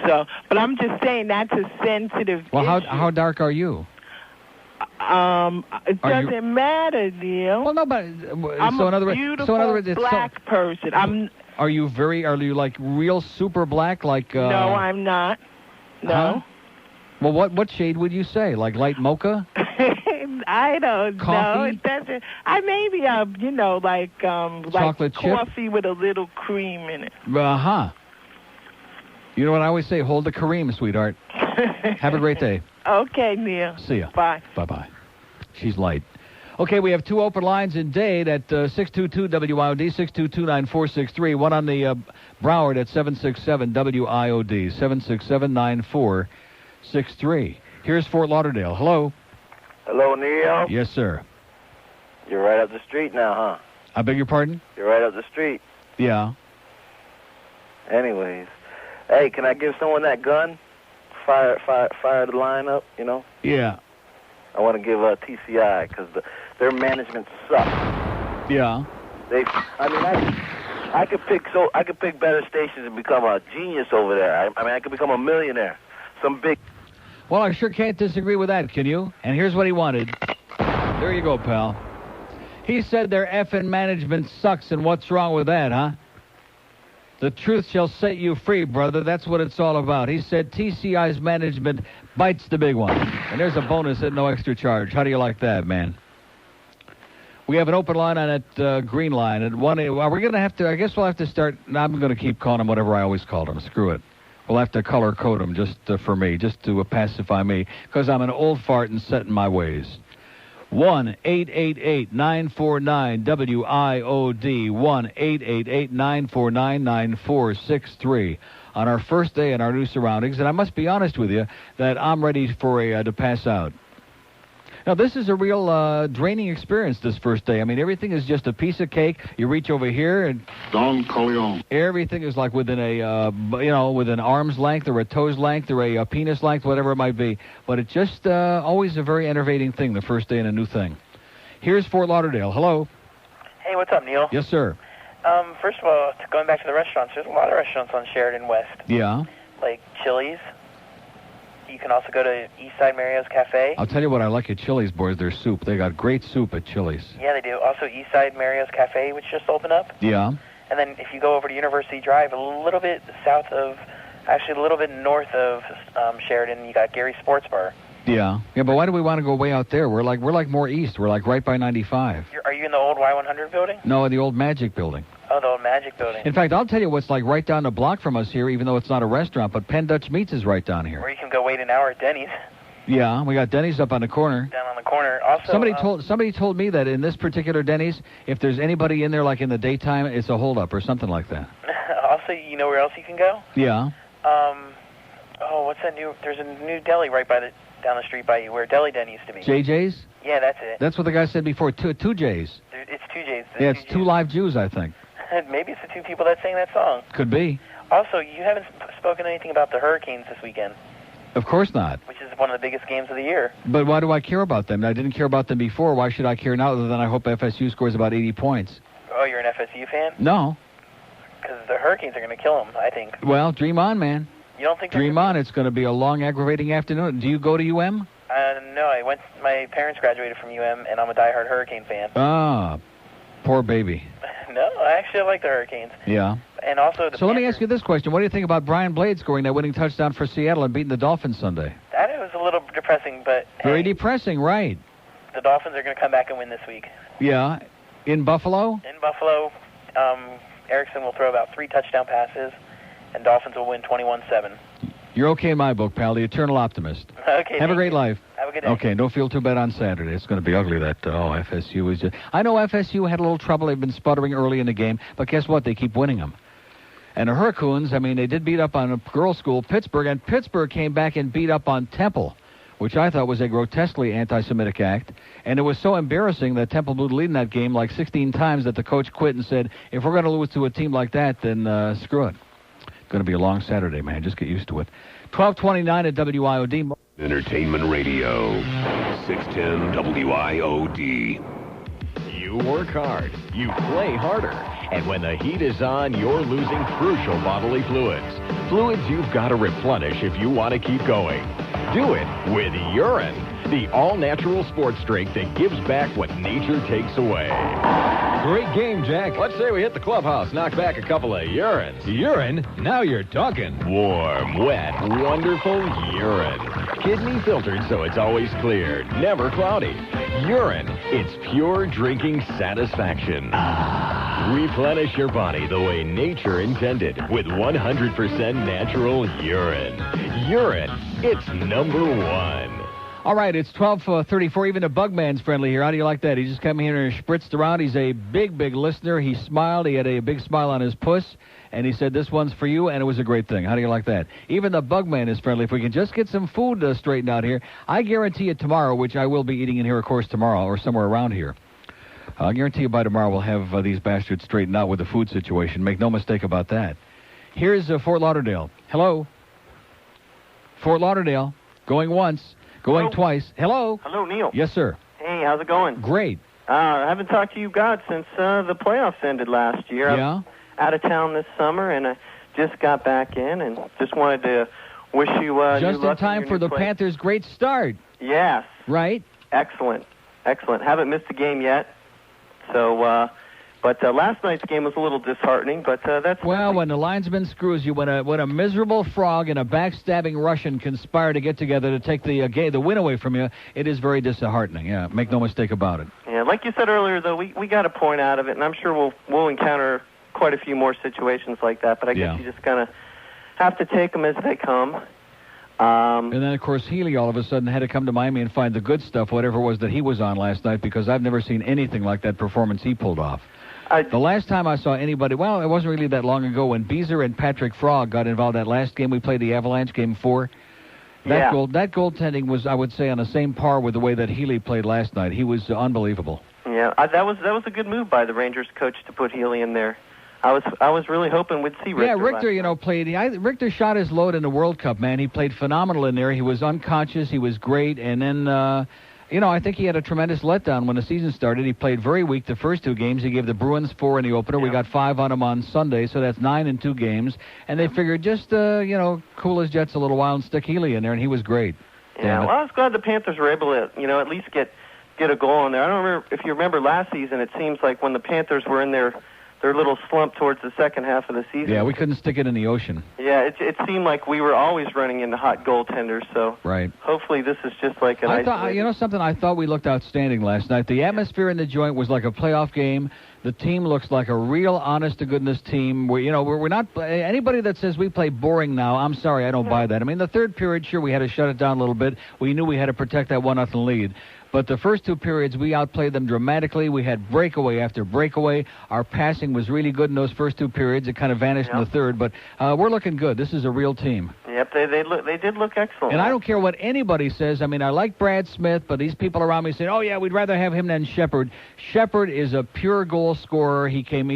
So, but I'm just saying that's a sensitive issue. Well, how dark are you? It doesn't matter, Neil. Well, no, but I'm a beautiful black person. Are you like real super black? Like no, I'm not. No. Huh? Well, what shade would you say? Like light mocha? I don't know. It doesn't. Maybe like chocolate coffee chip? with a little cream in it. You know what I always say? Hold the Kareem, sweetheart. Have a great day. Okay, Neil. See ya. Bye. Bye-bye. She's light. Okay, we have two open lines in Dade at 622-WIOD, 622-9463. One on the Broward at 767-WIOD, 767-9463. Here's Fort Lauderdale. Hello. Hello, Neil. Yes, sir. You're right up the street now, huh? I beg your pardon? You're right up the street. Yeah. Anyways. Hey, can I give someone that gun? Fire the line up, Yeah. I want to give TCI because their management sucks. Yeah. I could pick better stations and become a genius over there. I could become a millionaire. Some big. Well, I sure can't disagree with that, can you? And here's what he wanted. There you go, pal. He said their effing management sucks, and what's wrong with that, huh? The truth shall set you free, brother. That's what it's all about. He said TCI's management bites the big one. And there's a bonus at no extra charge. How do you like that, man? We have an open line on that green line. At 1, we're going to have to, I guess we'll have to start. No, I'm going to keep calling him whatever I always called him. Screw it. We'll have to color code him just for me, just to pacify me, because I'm an old fart and set in my ways. 1-888-949-WIOD. 1-888-949-9463. On our first day in our new surroundings, and I must be honest with you that I'm ready for to pass out. Now, this is a real draining experience this first day. I mean, everything is just a piece of cake. You reach over here, and Don Corleone. Everything is like within a, within arm's length or a toe's length or a penis length, whatever it might be. But it's just always a very enervating thing, the first day in a new thing. Here's Fort Lauderdale. Hello. Hey, what's up, Neil? Yes, sir. First of all, going back to the restaurants, there's a lot of restaurants on Sheridan West. Yeah. Like Chili's. You can also go to Eastside Mario's Cafe. I'll tell you what I like at Chili's, boys, their soup. They got great soup at Chili's. Yeah, they do. Also, Eastside Mario's Cafe, which just opened up. Yeah. And then if you go over to University Drive, a little bit south of, actually a little bit north of Sheridan, you got Gary's Sports Bar. Yeah. Yeah, but why do we want to go way out there? We're like more east. We're like right by 95. Are you in the old Y100 building? No, in the old Magic building. Oh, the old Magic building. In fact, I'll tell you what's like right down the block from us here, even though it's not a restaurant, but Penn Dutch Meats is right down here. Or you can go wait an hour at Denny's. Yeah, we got Denny's up on the corner. Down on the corner. Also, somebody told me that in this particular Denny's, if there's anybody in there like in the daytime, it's a holdup or something like that. Also, you know where else you can go? Yeah. What's that new? There's a new deli right down the street by you, where Deli Den used to be. JJ's? Yeah, that's it. That's what the guy said before. Two J's. It's two J's. Yeah, it's two live Jews, I think. Maybe it's the two people that sang that song. Could be. Also, you haven't spoken anything about the Hurricanes this weekend. Of course not. Which is one of the biggest games of the year. But why do I care about them? I didn't care about them before. Why should I care now other than I hope FSU scores about 80 points? Oh, you're an FSU fan? No. Because the Hurricanes are going to kill them, I think. Well, dream on, man. You don't think? Dream on. It's going to be a long, aggravating afternoon. Do you go to UM? No, my parents graduated from UM, and I'm a diehard Hurricane fan. Ah, poor baby. No, I actually like the Hurricanes. Yeah. And also the So let me ask you this question. What do you think about Brian Blade scoring that winning touchdown for Seattle and beating the Dolphins Sunday? That was a little depressing, but... Very depressing, right. The Dolphins are going to come back and win this week. Yeah. In Buffalo? In Buffalo, Erickson will throw about 3 touchdown passes, and Dolphins will win 21-7. You're okay in my book, pal. The eternal optimist. Okay. Have a great life. Have a good day. Okay, don't feel too bad on Saturday. It's going to be ugly that, FSU is just... I know FSU had a little trouble. They've been sputtering early in the game, but guess what? They keep winning them. And the Hurricanes, I mean, they did beat up on a girls' school, Pittsburgh, and Pittsburgh came back and beat up on Temple, which I thought was a grotesquely anti-Semitic act. And it was so embarrassing that Temple blew the lead in that game like 16 times that the coach quit and said, if we're going to lose to a team like that, then screw it. It's going to be a long Saturday, man. Just get used to it. 1229 at WIOD. Entertainment Radio, 610 WIOD. You work hard, you play harder, and when the heat is on, you're losing crucial bodily fluids. Fluids you've got to replenish if you want to keep going. Do it with urine, the all-natural sports drink that gives back what nature takes away. Great game, Jack. Let's say we hit the clubhouse, knock back a couple of urines. Urine? Now you're talking. Warm, wet, wonderful urine. Kidney filtered so it's always clear, never cloudy. Urine, it's pure drinking satisfaction. Replenish your body the way nature intended with 100% natural urine. Urine, it's number one. All right, it's 12:34. Even the Bugman's friendly here. How do you like that? He just came here and spritzed around. He's a big, big listener. He smiled. He had a big smile on his puss. And he said, this one's for you, and it was a great thing. How do you like that? Even the Bugman is friendly. If we can just get some food straightened out here, I guarantee you tomorrow, which I will be eating in here, of course, tomorrow, or somewhere around here. I guarantee you by tomorrow we'll have these bastards straightened out with the food situation. Make no mistake about that. Here's Fort Lauderdale. Hello? Fort Lauderdale. Going once. Going twice. Hello? Hello, Neil. Yes, sir. Hey, how's it going? Great. I haven't talked to you guys since the playoffs ended last year. Yeah. I'm out of town this summer, and I just got back in, and just wanted to wish you just new in time for the Panthers' great start. Yes. Right? Excellent. Haven't missed a game yet. So, but last night's game was a little disheartening, but that's... Well, when the linesman screws you, when a miserable frog and a backstabbing Russian conspire to get together to take the win away from you, it is very disheartening. Yeah, make no mistake about it. Yeah, like you said earlier, though, we got a point out of it, and I'm sure we'll encounter quite a few more situations like that, but I guess you just kind of have to take them as they come. And then, of course, Healy all of a sudden had to come to Miami and find the good stuff, whatever it was that he was on last night, because I've never seen anything like that performance he pulled off. The last time I saw anybody, well, it wasn't really that long ago, when Beezer and Patrick Frog got involved that last game we played, the Avalanche, Game 4. That goaltending was, I would say, on the same par with the way that Healy played last night. He was unbelievable. Yeah, that was a good move by the Rangers coach to put Healy in there. I was really hoping we'd see Richter. Yeah, Richter, played. Richter shot his load in the World Cup, man. He played phenomenal in there. He was unconscious. He was great. And then, I think he had a tremendous letdown when the season started. He played very weak the first 2 games. He gave the Bruins 4 in the opener. We got 5 on him on Sunday, so that's 9 in 2 games. And they figured just, cool his jets a little while and stick Healy in there, and he was great. Yeah, well, I was glad the Panthers were able to, at least get a goal in there. I don't remember if you remember last season. It seems like when the Panthers were in their little slump towards the second half of the season. Yeah, we couldn't stick it in the ocean. Yeah, it seemed like we were always running into hot goaltenders, so right. Hopefully this is just like an something, I thought we looked outstanding last night. The atmosphere in the joint was like a playoff game. The team looks like a real honest-to-goodness team. We're not... Anybody that says we play boring now, I'm sorry, I don't buy that. I mean, the third period, sure, we had to shut it down a little bit. We knew we had to protect that 1-0 lead. But the first 2 periods, we outplayed them dramatically. We had breakaway after breakaway. Our passing was really good in those first 2 periods. It kind of vanished in the third. But we're looking good. This is a real team. Yep, they did look excellent. And I don't care what anybody says. I mean, I like Brad Smith, but these people around me say, oh, yeah, we'd rather have him than Shepard. Shepard is a pure goal scorer. He came,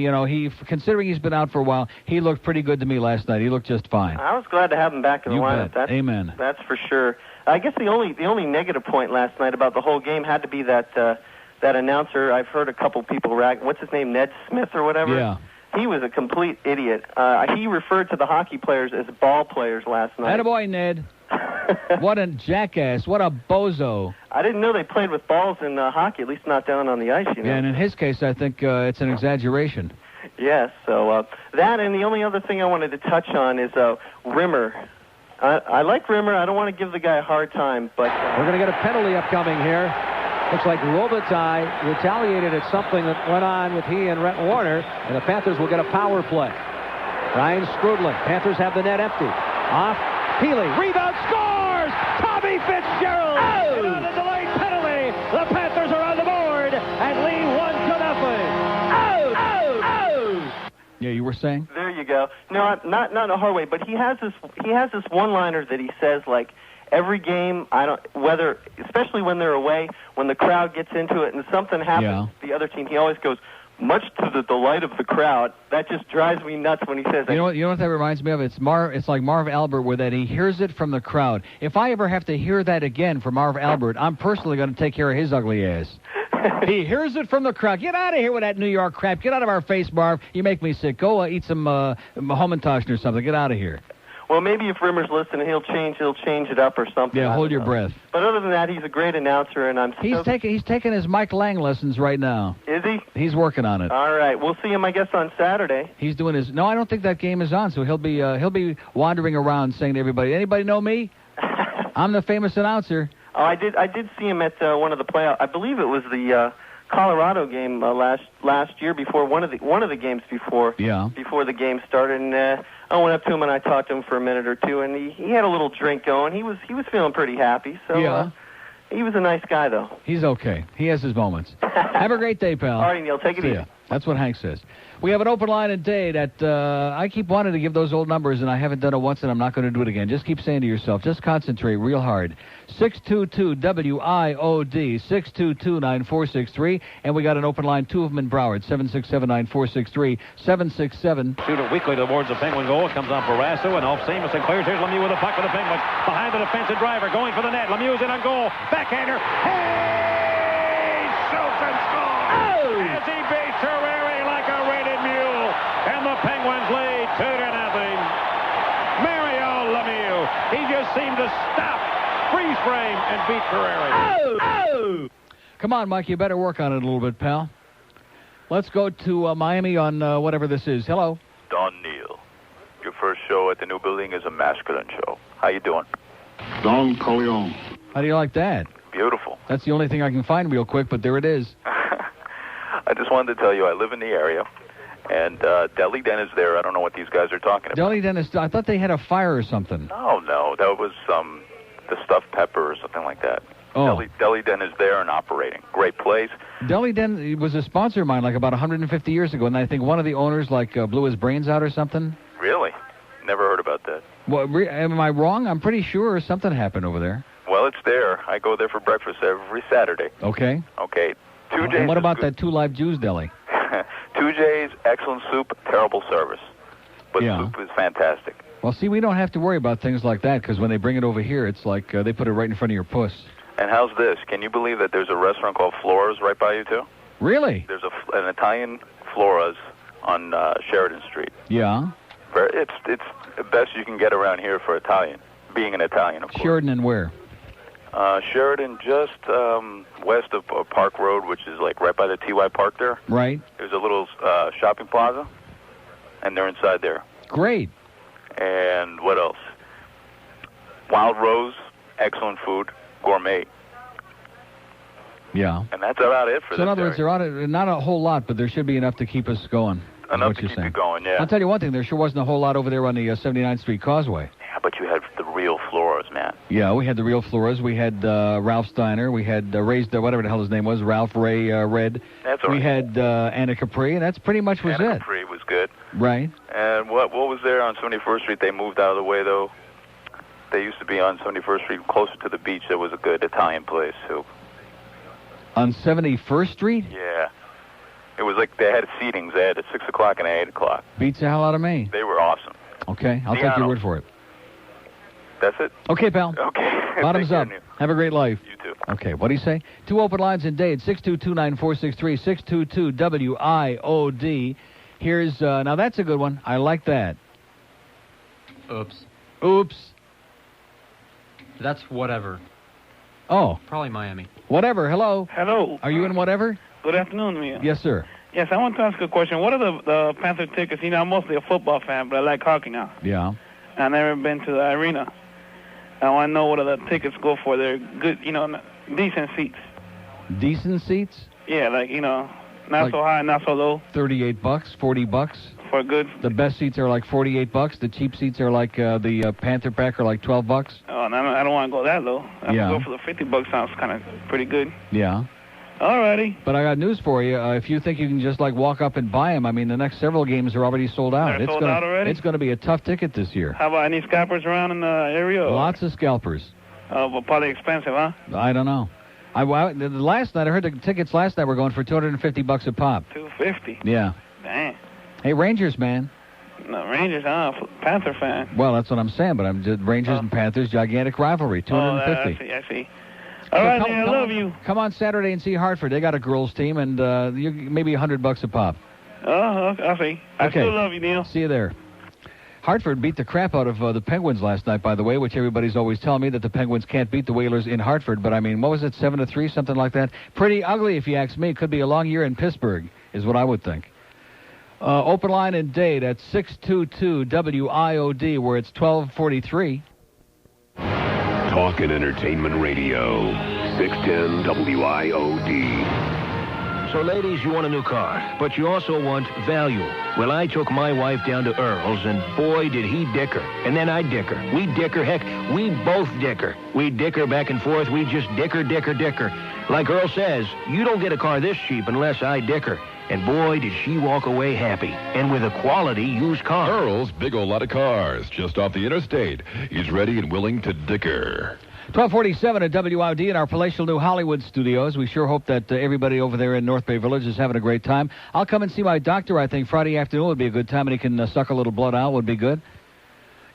considering he's been out for a while, he looked pretty good to me last night. He looked just fine. I was glad to have him back in the lineup. Amen. That's for sure. I guess the only negative point last night about the whole game had to be that announcer. I've heard a couple people rag. What's his name? Ned Smith or whatever? Yeah. He was a complete idiot. He referred to the hockey players as ball players last night. Attaboy, Ned. What a jackass. What a bozo. I didn't know they played with balls in hockey, at least not down on the ice, Yeah, and in his case, I think it's an exaggeration. Yes, so that, and the only other thing I wanted to touch on is Rimmer. I like Rimmer. I don't want to give the guy a hard time, but... We're going to get a penalty upcoming here. Looks like Robitaille retaliated at something that went on with he and Rhett Warner, and the Panthers will get a power play. Ryan Strudling. Panthers have the net empty. Off. Healy. Rebound. Scores! Tommy Fitzgerald! And on the delayed penalty, the Panthers are on the board and lead 1-0. Yeah, you were saying? There you go. No, not in a hard way, but he has this one-liner that he says, like, every game, especially when they're away, when the crowd gets into it and something happens to the other team, he always goes, much to the delight of the crowd. That just drives me nuts when he says that. You know what that reminds me of? It's like Marv Albert, where that he hears it from the crowd. If I ever have to hear that again from Marv Albert, I'm personally going to take care of his ugly ass. He hears it from the crowd. Get out of here with that New York crap. Get out of our face, Marv. You make me sick. Go eat some Homentosh or something. Get out of here. Well, maybe if Rimmer's listening, he'll change it up or something. Yeah, hold your breath. But other than that, he's a great announcer, and he's taking his Mike Lang lessons right now. Is he? He's working on it. All right, we'll see him, I guess, on Saturday. He's doing his. No, I don't think that game is on, so he'll be wandering around saying to everybody, "Anybody know me? I'm the famous announcer." Oh, I did see him at one of the playoffs. I believe it was the Colorado game last year, before one of the games before the game started, and I went up to him and I talked to him for a minute or two, and he had a little drink going. He was feeling pretty happy. So he was a nice guy, though. He's okay. He has his moments. Have a great day, pal. All right, Neil, take it easy. That's what Hank says. We have an open line today that I keep wanting to give those old numbers, and I haven't done it once, and I'm not going to do it again. Just keep saying to yourself, just concentrate real hard. 622-WIOD, 622-9463, and we got an open line, 2 of them in Broward, 767-9463, 767. Shoot it weakly towards the Penguin goal. It comes on Barrasso, and off Seamus and clears. Here's Lemieux with a puck for the Penguins. Behind the defensive driver, going for the net. Lemieux's in on goal. Backhander. Hey! shoots and scores as he beats Herrera like a rated mule. And the Penguins lead 2-0. Mario Lemieux, he just seemed to stop, freeze frame, and beat Herrera. Come on, Mike, you better work on it a little bit, pal. Let's go to Miami on whatever this is. Hello. Don Neal. Your first show at the new building is a masculine show. How you doing? Don Corleone. How do you like that? Beautiful. That's the only thing I can find real quick, but there it is. I just wanted to tell you I live in the area, and Deli Den is there. I don't know what these guys are talking about. Deli Den is... I thought they had a fire or something. No, that was the stuffed pepper or something like that. Oh. Deli Den is there and operating. Great place. Deli Den was a sponsor of mine like about 150 years ago, and I think one of the owners blew his brains out or something. Really? Never heard about that. Well, am I wrong? I'm pretty sure something happened over there. Well, it's there. I go there for breakfast every Saturday. Okay. Okay. 2J's. And what about that Two Live Jews deli? 2J's, excellent soup, terrible service. But soup is fantastic. Well, see, we don't have to worry about things like that because when they bring it over here, it's like they put it right in front of your puss. And how's this? Can you believe that there's a restaurant called Flora's right by you, too? Really? There's an Italian Flora's on Sheridan Street. Yeah. It's the best you can get around here for Italian, being an Italian, of course. Sheridan and where? Sheridan, just west of Park Road, which is like right by the TY Park there. Right. There's a little shopping plaza, and they're inside there. Great. And what else? Wild Rose, excellent food, gourmet. Yeah. And that's about it for this So in other words, area. there ought to, not a whole lot, but there should be enough to keep us going. Enough to keep you going, yeah. I'll tell you one thing, there sure wasn't a whole lot over there on the 79th Street Causeway. Yeah, but you had the real Flora's, man. Yeah, we had the real Floras. We had Ralph Steiner. We had Ray's, whatever the hell his name was, Ralph Ray Red. That's all We right. had Anna Capri, and that's pretty much was Anna it. Capri was good. Right. And what was there on 71st Street? They moved out of the way, though. They used to be on 71st Street, closer to the beach. There was a good Italian place, too. On 71st Street? Yeah. It was like they had seatings. They had at 6 o'clock and 8 o'clock. Beats the hell out of me. They were awesome. Okay, I'll take your word for it. That's it? Okay, pal. Okay. Bottoms up. Have a great life. You too. Okay, what do you say? 2 open lines in Dade, 622-9463, 622-WIOD. Here's, now that's a good one. I like that. Oops. Oops. That's whatever. Oh. Probably Miami. Whatever, hello. Hello. Are you in whatever? Good afternoon, Mia. Yes, sir. Yes, I want to ask a question. What are the Panther tickets? You know, I'm mostly a football fan, but I like hockey now. Yeah. I've never been to the arena. I want to know what are the tickets go for. They're good, you know, decent seats. Decent seats? Yeah, like, you know, not Like so high, not so low. $38, $40. For good. The best seats are like $48. The cheap seats are like the Panther pack are like $12. Oh, and I don't want to go that low. I Yeah. go for the $50. Sounds kind of pretty good. Yeah. Alrighty. But I got news for you. If you think you can just like walk up and buy them, I mean, the next several games are already sold out. They're sold out already? It's going to be a tough ticket this year. How about any scalpers around in the area? Or? Lots of scalpers. But probably expensive, huh? I don't know. The last night, I heard the tickets last night were going for $250 a pop. $250. Yeah. Dang. Hey, Rangers, man. No, Rangers, huh? Panther fan. Well, that's what I'm saying, but I'm just Rangers and Panthers, gigantic rivalry, $250. I see. All right, man, I love you. Come on Saturday and see Hartford. They got a girls team, and maybe $100 a pop. Oh, I see. I still love you, Neil. See you there. Hartford beat the crap out of the Penguins last night, by the way, which everybody's always telling me that the Penguins can't beat the Whalers in Hartford. But, I mean, what was it, 7-3, something like that? Pretty ugly, if you ask me. Could be a long year in Pittsburgh, is what I would think. Open line in Dade at 622-WIOD, where it's 1243. Talk and Entertainment Radio, 610 WIOD. So, ladies, you want a new car, but you also want value. Well, I took my wife down to Earl's, and boy, did he dick her. And then I dick her. We dick her. Heck, we both dick her. We dick her back and forth. We just dick her. Like Earl says, you don't get a car this cheap unless I dick her. And boy, did she walk away happy. And with a quality used car. Earl's big old lot of cars just off the interstate. He's ready and willing to dicker. 1247 at WIOD in our palatial new Hollywood studios. We sure hope that everybody over there in North Bay Village is having a great time. I'll come and see my doctor, I think. Friday afternoon would be a good time, and he can suck a little blood out. Would be good.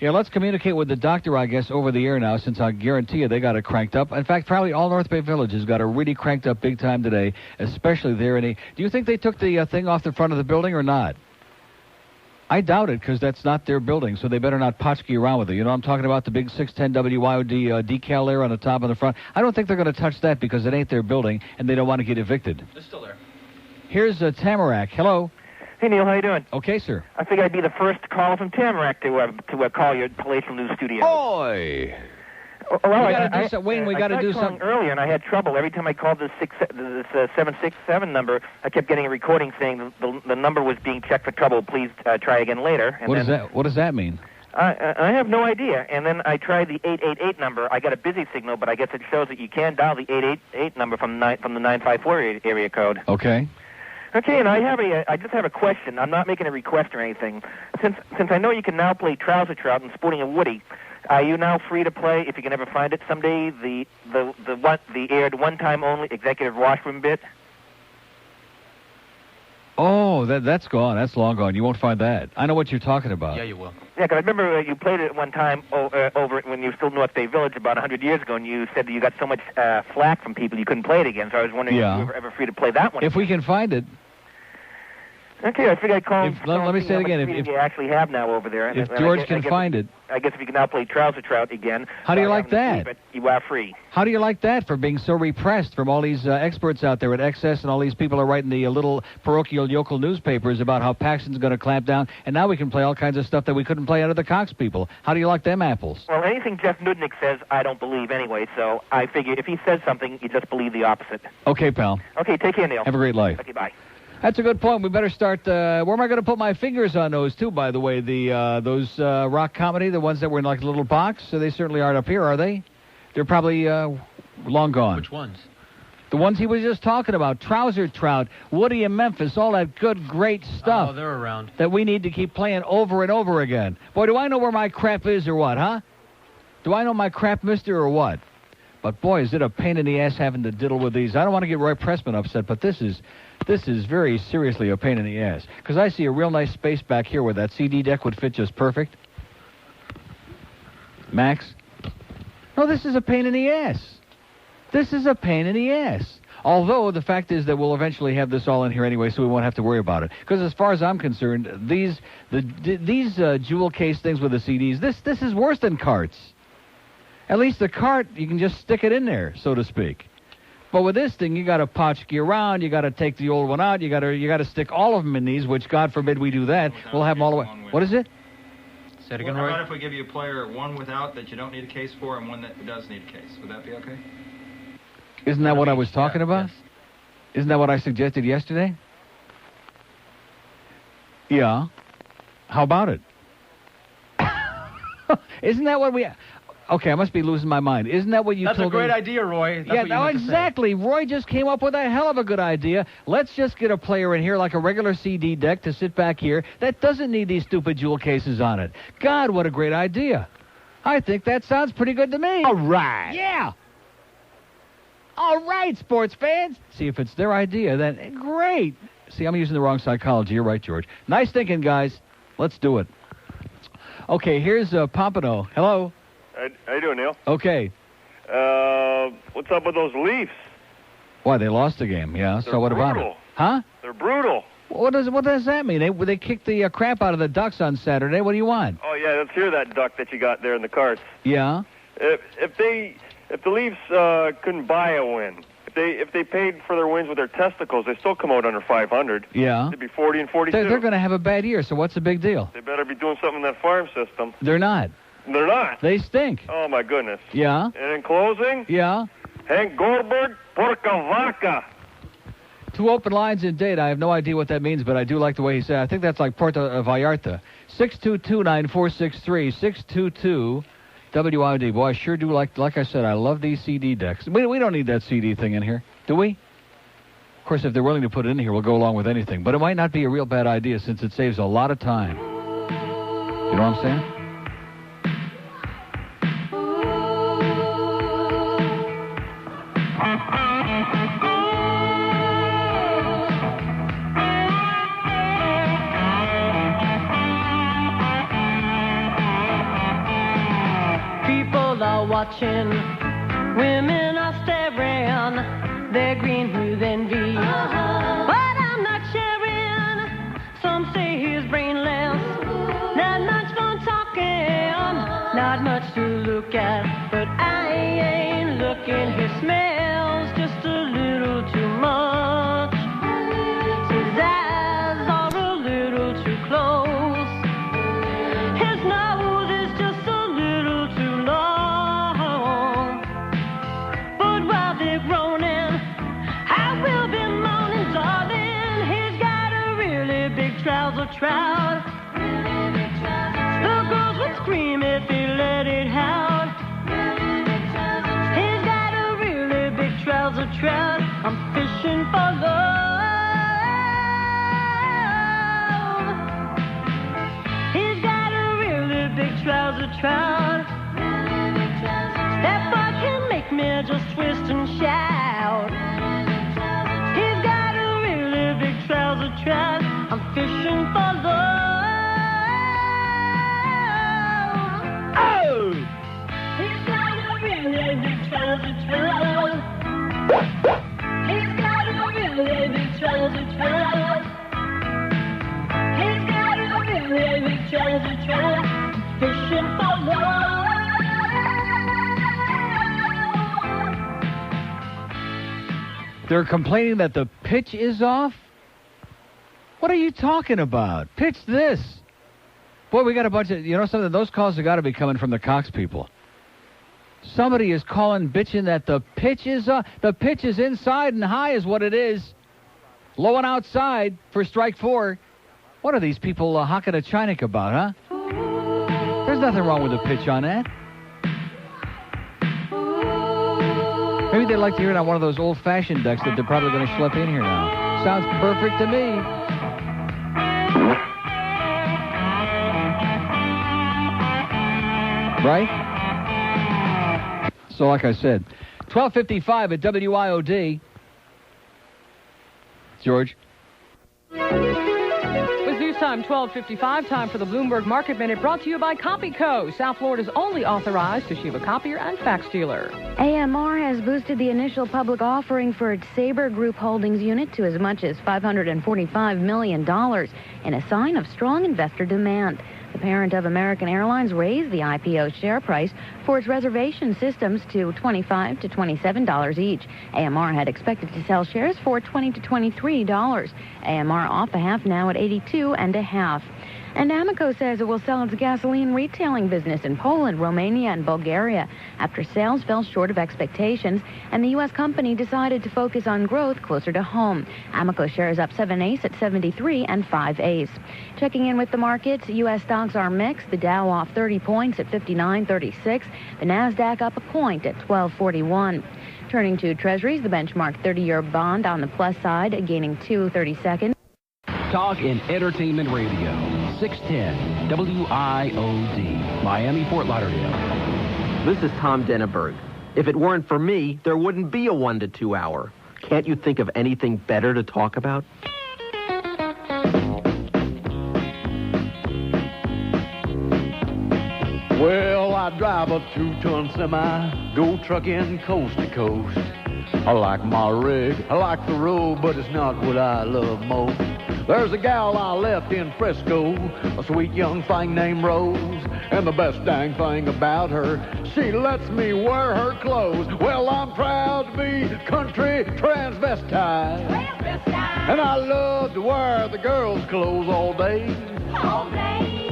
Yeah, let's communicate with the doctor, I guess, over the air now, since I guarantee you they got it cranked up. In fact, probably all North Bay Village has got it really cranked up big time today, especially there. Do you think they took the thing off the front of the building or not? I doubt it, because that's not their building, so they better not potchkey around with it. You know, I'm talking about the big 610 WIOD decal there on the top and the front. I don't think they're going to touch that because it ain't their building, and they don't want to get evicted. It's still there. Here's Tamarack. Hello. Hey, Neil, how you doing? Okay, sir. I figured I'd be the first caller from Tamarack to call your palatial news studio. Oi! Well, Wayne, we got to do something earlier, and I had trouble every time I called this 767 number. I kept getting a recording saying the number was being checked for trouble. Please try again later. And What does that mean? I have no idea. And then I tried the 888 number. I got a busy signal, but I guess it shows that you can dial the 888 number from the 954 area code. Okay. Okay, and I just have a question. I'm not making a request or anything. Since I know you can now play Trouser Trout and Sporting a Woody, are you now free to play, if you can ever find it someday, the aired one-time only executive washroom bit? Oh, that's gone. That's long gone. You won't find that. I know what you're talking about. Yeah, you will. Yeah, because I remember you played it one time over when you were still North Bay Village about 100 years ago, and you said that you got so much flack from people you couldn't play it again. So I was wondering if you were ever free to play that one. If we can find it. Okay, I figured I'd call. Let me say it again. If you actually have now over there. If George can find it. I guess if you can now play Trouser Trout again. How do you like that? You are free. How do you like that for being so repressed from all these experts out there at XS and all these people are writing the little parochial yokel newspapers about how Paxson's going to clamp down, and now we can play all kinds of stuff that we couldn't play out of the Cox people. How do you like them apples? Well, anything Jeff Nudnik says, I don't believe anyway, so I figure if he says something, you just believe the opposite. Okay, pal. Okay, take care, Neil. Have a great life. Okay, bye. That's a good point. We better start. Where am I going to put my fingers on those, too, by the way? Those rock comedy, the ones that were in like a little box? So they certainly aren't up here, are they? They're probably long gone. Which ones? The ones he was just talking about. Trouser Trout, Woody in Memphis, all that good, great stuff. Oh, they're around. That we need to keep playing over and over again. Boy, do I know where my crap is or what, huh? Do I know my crap, mister, or what? But, boy, is it a pain in the ass having to diddle with these. I don't want to get Roy Pressman upset, but this is very seriously a pain in the ass. Because I see a real nice space back here where that CD deck would fit just perfect. Max? No, this is a pain in the ass. This is a pain in the ass. Although the fact is that we'll eventually have this all in here anyway, so we won't have to worry about it. Because as far as I'm concerned, these jewel case things with the CDs, this is worse than carts. At least the cart, you can just stick it in there, so to speak. But with this thing, you got to potchkey around. You got to take the old one out. You got to stick all of them in these, which God forbid we do that. We'll have them all the way. What is it? Say it again, How Roy. about if we give you a player one without that you don't need a case for and one that does need a case? Would that be okay? Isn't that what I was talking about? Yes. Isn't that what I suggested yesterday? Yeah. How about it? Isn't that what we... Okay, I must be losing my mind. Isn't that what you told me? That's a great idea, Roy. That's yeah, what you meant to exactly. Roy just came up with a hell of a good idea. Let's just get a player in here like a regular CD deck to sit back here that doesn't need these stupid jewel cases on it. God, what a great idea. I think that sounds pretty good to me. All right. Yeah. All right, sports fans. See, if it's their idea, then great. See, I'm using the wrong psychology. You're right, George. Nice thinking, guys. Let's do it. Okay, here's Pompano. Hello. How you doing, Neil? Okay. What's up with those Leafs? Why, they lost the game, yeah. They're so what about brutal. it? Huh? They're brutal. What does that mean? They kicked the crap out of the Ducks on Saturday. What do you want? Oh yeah, let's hear that duck that you got there in the carts. Yeah. If the Leafs couldn't buy a win, if they paid for their wins with their testicles, they still come out under 500. Yeah. They'd be 40 and 42. They're going to have a bad year. So what's the big deal? They better be doing something in that farm system. They're not. They're not. They stink. Oh my goodness. Yeah. And in closing. Yeah. Hank Goldberg, Porca Vaca. 2 open lines in date. I have no idea what that means, but I do like the way he said it. I think that's like Puerto Vallarta. 622-9463. 622 WIOD. Boy, I sure do like I said, I love these CD decks. We don't need that CD thing in here, do we? Of course, if they're willing to put it in here, we'll go along with anything. But it might not be a real bad idea since it saves a lot of time. You know what I'm saying? all watching. Women are staring, they're green with envy. But I'm not sharing. Some say he's brainless. Not much fun talking, not much to look at. But I ain't looking. He smells just a little too much. His eyes are a little too close. His nose is just a little too long. But while they're groaning, I will be moaning, darling. He's got a really big trouser trout. The girls would scream if he let it out. He's got a really big trouser trout. I'm fishing for love. He's got a really big trouser trout. That boy can make me just twist and shout. He's got a really big trouser trout. I'm fishing for love. Oh! He's got a really big trouser trout. He's got a really big trouser trout. He's got a really big trouser trout. Fishing for love. They're complaining that the pitch is off? What are you talking about? Pitch this. Boy, we got a bunch of, you know something, those calls have got to be coming from the Cox people. Somebody is calling, bitching that the pitch is off. The pitch is inside and high is what it is. Low and outside for strike 4. What are these people hocking a Chinik about, huh? There's nothing wrong with the pitch on that. Maybe they'd like to hear it on one of those old-fashioned decks that they're probably going to schlep in here now. Sounds perfect to me. Right? So, like I said, 12:55 at WIOD. George? With news time 12:55, time for the Bloomberg Market Minute, brought to you by CopyCo, South Florida's only authorized Toshiba copier and fax dealer. AMR has boosted the initial public offering for its Sabre Group Holdings unit to as much as $545 million in a sign of strong investor demand. The parent of American Airlines raised the IPO share price for its reservation systems to $25 to $27 each. AMR had expected to sell shares for $20 to $23. AMR off a half now at 82.5. And Amoco says it will sell its gasoline retailing business in Poland, Romania, and Bulgaria after sales fell short of expectations, and the U.S. company decided to focus on growth closer to home. Amoco shares up 7/8 at 73 5/8. Checking in with the markets, U.S. stocks are mixed. The Dow off 30 points at 59.36. The NASDAQ up a point at 12.41. Turning to Treasuries, the benchmark 30-year bond on the plus side, gaining 2/32. Talk and Entertainment Radio, 610 WIOD, Miami, Fort Lauderdale. This is Tom Denneberg. If it weren't for me, there wouldn't be a 1 to 2 hour. Can't you think of anything better to talk about? Well, I drive a 2-ton semi, go trucking coast to coast. I like my rig, I like the road, but it's not what I love most. There's a gal I left in Frisco, a sweet young thing named Rose. And the best dang thing about her, she lets me wear her clothes. Well, I'm proud to be country transvestite. And I love to wear the girls' clothes all day. All day.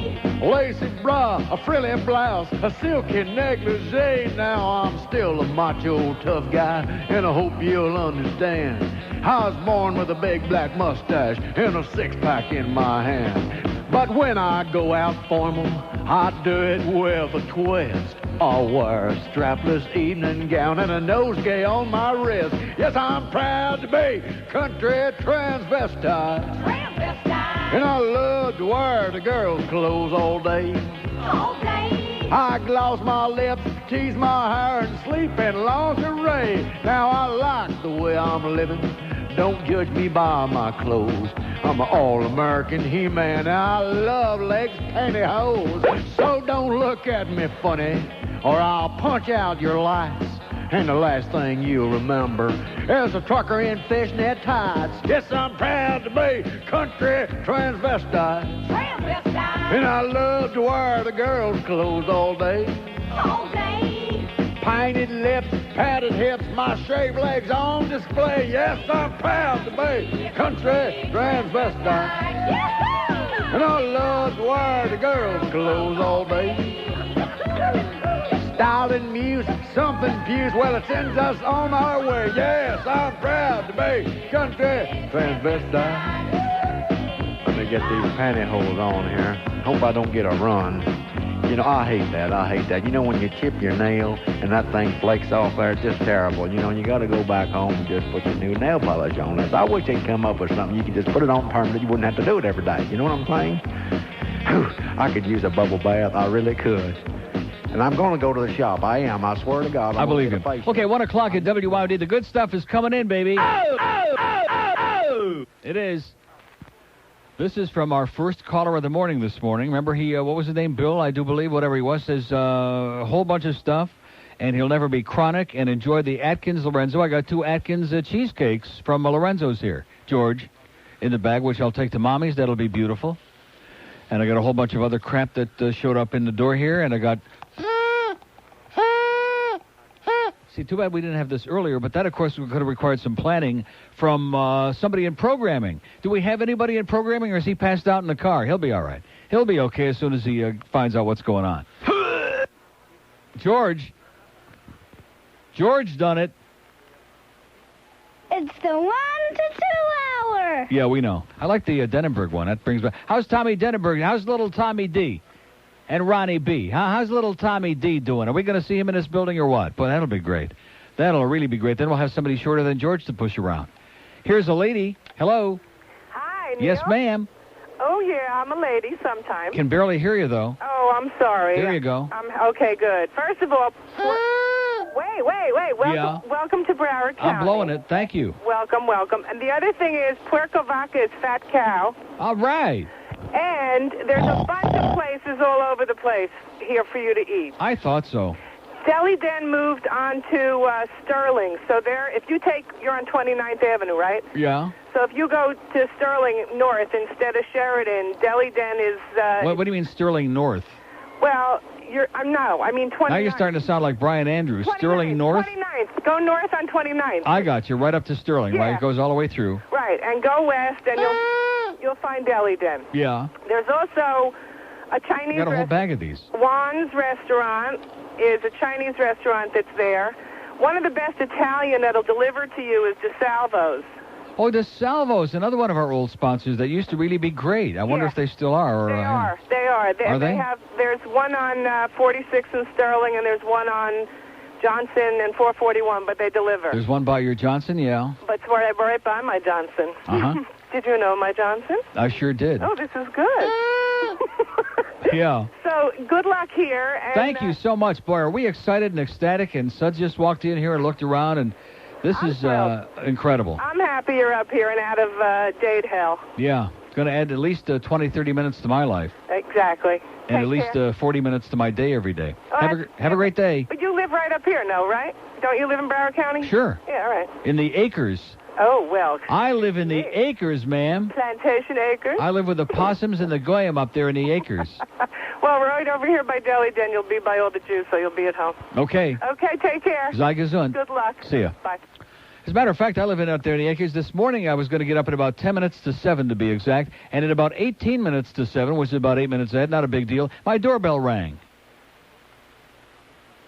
Lacy bra, a frilly blouse, a silky negligee. Now I'm still a macho tough guy, and I hope you'll understand. I was born with a big black mustache and a six-pack in my hand. But when I go out formal, I do it with a twist. I'll wear a strapless evening gown and a nosegay on my wrist. Yes, I'm proud to be country transvestite. And I love to wear the girls' clothes all day. All day. I gloss my lips, tease my hair, and sleep in lingerie. Now I like the way I'm living. Don't judge me by my clothes. I'm an all-American He-Man. I love legs, pantyhose. So don't look at me funny or I'll punch out your lights. And the last thing you'll remember is a trucker in fishnet tights. Yes, I'm proud to be country transvestite. And I love to wear the girls' clothes all day. All day. Painted lips, padded hips, my shaved legs on display. Yes, I'm proud to be country transvestite. And I love to wear the girls' clothes all day. Style and music, something fused, well, it sends us on our way. Yes, I'm proud to be country transvestite. Let me get these pantyhose on here. Hope I don't get a run. You know, I hate that. You know, when you chip your nail and that thing flakes off there, it's just terrible. You know, and you got to go back home and just put your new nail polish on it. I wish they'd come up with something. You could just put it on permanent. You wouldn't have to do it every day. You know what I'm saying? Whew, I could use a bubble bath. I really could. And I'm going to go to the shop. I am. I swear to God. I believe you. Okay, 1 o'clock at WIOD. The good stuff is coming in, baby. It is. This is from our first caller of the morning this morning. Remember, what was his name? Bill, I do believe, whatever he was, says a whole bunch of stuff, and he'll never be chronic, and enjoy the Atkins Lorenzo. I got 2 Atkins cheesecakes from Lorenzo's here, George, in the bag, which I'll take to Mommy's. That'll be beautiful. And I got a whole bunch of other crap that showed up in the door here, and I got... See, too bad we didn't have this earlier, but that, of course, could have required some planning from somebody in programming. Do we have anybody in programming, or is he passed out in the car? He'll be all right. He'll be okay as soon as he finds out what's going on. George done it. It's the 1 to 2 hour. Yeah, we know. I like the Denenberg one. That brings back. How's Tommy Denenberg? How's little Tommy D? And Ronnie B. How's little Tommy D doing? Are we going to see him in this building or what? Boy, that'll be great. That'll really be great. Then we'll have somebody shorter than George to push around. Here's a lady. Hello. Hi, Neil. Yes, ma'am. Oh, yeah, I'm a lady sometimes. Can barely hear you, though. Oh, I'm sorry. There you go. Okay, good. First of all, wait. Welcome to Broward County. I'm blowing it. Thank you. Welcome. And the other thing is, Puerco Vaca is fat cow. All right. And there's a bunch of places all over the place here for you to eat. I thought so. Deli Den moved on to Sterling. So you're on 29th Avenue, right? Yeah. So if you go to Sterling North instead of Sheridan, Deli Den is... What do you mean Sterling North? Well, I mean 29th. Now you're starting to sound like Brian Andrews. Sterling North? 29th. Go north on 29th. I got you. Right up to Sterling, right? It goes all the way through. Right, and go west, and you'll find Deli Den. Yeah. There's also a Chinese... I got a whole bag of these. Juan's Restaurant is a Chinese restaurant that's there. One of the best Italian that'll deliver to you is DeSalvo's. Oh, DeSalvo's, another one of our old sponsors that used to really be great. I wonder if they still are. Or, They are. Are they? There's one on 46 in Sterling, and there's one on Johnson and 441, but they deliver. There's one by your Johnson, yeah. But it's right by my Johnson. Uh-huh. Did you know my Johnson? I sure did. Oh, this is good. Yeah. So, good luck here. And, thank you so much, boy. Are we excited and ecstatic? And Suds just walked in here and looked around, and this is incredible. I'm happy you're up here and out of date hell. Yeah. It's going to add at least 20, 30 minutes to my life. Exactly. And at least 40 minutes to my day every day. Oh, have a great day. But you live right up here, no, right? Don't you live in Broward County? Sure. Yeah, all right. In the acres. Oh, well. I live in the acres, ma'am. Plantation acres? I live with the possums and the goyim up there in the acres. Well, right over here by Deli Den, you'll be by all the Jews, so you'll be at home. Okay. Okay, take care. Sei gesund. Good luck. See ya. Bye. As a matter of fact, I live out there in the acres. This morning, I was going to get up at about 10 minutes to 7 to be exact, and at about 18 minutes to 7, which is about 8 minutes ahead, not a big deal, my doorbell rang.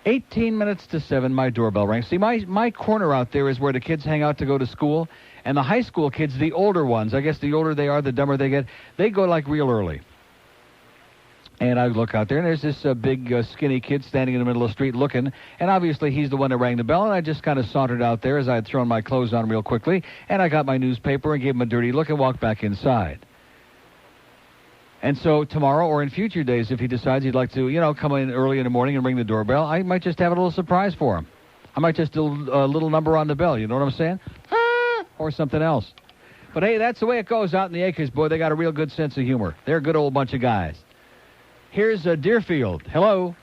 18 minutes to 7, my doorbell rang. See, my corner out there is where the kids hang out to go to school, and the high school kids, the older ones, I guess the older they are, the dumber they get, they go like real early. And I look out there, and there's this big, skinny kid standing in the middle of the street looking, and obviously he's the one that rang the bell, and I just kind of sauntered out there as I had thrown my clothes on real quickly, and I got my newspaper and gave him a dirty look and walked back inside. And so tomorrow or in future days, if he decides he'd like to, come in early in the morning and ring the doorbell, I might just have a little surprise for him. I might just do a little number on the bell, you know what I'm saying? Or something else. But hey, that's the way it goes out in the acres, boy. They got a real good sense of humor. They're a good old bunch of guys. Here's Deerfield. Hello.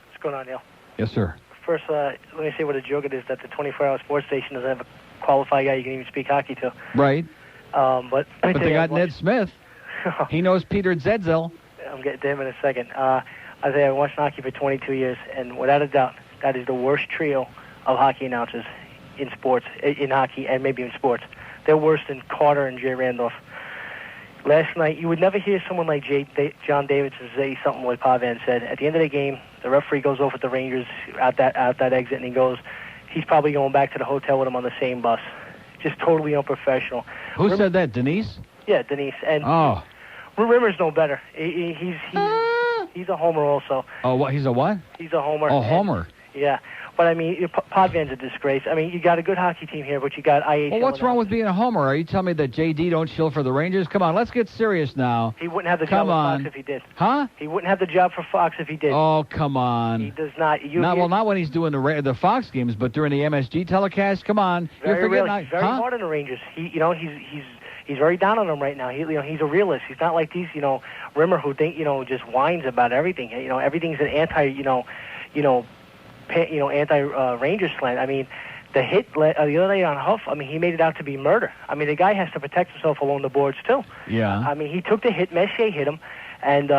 What's going on, Neil? Yes, sir. First, let me say what a joke it is that the 24-hour sports station doesn't have a qualified guy you can even speak hockey to. Right. But they got Ned Smith. He knows Peter Zetzel. I'm getting to him in a second. I tell you, I've watched hockey for 22 years, and without a doubt, that is the worst trio of hockey announcers in sports, in hockey, and maybe in sports. They're worse than Carter and Jay Randolph. Last night, you would never hear someone like John Davidson say something like Pavan said. At the end of the game, the referee goes off with the Rangers out that exit, and he goes, he's probably going back to the hotel with him on the same bus. Just totally unprofessional. Who said that, Denise? Yeah, Denise. And Rimmer's no better. He's a homer also. Oh, what? He's a what? He's a homer. Oh, homer. Yeah. But, I mean, Podvan's a disgrace. I mean, you got a good hockey team here, but you got IHL. Well, what's wrong with being a homer? Are you telling me that J.D. don't shill for the Rangers? Come on, let's get serious now. He wouldn't have the job for Fox if he did. Huh? He wouldn't have the job for Fox if he did. Oh, come on. He does not. Not when he's doing the Fox games, but during the MSG telecast. Come on. Very hard on the Rangers. He's very down on them right now. He's a realist. He's not like these, Rimmer who just whines about everything. Everything's an anti-Rangers slant. I mean, the hit the other day on Huff, I mean, he made it out to be murder. I mean, the guy has to protect himself along the boards, too. Yeah. I mean, he took the hit. Messier hit him, and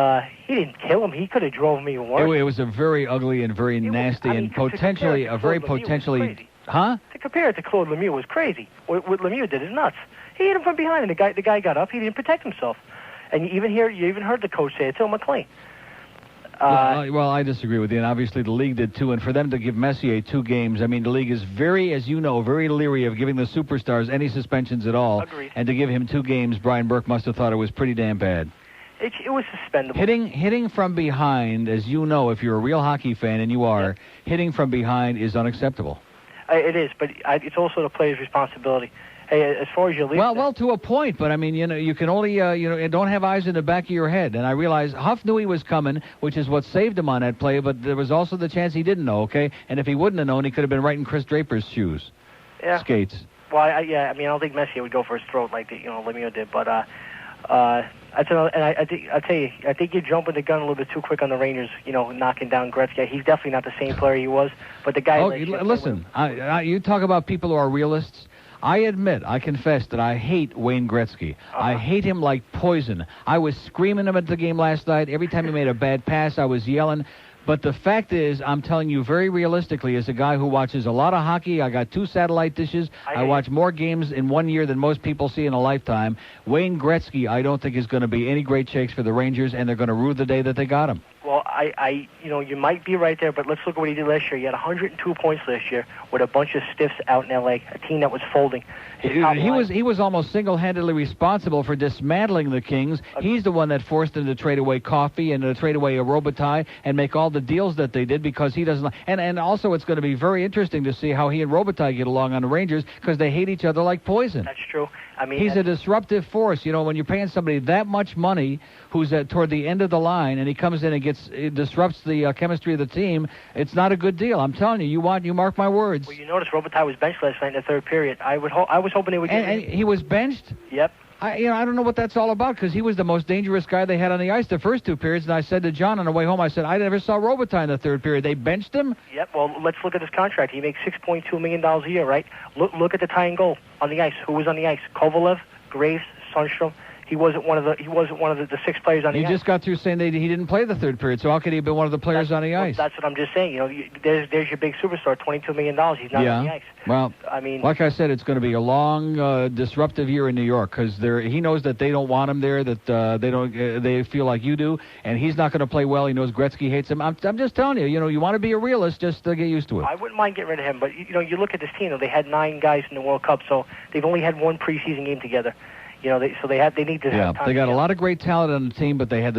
he didn't kill him. He could have drove him even worse. It was a very ugly and very nasty and potentially a very potentially... Huh? To compare it to Claude Lemieux was crazy. What Lemieux did is nuts. He hit him from behind, and the guy got up. He didn't protect himself. And you even heard the coach say it to McLean. Well, I disagree with you, and obviously the league did too. And for them to give Messier 2 games, I mean, the league is very, as you know, very leery of giving the superstars any suspensions at all. Agreed. And to give him 2 games, Brian Burke must have thought it was pretty damn bad. It was suspendable. Hitting from behind, as you know, if you're a real hockey fan, and you are, hitting from behind is unacceptable. It is, but it's also the player's responsibility. Hey, as far as your league... Well, to a point, but I mean, you can only, don't have eyes in the back of your head. And I realize Huff knew he was coming, which is what saved him on that play, but there was also the chance he didn't know, okay? And if he wouldn't have known, he could have been right in Chris Draper's shoes. Yeah. Skates. Well, I don't think Messier would go for his throat like Lemieux did, but I think you're jumping the gun a little bit too quick on the Rangers, knocking down Gretzky. He's definitely not the same player he was, but the guy... Oh, listen, you talk about people who are realists. I admit, I confess that I hate Wayne Gretzky. I hate him like poison. I was screaming him at the game last night. Every time he made a bad pass, I was yelling. But the fact is, I'm telling you very realistically, as a guy who watches a lot of hockey, I got 2 satellite dishes. I watch more games in 1 year than most people see in a lifetime. Wayne Gretzky, I don't think is going to be any great shakes for the Rangers, and they're going to rue the day that they got him. Well, you might be right there, but let's look at what he did last year. He had 102 points last year with a bunch of stiffs out in L.A., a team that was folding. He was almost single-handedly responsible for dismantling the Kings. He's the one that forced them to trade away Coffey and to trade away a Robitaille and make all the deals that they did because he doesn't... And also it's going to be very interesting to see how he and Robitaille get along on the Rangers because they hate each other like poison. That's true. I mean, he's a disruptive force. When you're paying somebody that much money who's toward the end of the line and he comes in and disrupts the chemistry of the team, it's not a good deal. I'm telling you, you mark my words. Well, you notice Robitaille was benched last night in the third period. I was hoping they would get and he was benched? Yep. I don't know what that's all about because he was the most dangerous guy they had on the ice the first 2 periods. And I said to John on the way home, I said, I never saw Robitaille in the third period. They benched him? Yep. Well, let's look at his contract. He makes $6.2 million a year, right? Look at the tying goal on the ice. Who was on the ice? Kovalev, Graves, Sundstrom. He wasn't one of the 6 players on the ice. You just got through saying that he didn't play the third period, so how could he have been one of the players on the ice? That's what I'm just saying. There's your big superstar, $22 million. He's not on the ice. Well, I mean, like I said, it's going to be a long, disruptive year in New York because he knows that they don't want him there, that they feel like you do, and he's not going to play well. He knows Gretzky hates him. I'm just telling you, you want to be a realist, just get used to it. I wouldn't mind getting rid of him, but you look at this team. They had 9 guys in the World Cup, so they've only had 1 preseason game together. They need to. Yeah, they got a lot of great talent on the team, but they had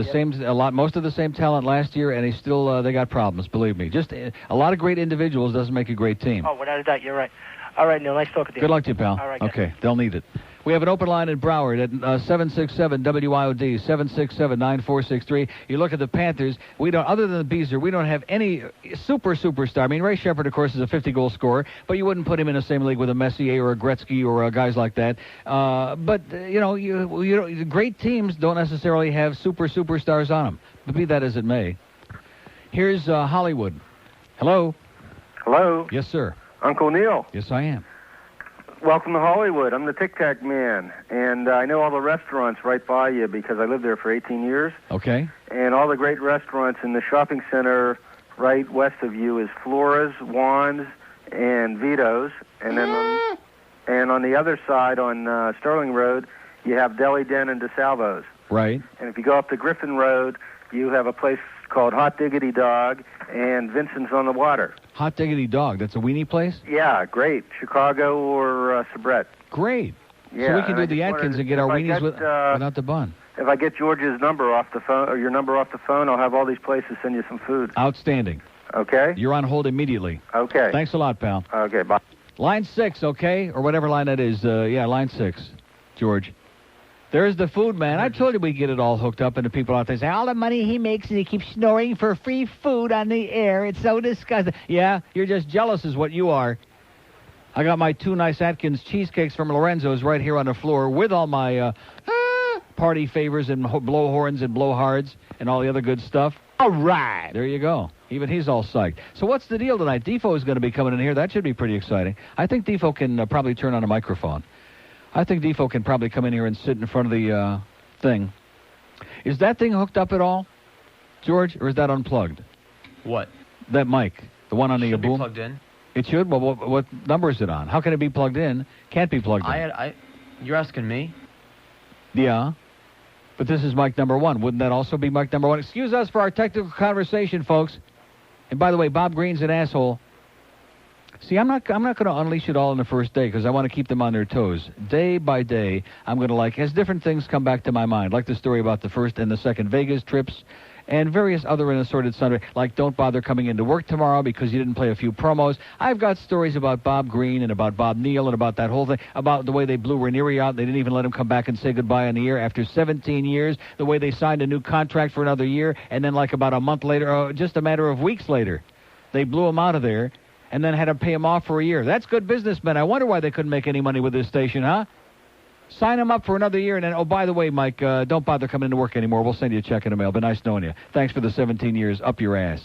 most of the same talent last year, and they got problems. Believe me, just a lot of great individuals doesn't make a great team. Oh, without a doubt, you're right. All right, Neil, nice talking to you. Good luck to you, pal. All right, okay, guys. They'll need it. We have an open line in Broward at 767-WIOD, 767-9463. You look at the Panthers, we don't, other than the Beezer, we don't have any superstar. I mean, Ray Shepard, of course, is a 50-goal scorer, but you wouldn't put him in the same league with a Messier or a Gretzky or guys like that. But great teams don't necessarily have superstars on them. But be that as it may. Here's Hollywood. Hello? Hello? Yes, sir. Uncle Neil. Yes, I am. Welcome to Hollywood. I'm the Tic Tac Man, and I know all the restaurants right by you because I lived there for 18 years. Okay. And all the great restaurants in the shopping center right west of you is Flora's, Juan's, and Vito's. And then on the other side on Sterling Road, you have Deli Den and DeSalvo's. Right. And if you go up the Griffin Road, you have a place called Hot Diggity Dog and Vincent's on the Water. Hot Diggity Dog. That's a weenie place? Yeah, great. Chicago or Sabrett. Great. Yeah, so we can and do I the just Atkins wanted and get to- our if I weenies get, without the bun. If I get George's number off the phone, or your number off the phone, I'll have all these places send you some food. Outstanding. Okay? You're on hold immediately. Okay. Thanks a lot, pal. Okay, bye. Line 6, okay? Or whatever line that is. Yeah, line 6, George. There's the food man. I told you we'd get it all hooked up, and the people out there say, all the money he makes and he keeps snoring for free food on the air. It's so disgusting. Yeah, you're just jealous is what you are. I got my 2 nice Atkins cheesecakes from Lorenzo's right here on the floor with all my party favors and blowhorns and blowhards and all the other good stuff. All right. There you go. Even he's all psyched. So what's the deal tonight? Defoe is going to be coming in here. That should be pretty exciting. I think Defoe can probably turn on a microphone. I think Defoe can probably come in here and sit in front of the thing. Is that thing hooked up at all, George, or is that unplugged? What? That mic, the one on the Should be boom? plugged in. It should? Well, what number is it on? How can it be plugged in? Can't be plugged in. You're asking me? Yeah. But this is mic number 1. Wouldn't that also be mic number 1? Excuse us for our technical conversation, folks. And by the way, Bob Green's an asshole. See, I'm not going to unleash it all on the first day because I want to keep them on their toes. Day by day, I'm going to as different things come back to my mind, like the story about the first and the second Vegas trips and various other assorted sundry, like don't bother coming into work tomorrow because you didn't play a few promos. I've got stories about Bob Green and about Bob Neal and about that whole thing, about the way they blew Ranieri out. They didn't even let him come back and say goodbye on the air after 17 years, the way they signed a new contract for another year, and then like about a month later, or just a matter of weeks later, they blew him out of there and then had to pay him off for a year. That's good business, man. I wonder why they couldn't make any money with this station, huh? Sign him up for another year, and then, oh, by the way, Mike, don't bother coming into work anymore. We'll send you a check in the mail. Been nice knowing you. Thanks for the 17 years. Up your ass.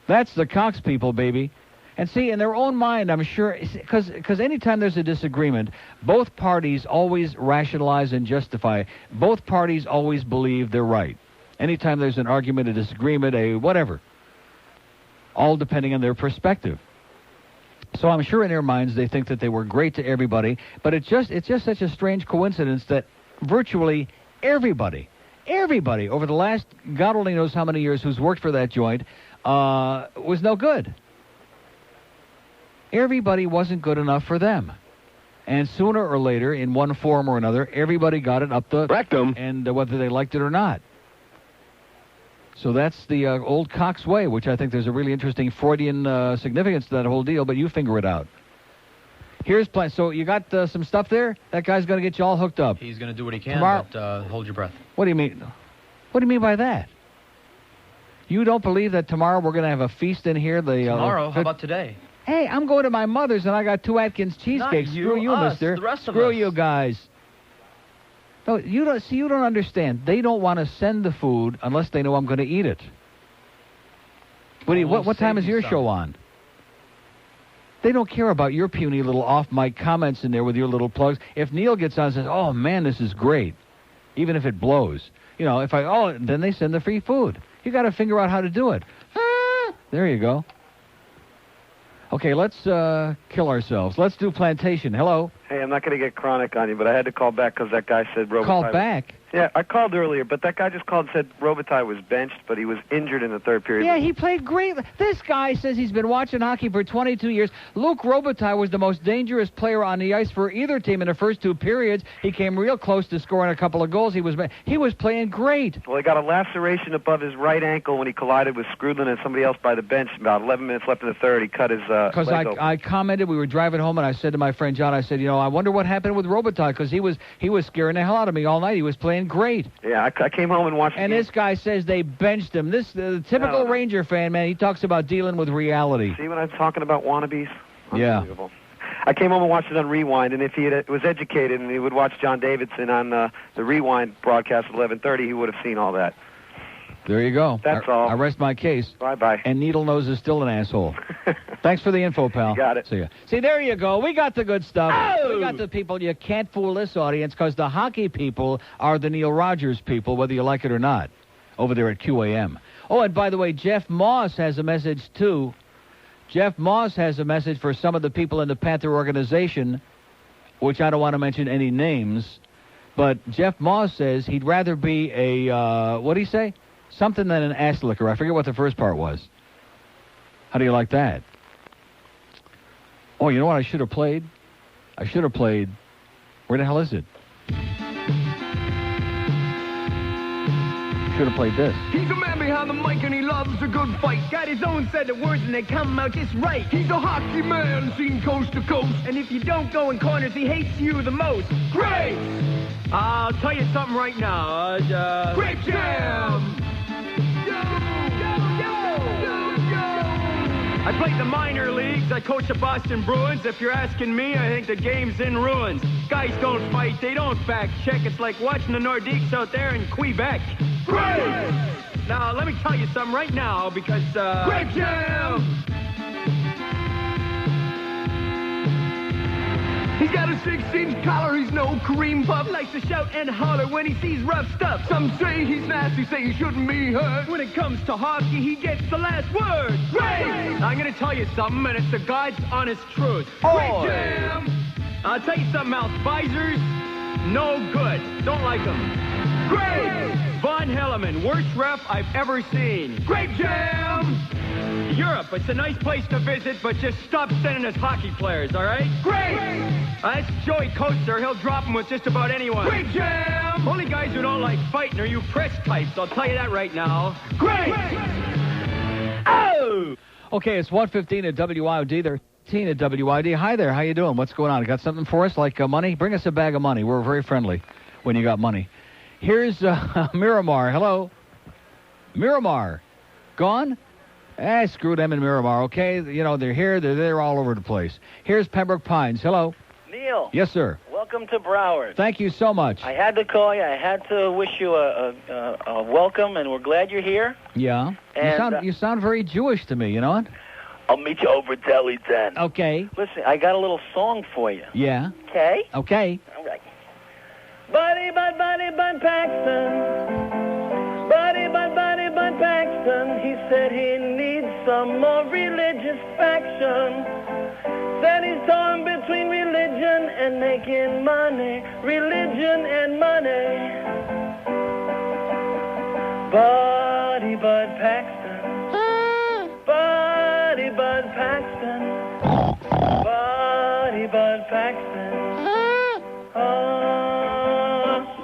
That's the Cox people, baby. And see, in their own mind, I'm sure, because anytime there's a disagreement, both parties always rationalize and justify. Both parties always believe they're right. Anytime there's an argument, a disagreement, a whatever, all depending on their perspective. So I'm sure in their minds they think that they were great to everybody, but it's just such a strange coincidence that virtually everybody over the last God only knows how many years who's worked for that joint was no good. Everybody wasn't good enough for them. And sooner or later, in one form or another, everybody got it up the rectum, and whether they liked it or not. So that's the old Cox way, which I think there's a really interesting Freudian significance to that whole deal, but you figure it out. Here's plan. So you got some stuff there? That guy's going to get you all hooked up. He's going to do what he can, Tomorrow, but hold your breath. What do you mean? What do you mean by that? You don't believe that tomorrow we're going to have a feast in here? Tomorrow? How about today? Hey, I'm going to my mother's, and I got 2 Atkins cheesecakes. Not you, Screw you, us, mister. the rest of Screw us. you guys. No, you don't understand. They don't want to send the food unless they know I'm going to eat it. What time is your show on? They don't care about your puny little off-mic comments in there with your little plugs. If Neil gets on and says, oh, man, this is great, even if it blows. You know, then they send the free food. You got to figure out how to do it. There you go. Okay, let's kill ourselves. Let's do Plantation. Hello. Hey, I'm not going to get chronic on you, but I had to call back because that guy said Robitaille. Call back? Yeah, I called earlier, but that guy just called and said Robitaille was benched, but he was injured in the third period. Yeah, he played great. This guy says he's been watching hockey for 22 years. Luc Robitaille was the most dangerous player on the ice for either team in the first 2 periods. He came real close to scoring a couple of goals. He was playing great. Well, he got a laceration above his right ankle when he collided with Skrudlin and somebody else by the bench. About 11 minutes left in the third, he cut his Because I commented, we were driving home, and I said to my friend John, I said, I wonder what happened with Robitaille, because he was scaring the hell out of me all night. He was playing great. Yeah, I came home and watched. And this guy says they benched him. The typical Ranger fan, man. He talks about dealing with reality. See what I'm talking about, wannabes? Yeah. I came home and watched it on Rewind, and if he was educated and he would watch John Davidson on the Rewind broadcast at 11:30, he would have seen all that. There you go. That's all. I rest my case. Bye-bye. And Needle Nose is still an asshole. Thanks for the info, pal. You got it. See ya. See, there you go. We got the good stuff. Oh! We got the people. You can't fool this audience because the hockey people are the Neil Rogers people, whether you like it or not, over there at QAM. Oh, and by the way, Jeff Moss has a message, too. Jeff Moss has a message for some of the people in the Panther organization, which I don't want to mention any names, but Jeff Moss says he'd rather be a, what'd he say? Something than an ass licker. I forget what the first part was. How do you like that? Oh, you know what I should have played? I should have played... Where the hell is it? Should have played this. He's a man behind the mic and he loves a good fight. Got his own set of words and they come out just right. He's a hockey man seen coast to coast. And if you don't go in corners, he hates you the most. Great! I'll tell you something right now. Grape Jam! I played the minor leagues. I coach the Boston Bruins. If you're asking me, I think the game's in ruins. Guys don't fight. They don't fact check. It's like watching the Nordiques out there in Quebec. Great! Now, let me tell you something right now because, Grape Jam! He's got a 6-inch collar, he's no Kareem Puff. Likes to shout and holler when he sees rough stuff. Some say he's nasty, say he shouldn't be hurt. When it comes to hockey, he gets the last word. Great! I'm gonna tell you something, and it's the God's honest truth. Great Jam! I'll tell you something else. Visors, no good. Don't like them. Great! Von Helleman, worst ref I've ever seen. Great Jam! Europe, it's a nice place to visit, but just stop sending us hockey players, all right? Great! That's Joey Coaster. He'll drop them with just about anyone. Great Jam! Only guys who don't like fighting are you press types. I'll tell you that right now. Great! Oh! Okay, it's 1:15 at WIOD. They're 10 at WIOD. Hi there. How you doing? What's going on? Got something for us, like money? Bring us a bag of money. We're very friendly when you got money. Here's Miramar. Hello. Miramar. Gone? Screw them in Miramar, okay? You know, they're here, they're there all over the place. Here's Pembroke Pines. Hello. Neil. Yes, sir. Welcome to Broward. Thank you so much. I had to call you. I had to wish you a welcome, and we're glad you're here. Yeah. And, you sound very Jewish to me, you know what? I'll meet you over at Deli then. Okay. Listen, I got a little song for you. Yeah. Okay? Okay. All right. Buddy, bud, Paxson. Buddy, bud, Paxson. He said he needs some more religious faction. Said he's torn between religion and making money. Religion and money. Buddy, bud, Paxson. Buddy, bud, Paxson. Buddy, bud, Paxson.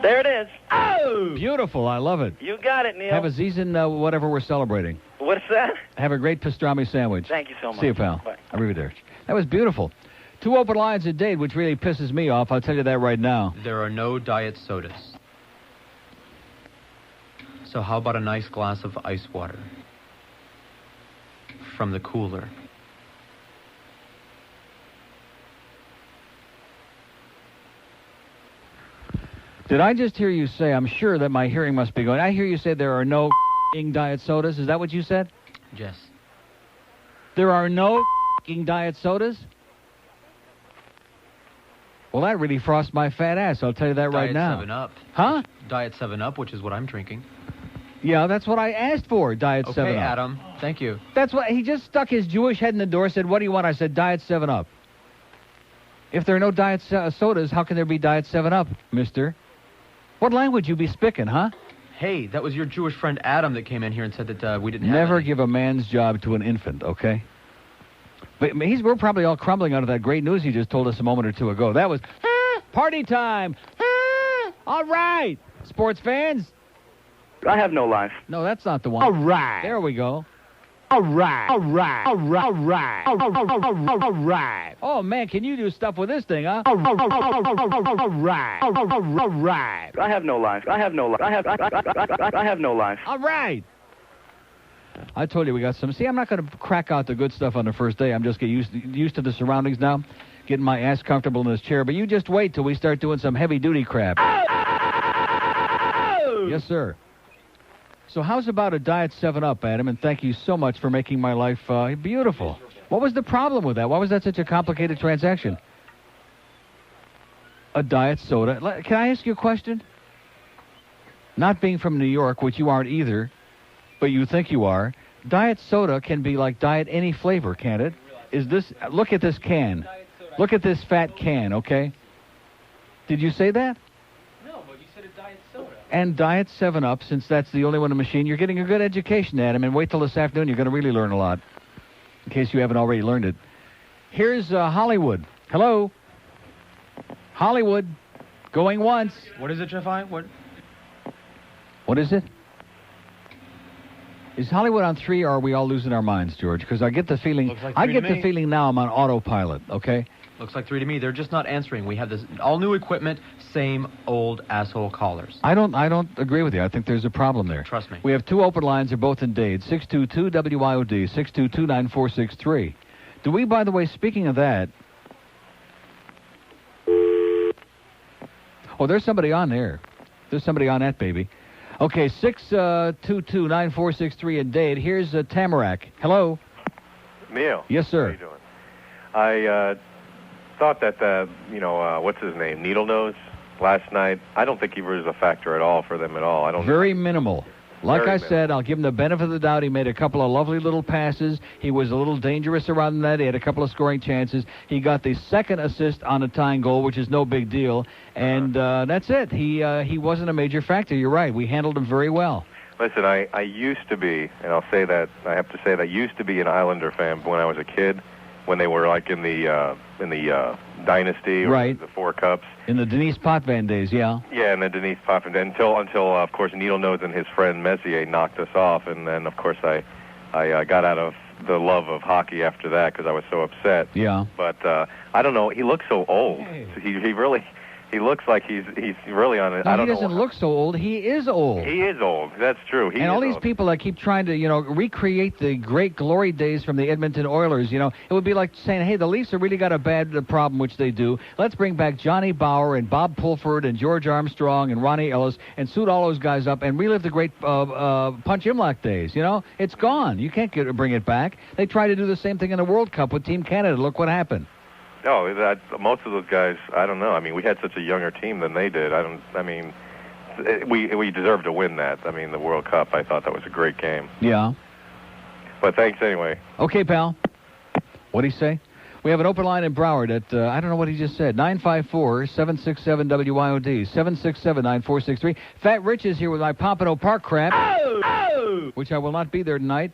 There it is. Oh! Beautiful. I love it. You got it, Neil. Have a season, whatever we're celebrating. What's that? Have a great pastrami sandwich. Thank you so much. See you, pal. Bye. Arrivederci. That was beautiful. 2 open lines a date, which really pisses me off. I'll tell you that right now. There are no diet sodas. So how about a nice glass of ice water from the cooler? Did I just hear you say, I'm sure that my hearing must be going, I hear you say there are no diet sodas. Is that what you said? Yes. There are no diet sodas? Well, that really frosts my fat ass. I'll tell you that right now. Diet 7-Up. Huh? Diet 7-Up, which is what I'm drinking. Yeah, that's what I asked for, Diet 7-Up. Okay, Adam. Thank you. That's what he just stuck his Jewish head in the door, said, what do you want? I said, Diet 7-Up. If there are no diet sodas, how can there be Diet 7-Up, mister? What language you be speaking, huh? Hey, that was your Jewish friend Adam that came in here and said that we didn't have Never any. give a man's job to an infant, okay? But we're probably all crumbling under that great news he just told us a moment or two ago. That was party time. All right. Sports fans? I have no life. No, that's not the one. All right. There we go. All right. All right. All right. All right. All right. Oh, man, can you do stuff with this thing, huh? All right. All right. I have no life. I have no life. I have no life. All right. I told you we got some. See, I'm not going to crack out the good stuff on the first day. I'm just getting used to the surroundings now, getting my ass comfortable in this chair. But you just wait till we start doing some heavy-duty crap. Oh! Yes, sir. So how's about a Diet 7-Up, Adam? And thank you so much for making my life beautiful. What was the problem with that? Why was that such a complicated transaction? A diet soda. Can I ask you a question? Not being from New York, which you aren't either, but you think you are, diet soda can be like diet any flavor, can't it? Is this... Look at this can. Look at this fat can, okay? Did you say that? No, but you said a diet soda. And Diet 7-Up, since that's the only one in the machine. You're getting a good education, Adam, and wait till this afternoon. You're going to really learn a lot, in case you haven't already learned it. Here's Hollywood. Hello? Hollywood. Going once. What is it, Jeff? What is it? Is Hollywood on 3, or are we all losing our minds, George? Because I get the feeling... Like I get the feeling now I'm on autopilot, okay? Looks like 3 to me. They're just not answering. We have this all-new equipment, same old asshole callers. I don't agree with you. I think there's a problem there. Trust me. We have 2 open lines. They're both in Dade. 622-WIOD, 622-9463. Do we, by the way, speaking of that... Oh, there's somebody on there. There's somebody on that, baby. Okay, 622-9463 in Dade. Here's Tamarack. Hello. Neil. Yes, sir. How you doing? I thought that, what's his name, Needle Nose, last night, I don't think he was a factor at all for them at all. Very minimal. Like Very I said, I'll give him the benefit of the doubt. He made a couple of lovely little passes. He was a little dangerous around the net. He had a couple of scoring chances. He got the second assist on a tying goal, which is no big deal. And that's it. He wasn't a major factor. You're right. We handled him very well. Listen, I used to be, and I'll say that, I have to say that I used to be an Islander fan when I was a kid, when they were like in the Dynasty, or right. the 4 Cups. In the Denise Potvin days, yeah. Yeah, and then Denise Potvin, until of course, Needle Nose and his friend Messier knocked us off, and then, of course, I got out of the love of hockey after that because I was so upset. Yeah. But I don't know, he looks so old. He really... He looks like he's really on it. No, I don't know. He doesn't look so old. He is old. He is old. That's true. And all these people that keep trying to, recreate the great glory days from the Edmonton Oilers, it would be like saying, hey, the Leafs have really got a bad problem, which they do. Let's bring back Johnny Bauer and Bob Pulford and George Armstrong and Ronnie Ellis and suit all those guys up and relive the great Punch Imlach days. It's gone. You can't bring it back. They tried to do the same thing in the World Cup with Team Canada. Look what happened. No, most of those guys, I don't know. I mean, we had such a younger team than they did. We deserved to win that. I mean, the World Cup, I thought that was a great game. Yeah. But thanks anyway. Okay, pal. What'd he say? We have an open line in Broward at, I don't know what he just said, 954-767-WIOD, 767-9463. Fat Rich is here with my Pompano Park crap, which I will not be there tonight.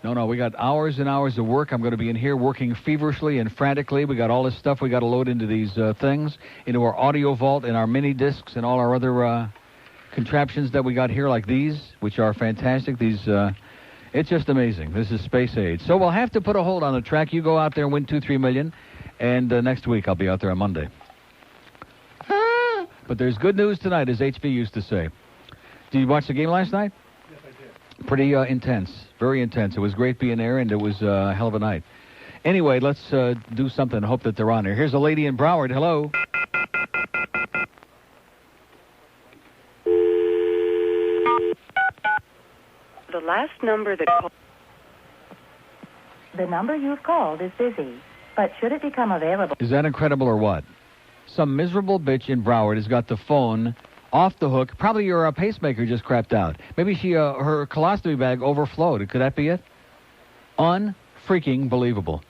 No, we got hours and hours of work. I'm going to be in here working feverishly and frantically. We got all this stuff we got to load into these things, into our audio vault and our mini discs and all our other contraptions that we got here like these, which are fantastic. These, it's just amazing. This is space age. So we'll have to put a hold on the track. You go out there and win $2-3 million, and next week I'll be out there on Monday. But there's good news tonight, as HB used to say. Did you watch the game last night? Pretty intense, very intense. It was great being there, and it was a hell of a night. Anyway, let's do something and hope that they're on here. Here's a lady in Broward. Hello. The last number that called... The number you've called is busy, but should it become available... Is that incredible or what? Some miserable bitch in Broward has got the phone... off the hook. Probably your pacemaker just crapped out. Maybe her colostomy bag overflowed. Could that be it? Unfreaking believable.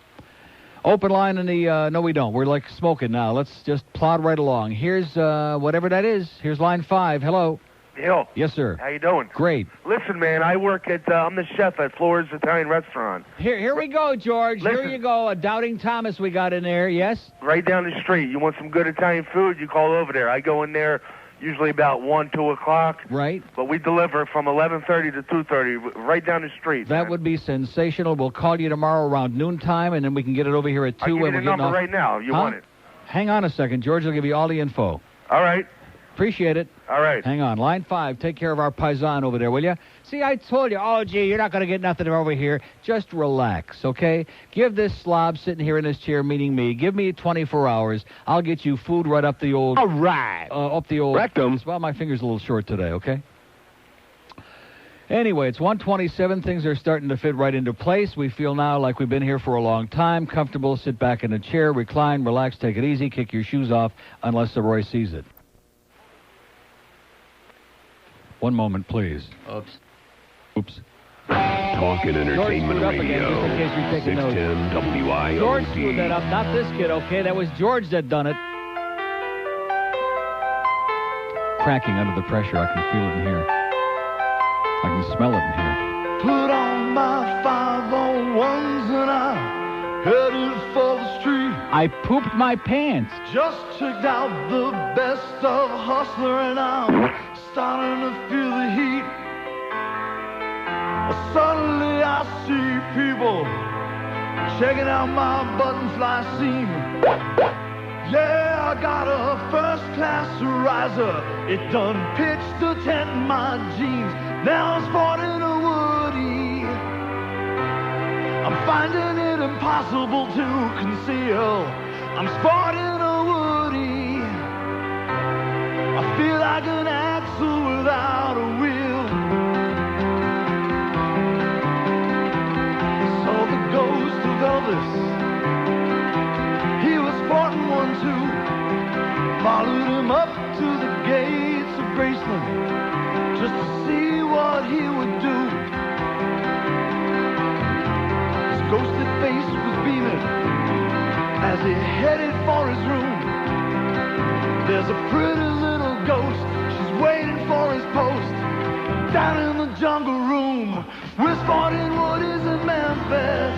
Open line in the... no, we don't. We're like smoking now. Let's just plod right along. Here's whatever that is. Here's line 5. Hello. Neil. Yes, sir. How you doing? Great. Listen, man, I work at... I'm the chef at Flores Italian Restaurant. Here we go, George. Listen. Here you go. A Doubting Thomas we got in there. Yes? Right down the street. You want some good Italian food, you call over there. I go in there... usually about 1, 2 o'clock. Right. But we deliver from 11:30 to 2:30, right down the street. That would be sensational. We'll call you tomorrow around noontime, and then we can get it over here at 2. I'll give you the number right now if you want it. Hang on a second. George will give you all the info. All right. Appreciate it. All right. Hang on. Line 5. Take care of our paisan over there, will you? See, I told you. Oh, gee, you're not going to get nothing over here. Just relax, okay? Give this slob sitting here in this chair, meaning me, give me 24 hours. I'll get you food right up the old... All right. Up the old... Rectum. Well, my finger's a little short today, okay? Anyway, it's 1:27. Things are starting to fit right into place. We feel now like we've been here for a long time. Comfortable. Sit back in a chair. Recline. Relax. Take it easy. Kick your shoes off unless the Roy sees it. One moment, please. Oops. Talk and Entertainment Radio. 610 WIOD. George screwed that up. Not this kid, okay? That was George that done it. Cracking under the pressure. I can feel it in here. I can smell it in here. Put on my 501s and I headed for the street. I pooped my pants. Just checked out the best of Hustler and I'm starting to feel the heat. Suddenly I see people checking out my buttonfly seam. Yeah, I got a first-class riser. It done pitched the tent in my jeans. Now I'm sporting a Woody. I'm finding it impossible to conceal. I'm sporting a Woody. I feel like an axle without a wheel. Saw the ghost of Elvis. He was sporting one too. Followed him up to the gates of Graceland just to see what he would do. His ghostly face was beaming as he headed for his room. There's a pretty little ghost, she's waiting for his post down in the jungle room. We're sporting Woodies in Memphis.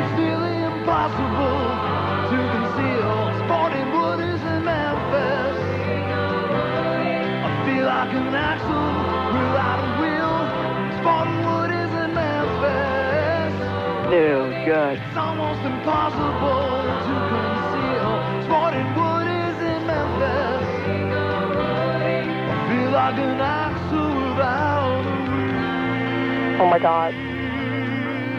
It's nearly impossible to conceal. Sporting Woodies in Memphis. I feel like an axle without a wheel. Sporting Woodies in Memphis. Oh, God. It's almost impossible to conceal. Sporting Woodies in Memphis. I feel like an axle without a wheel. Oh, my God.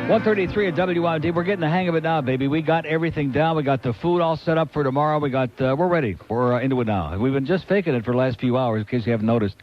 1:33 at WIOD. We're getting the hang of it now, baby. We got everything down. We got the food all set up for tomorrow. We're ready. We're into it now. We've been just faking it for the last few hours, in case you haven't noticed.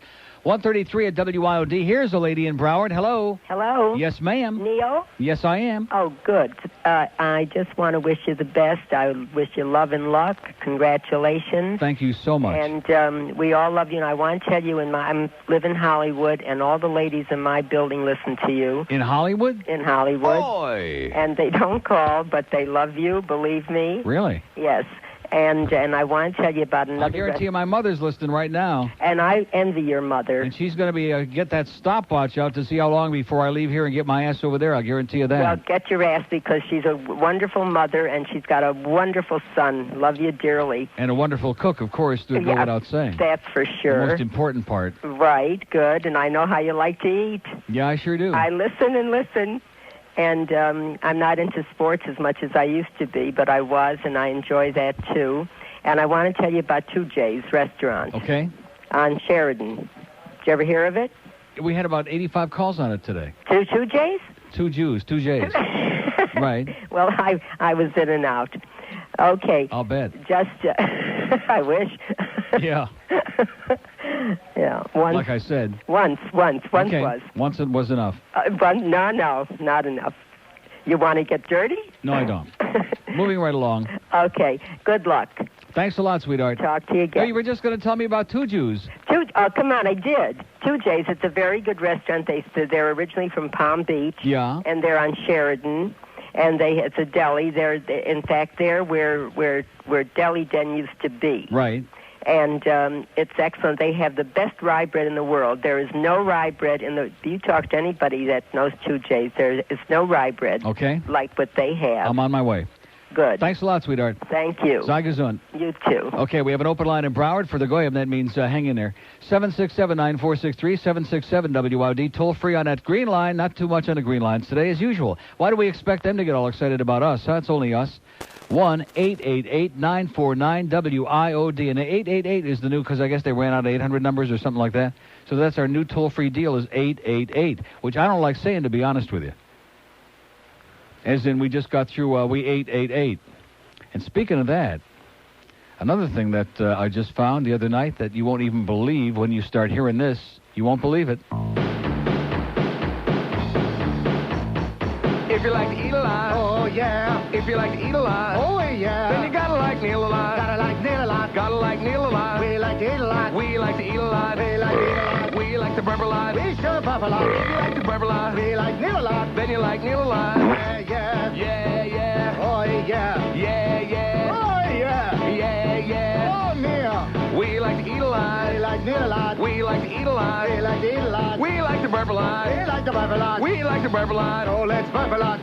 1:33 at WIOD. Here's a lady in Broward. Hello. Hello. Yes, ma'am. Neil? Yes, I am. Oh, good. I just want to wish you the best. I wish you love and luck. Congratulations. Thank you so much. And we all love you. And I want to tell you, I live in Hollywood, and all the ladies in my building listen to you. In Hollywood? In Hollywood. Boy. And they don't call, but they love you, believe me. Really? Yes. And I want to tell you about another... I guarantee you my mother's listening right now. And I envy your mother. And she's going to be get that stopwatch out to see how long before I leave here and get my ass over there. I'll guarantee you that. Well, get your ass, because she's a wonderful mother, and she's got a wonderful son. Love you dearly. And a wonderful cook, of course, to go without saying. That's for sure. The most important part. Right, good. And I know how you like to eat. Yeah, I sure do. I listen and listen. And I'm not into sports as much as I used to be, but I was, and I enjoy that, too. And I want to tell you about 2J's restaurant. Okay. On Sheridan. Did you ever hear of it? We had about 85 calls on it today. 2J's? 2 J's. Right. Well, I was in and out. Okay. I'll bet. Just, I wish. Yeah. Yeah. Once, like I said. Once okay. was. Once it was enough. No, not enough. You want to get dirty? No, I don't. Moving right along. Okay. Good luck. Thanks a lot, sweetheart. Talk to you again. Oh, you were just going to tell me about 2J's. Come on, I did. 2J's. It's a very good restaurant. They're originally from Palm Beach. Yeah. And they're on Sheridan. And it's a deli. They're in fact there where Deli Den used to be. Right. And it's excellent. They have the best rye bread in the world. There is no rye bread you talk to anybody that knows 2J's. There is no rye bread. Okay. Like what they have. I'm on my way. Good. Thanks a lot, sweetheart. Thank you. Sei gesund. You too. Okay, we have an open line in Broward for the Goyim. That means hang in there. 767-9463, 767-WIOD. Toll free on that green line. Not too much on the green lines today, as usual. Why do we expect them to get all excited about us? Huh? It's only us. 1-888-949-WIOD. And the 888 is the new, because I guess they ran out of 800 numbers or something like that. So that's our new toll-free deal is 888, which I don't like saying, to be honest with you. As in, we just got through, we 888. And speaking of that, another thing that I just found the other night that you won't even believe when you start hearing this. You won't believe it. If you like to eat a lot. Oh, yeah. If you like to eat a lot. Oh, yeah. Then you gotta like Neil a lot. Gotta like Neil a lot. Gotta like Neil a lot. We like to eat a lot. We like to eat a lot. We like to eat a lot. We like to burp a lot. We sure burp a lot. If you like to burp a lot. We like Neil a lot. Then you like Neil a lot. Yeah, yeah. Yeah, yeah. Oh, yeah. Yeah, yeah. Oh, yeah. Yeah, yeah. Oh, Neil. We like to eat a lot. We like Neil a lot. We like to eat a lot. We like to eat a lot. We like to burp a lot. We like to burp a lot. We like to burp a lot. Oh, let's burp a lot.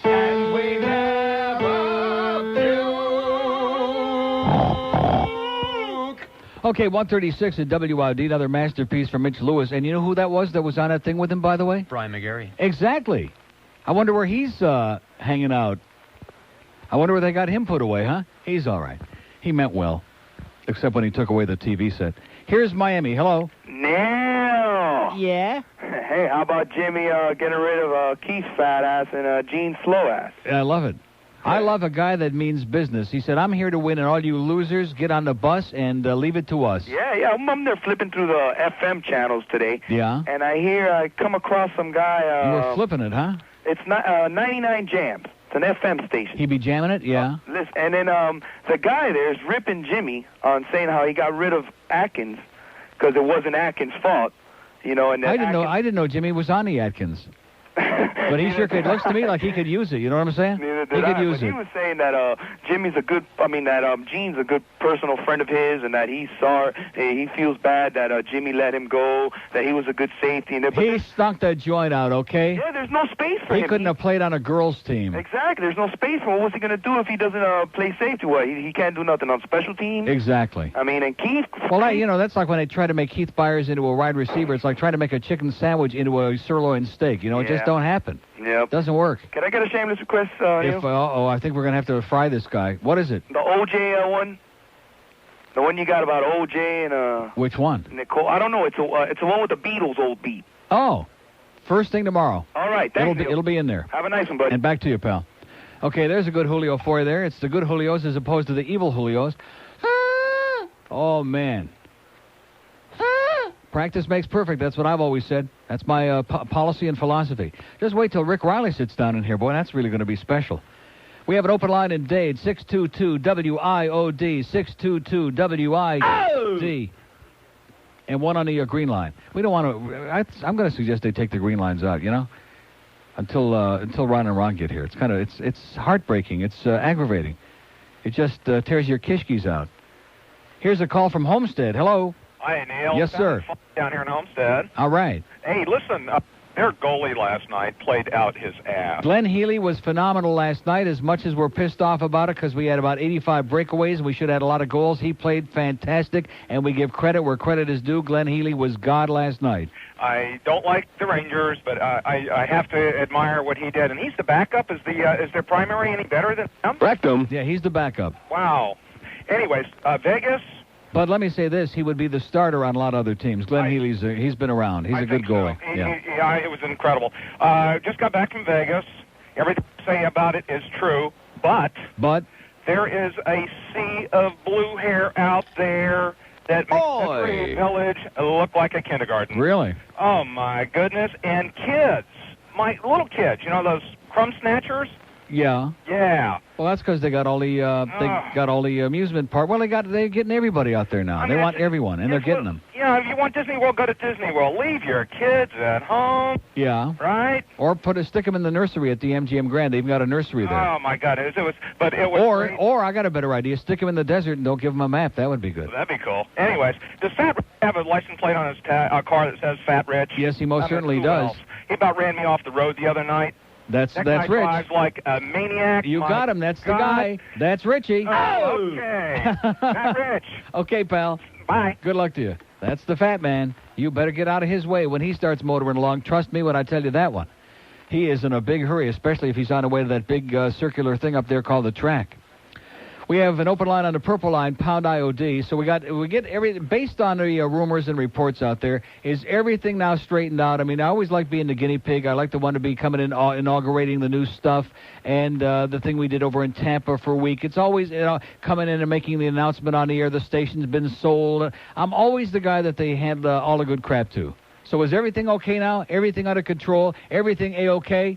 And we never puke. Okay, 136 at WIOD, another masterpiece from Mitch Lewis. And you know who that was on that thing with him, by the way? Brian McGarry. Exactly. I wonder where he's hanging out. I wonder where they got him put away, huh? He's all right. He meant well, except when he took away the TV set. Here's Miami. Hello. Neil. Yeah? Hey, how about Jimmy getting rid of Keith's fat ass and Gene's slow ass? I love it. I love a guy that means business. He said, I'm here to win, and all you losers, get on the bus and leave it to us. Yeah, I'm there flipping through the FM channels today. Yeah? And I come across some guy. You were flipping it, huh? It's not 99 Jams. It's an FM station. He be jamming it? Yeah. Listen, and then the guy there is ripping Jimmy on saying how he got rid of Atkins because it wasn't Atkins' fault, you know. And I didn't know Jimmy was on the Atkins. But he sure could. Looks to me like he could use it. You know what I'm saying? Neither did he could I, use but it. He was saying that Gene's a good personal friend of his, and that he's sorry. He feels bad that Jimmy let him go. That he was a good safety. And he stunk that joint out, okay? Yeah, there's no space for him. He couldn't have played on a girls' team. Exactly. There's no space for him. What's he going to do if he doesn't play safety? What? He can't do nothing on special teams? Exactly. I mean, and Keith... Well, that's like when they try to make Keith Byers into a wide receiver. It's like trying to make a chicken sandwich into a sirloin steak. You know, it just don't happen. Yep. Doesn't work. Can I get a shameless request, Neil? I think we're going to have to fry this guy. What is it? The OJ one? The one you got about OJ and... Which one? Nicole. I don't know. It's the one with the Beatles old beat. Oh. First thing tomorrow. All right. Thanks, It'll be in there. Have a nice one, buddy. And back to you, pal. Okay, there's a good Julio for you there. It's the good Julios as opposed to the evil Julios. Oh, man. Practice makes perfect. That's what I've always said. That's my policy and philosophy. Just wait till Rick Riley sits down in here. Boy, that's really going to be special. We have an open line in Dade, 622-WIOD, 622-WIOD. And one on the green line. We don't want to... I'm going to suggest they take the green lines out, you know? Until Ron and Ron get here. It's kind of... It's heartbreaking. It's aggravating. It just tears your kishkis out. Here's a call from Homestead. Hello. Hi, Neil. Yes, sir. Down here in Homestead. All right. Hey, listen, their goalie last night played out his ass. Glenn Healy was phenomenal last night, as much as we're pissed off about it because we had about 85 breakaways and we should have had a lot of goals. He played fantastic, and we give credit where credit is due. Glenn Healy was God last night. I don't like the Rangers, but I have to admire what he did. And he's the backup. Is their primary any better than him? Rectum. Yeah, he's the backup. Wow. Anyways, Vegas... But let me say this, he would be the starter on a lot of other teams. Glenn Healy's, he's been around. He's a good goalie. So. Yeah, it was incredible. Just got back from Vegas. Everything I say about it is true, but there is a sea of blue hair out there that makes the village look like a kindergarten. Really? Oh, my goodness. And kids, my little kids, you know those crumb snatchers? Yeah. Yeah. Well, that's because they got all the amusement park. Well, they're getting everybody out there now. They want everyone, and they're getting them. Yeah, if you want Disney World, go to Disney World. Leave your kids at home. Yeah. Right. Or stick them in the nursery at the MGM Grand. They've even got a nursery there. Oh my God! It was. Or I got a better idea. Stick them in the desert and don't give them a map. That would be good. That'd be cool. Anyways, does Fat Rich have a license plate on his car that says Fat Rich? Yes, he most certainly does. Else? He about ran me off the road the other night. That's Rich. Drives like a maniac. You got him. That's the guy. That's Richie. Oh, okay. Fat Rich. Okay, pal. Bye. Good luck to you. That's the fat man. You better get out of his way when he starts motoring along. Trust me when I tell you that one. He is in a big hurry, especially if he's on the way to that big circular thing up there called the track. We have an open line on the purple line, pound IOD. So we get everything based on the rumors and reports out there. Is everything now straightened out? I mean, I always like being the guinea pig. I like the one to be coming in, inaugurating the new stuff, and the thing we did over in Tampa for a week. It's always coming in and making the announcement on the air. The station's been sold. I'm always the guy that they hand all the good crap to. So is everything okay now? Everything under control? Everything A-okay?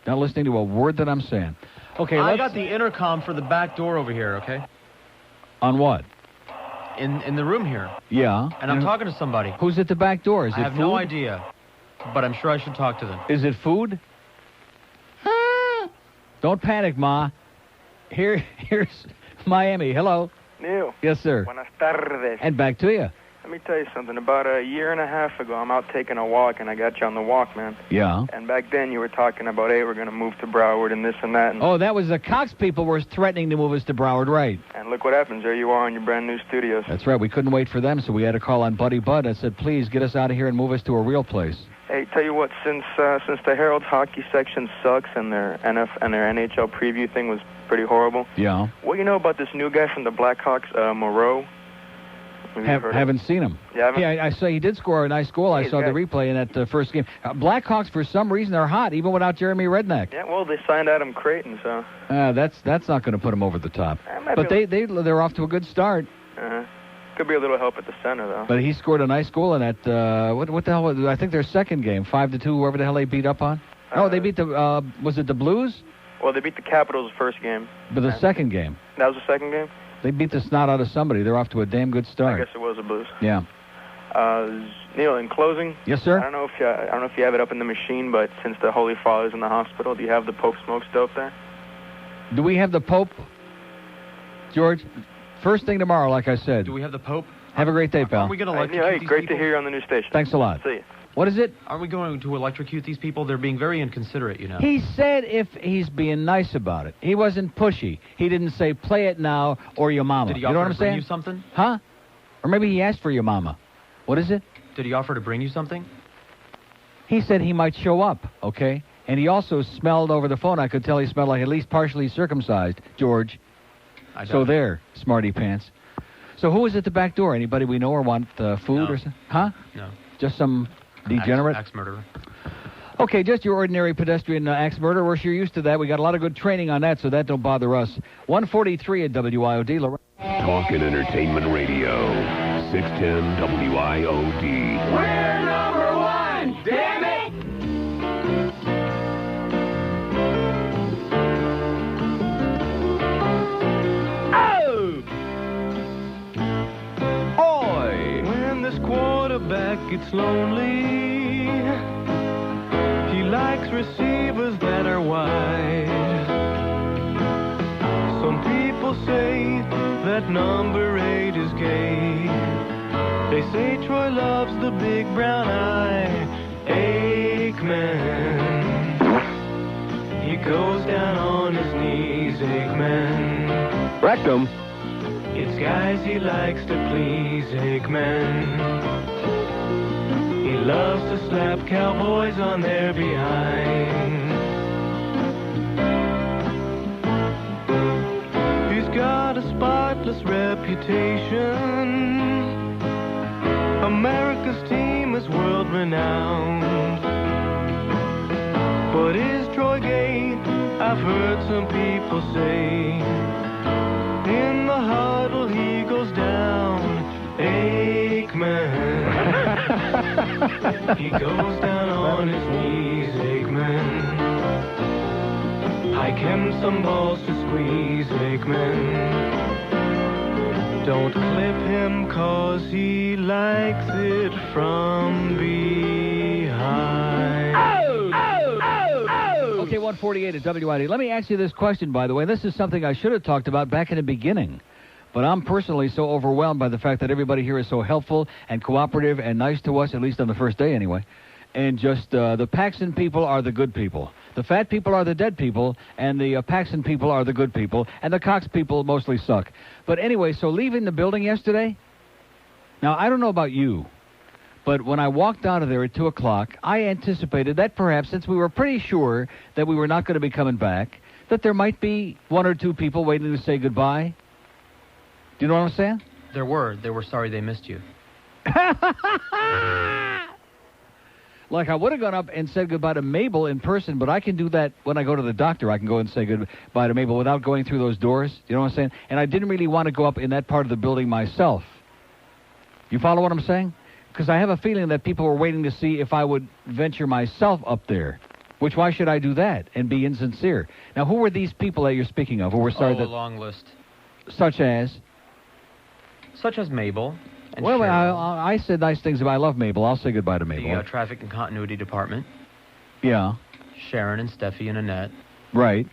Not listening to a word that I'm saying. Okay, I got the intercom for the back door over here, okay? On what? In the room here. Yeah. And I'm talking to somebody. Who's at the back door? Is it I have food? no idea, but I'm sure I should talk to them. Is it food? Don't panic, Ma. Here's Miami. Hello. Neil. Yes, sir. Buenas tardes. And back to you. Let me tell you something. About a year and a half ago, I'm out taking a walk, and I got you on the Walkman. Yeah. And back then, you were talking about, hey, we're going to move to Broward and this and that. And, oh, that was the Cox people were threatening to move us to Broward, right? and look what happens. There you are in your brand new studios. That's right. We couldn't wait for them, so we had to call on Buddy Bud. I said, please get us out of here and move us to a real place. Hey, tell you what, since the Herald hockey section sucks and their NHL preview thing was pretty horrible. Yeah. What do you know about this new guy from the Blackhawks, Moreau? Haven't seen him. Yeah, I saw he did score a nice goal. I saw the replay in that first game. Blackhawks, for some reason, are hot, even without Jeremy Redknapp. Yeah, well, they signed Adam Creighton, so. That's not going to put him over the top. But they're off to a good start. Could be a little help at the center, though. But he scored a nice goal in that. What the hell was it? I think their second game, 5-2, whoever the hell they beat up on. They beat the. Was it the Blues? Well, they beat the Capitals the first game. But the second game. That was the second game? They beat the snot out of somebody. They're off to a damn good start. I guess it was the Blues. Yeah. Neil, in closing. Yes, sir. I don't know if you have it up in the machine, but since the Holy Father's in the hospital, do you have the Pope smoke stove there? Do we have the Pope, George? First thing tomorrow, like I said. Do we have the Pope? Have a great day, pal. Are we going to electrocute these great people? to hear you on the new station. Thanks a lot. See you. What is it? Aren't we going to electrocute these people? They're being very inconsiderate, you know. He said if he's being nice about it. He wasn't pushy. He didn't say play it now or your mama. Did he you know what offer I'm to bring saying? you something? Huh? Or maybe he asked for your mama. What is it? Did he offer to bring you something? He said he might show up, okay? And he also smelled over the phone. I could tell he smelled like at least partially circumcised, George. So there, smarty pants. So who is at the back door? Anybody we know or want food or something? Huh? No. Just some degenerate? Axe murderer. Okay, just your ordinary pedestrian axe murderer. We're sure used to that. We got a lot of good training on that, so that don't bother us. 143 at WIOD. Talk and Entertainment Radio. 610 WIOD. We're number one, damn it! When this quarterback gets lonely, he likes receivers that are wide. Some people say that number 8 is gay. They say Troy loves the big brown eye. Aikman, he goes down on his knees, Aikman. Rectum. It's guys he likes to please, Aikman. He loves to slap cowboys on their behind. He's got a spotless reputation. America's team is world-renowned. But is Troy gay? I've heard some people say. In the huddle he goes down, Aikman. He goes down on his knees, Aikman. Hike him some balls to squeeze, Aikman. Don't clip him 'cause he likes it from behind. Okay, 148 at WID. Let me ask you this question, by the way. This is something I should have talked about back in the beginning. But I'm personally so overwhelmed by the fact that everybody here is so helpful and cooperative and nice to us, at least on the first day anyway. And just the Paxson people are the good people. The fat people are the dead people, and the Paxson people are the good people, and the Cox people mostly suck. But anyway, so leaving the building yesterday, now I don't know about you, but when I walked out of there at 2 o'clock, I anticipated that perhaps, since we were pretty sure that we were not going to be coming back, that there might be one or two people waiting to say goodbye? Do you know what I'm saying? There were. They were sorry they missed you. Like, I would have gone up and said goodbye to Mabel in person, but I can do that when I go to the doctor. I can go and say goodbye to Mabel without going through those doors. You know what I'm saying? And I didn't really want to go up in that part of the building myself. You follow what I'm saying? Because I have a feeling that people were waiting to see if I would venture myself up there. Which, why should I do that and be insincere? Now, who were these people that you're speaking of who were sorry a long list. Such as? Such as Mabel. And well, Cheryl. I said nice things about I love Mabel. I'll say goodbye to Mabel. The Traffic and Continuity Department. Yeah. Sharon and Steffi and Annette. Right.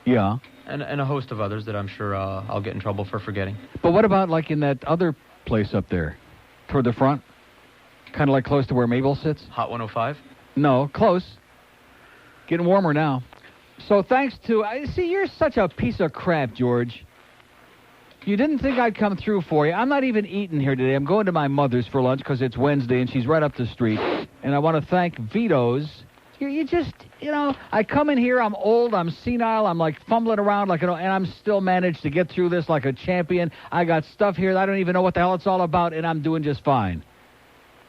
Yeah. And a host of others that I'm sure I'll get in trouble for forgetting. But what about, like, in that other place up there? Toward the front? Kind of like close to where Mabel sits? Hot 105? No, close. Getting warmer now. So thanks to... see, you're such a piece of crap, George. You didn't think I'd come through for you. I'm not even eating here today. I'm going to my mother's for lunch because it's Wednesday and she's right up the street. And I want to thank Vito's. You just, I come in here, I'm old, I'm senile, I'm like fumbling around and I'm still managed to get through this like a champion. I got stuff here that I don't even know what the hell it's all about, and I'm doing just fine.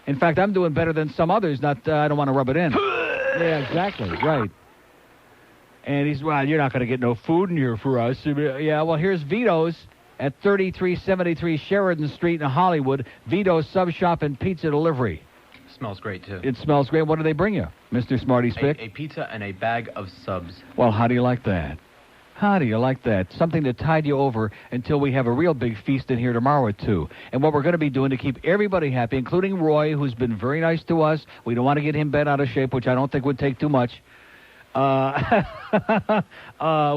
In fact, I'm doing better than some others. I don't want to rub it in. Yeah, exactly, right. And he's, well, you're not going to get no food in here for us. Yeah, well, here's Vito's. At 3373 Sheridan Street in Hollywood, Vito's Sub Shop and Pizza Delivery. Smells great, too. It smells great. What do they bring you, Mr. Smarty Spick? A pizza and a bag of subs. Well, how do you like that? How do you like that? Something to tide you over until we have a real big feast in here tomorrow at 2. And what we're going to be doing to keep everybody happy, including Roy, who's been very nice to us. We don't want to get him bent out of shape, which I don't think would take too much. We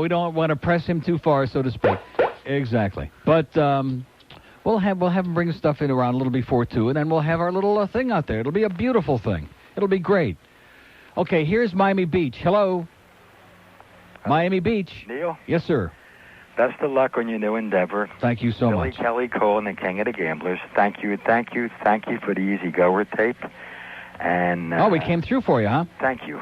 don't want to press him too far, so to speak. Exactly. But we'll have him bring stuff in around a little before 2, and then we'll have our little thing out there. It'll be a beautiful thing. It'll be great. Okay, here's Miami Beach. Hello. Miami Beach. Neil? Yes, sir. Best of luck on your new endeavor. Thank you so much. Kelly Cole and the King of the Gamblers. Thank you for the Easy Goer tape. And we came through for you, huh? Thank you.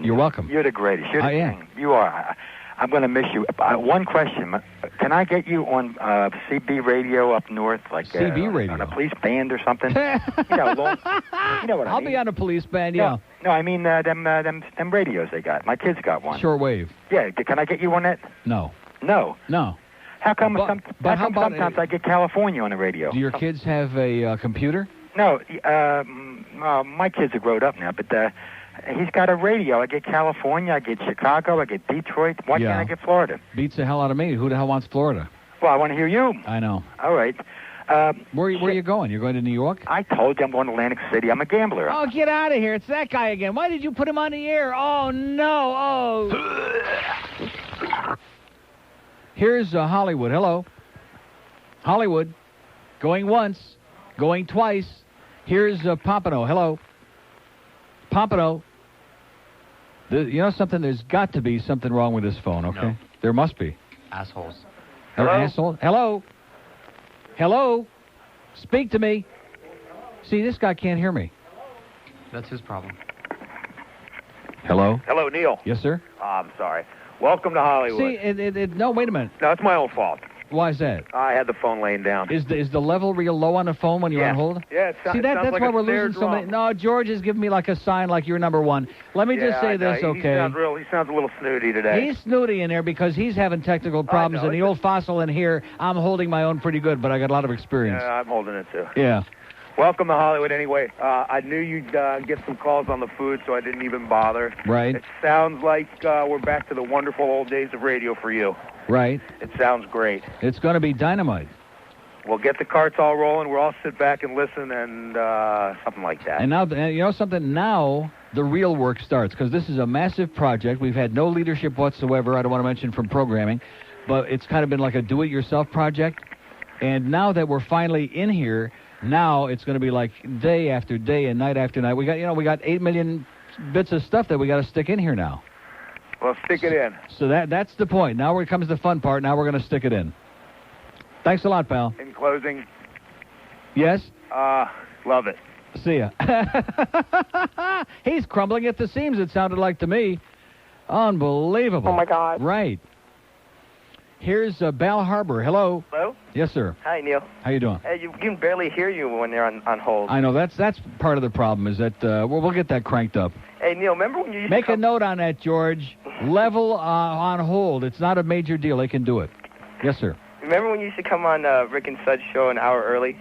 You're welcome. You're the greatest. You're the king. am. You are. I'm going to miss you. One question. Can I get you on CB radio up north? Like CB radio? On a police band or something? you know what I mean. I'll be on a police band, yeah. No, I mean them radios they got. My kids got one. Shortwave. Yeah, can I get you on that? No. No? No. How come sometimes I get California on the radio? Do your kids have a computer? No, my kids are grown up now, but he's got a radio. I get California, I get Chicago, I get Detroit. Why can't I get Florida? Beats the hell out of me. Who the hell wants Florida? Well, I want to hear you. I know. All right. Where are you going? You're going to New York? I told you I'm going to Atlantic City. I'm a gambler. Oh, get out of here. It's that guy again. Why did you put him on the air? Oh, no. Oh. Here's Hollywood. Hello. Hollywood. Going once. Going twice. Here's Pompano. Hello. Pompano. You know something? There's got to be something wrong with this phone, okay? No. There must be. Assholes. Hello? Asshole? Hello? Hello? Speak to me. See, this guy can't hear me. That's his problem. Hello? Hello, Neil. Yes, sir? Oh, I'm sorry. Welcome to Hollywood. See, no, wait a minute. No, it's my own fault. Why is that? I had the phone laying down. Is the level real low on the phone when you're on hold? Yeah, See, that's like why we're losing so many. No, George is giving me like a sign like you're number one. Let me just say this, okay? He sounds a little snooty today. He's snooty in there because he's having technical problems, and the old fossil in here, I'm holding my own pretty good, but I got a lot of experience. Yeah, I'm holding it too. Yeah. Welcome to Hollywood anyway. I knew you'd get some calls on the food, so I didn't even bother. Right. It sounds like we're back to the wonderful old days of radio for you. Right. It sounds great. It's going to be dynamite. We'll get the carts all rolling. We'll all sit back and listen and something like that. And now, you know something? Now the real work starts because this is a massive project. We've had no leadership whatsoever. I don't want to mention from programming, but it's kind of been like a do-it-yourself project. And now that we're finally in here, now it's going to be like day after day and night after night. We got 8 million bits of stuff that we got to stick in here now. Well, stick it in. So that's the point. Now where comes the fun part. Now we're going to stick it in. Thanks a lot, pal. In closing. Yes? Love it. See ya. He's crumbling at the seams, it sounded like to me. Unbelievable. Oh, my God. Right. Here's Bal Harbor. Hello. Hello? Yes, sir. Hi, Neil. How you doing? Hey, you can barely hear you when they're on hold. I know. That's part of the problem is that we'll get that cranked up. Hey, Neil, remember when you used Make to a note on that, George. Level on hold. It's not a major deal. They can do it. Yes, sir. Remember when you used to come on Rick and Sud's show an hour early?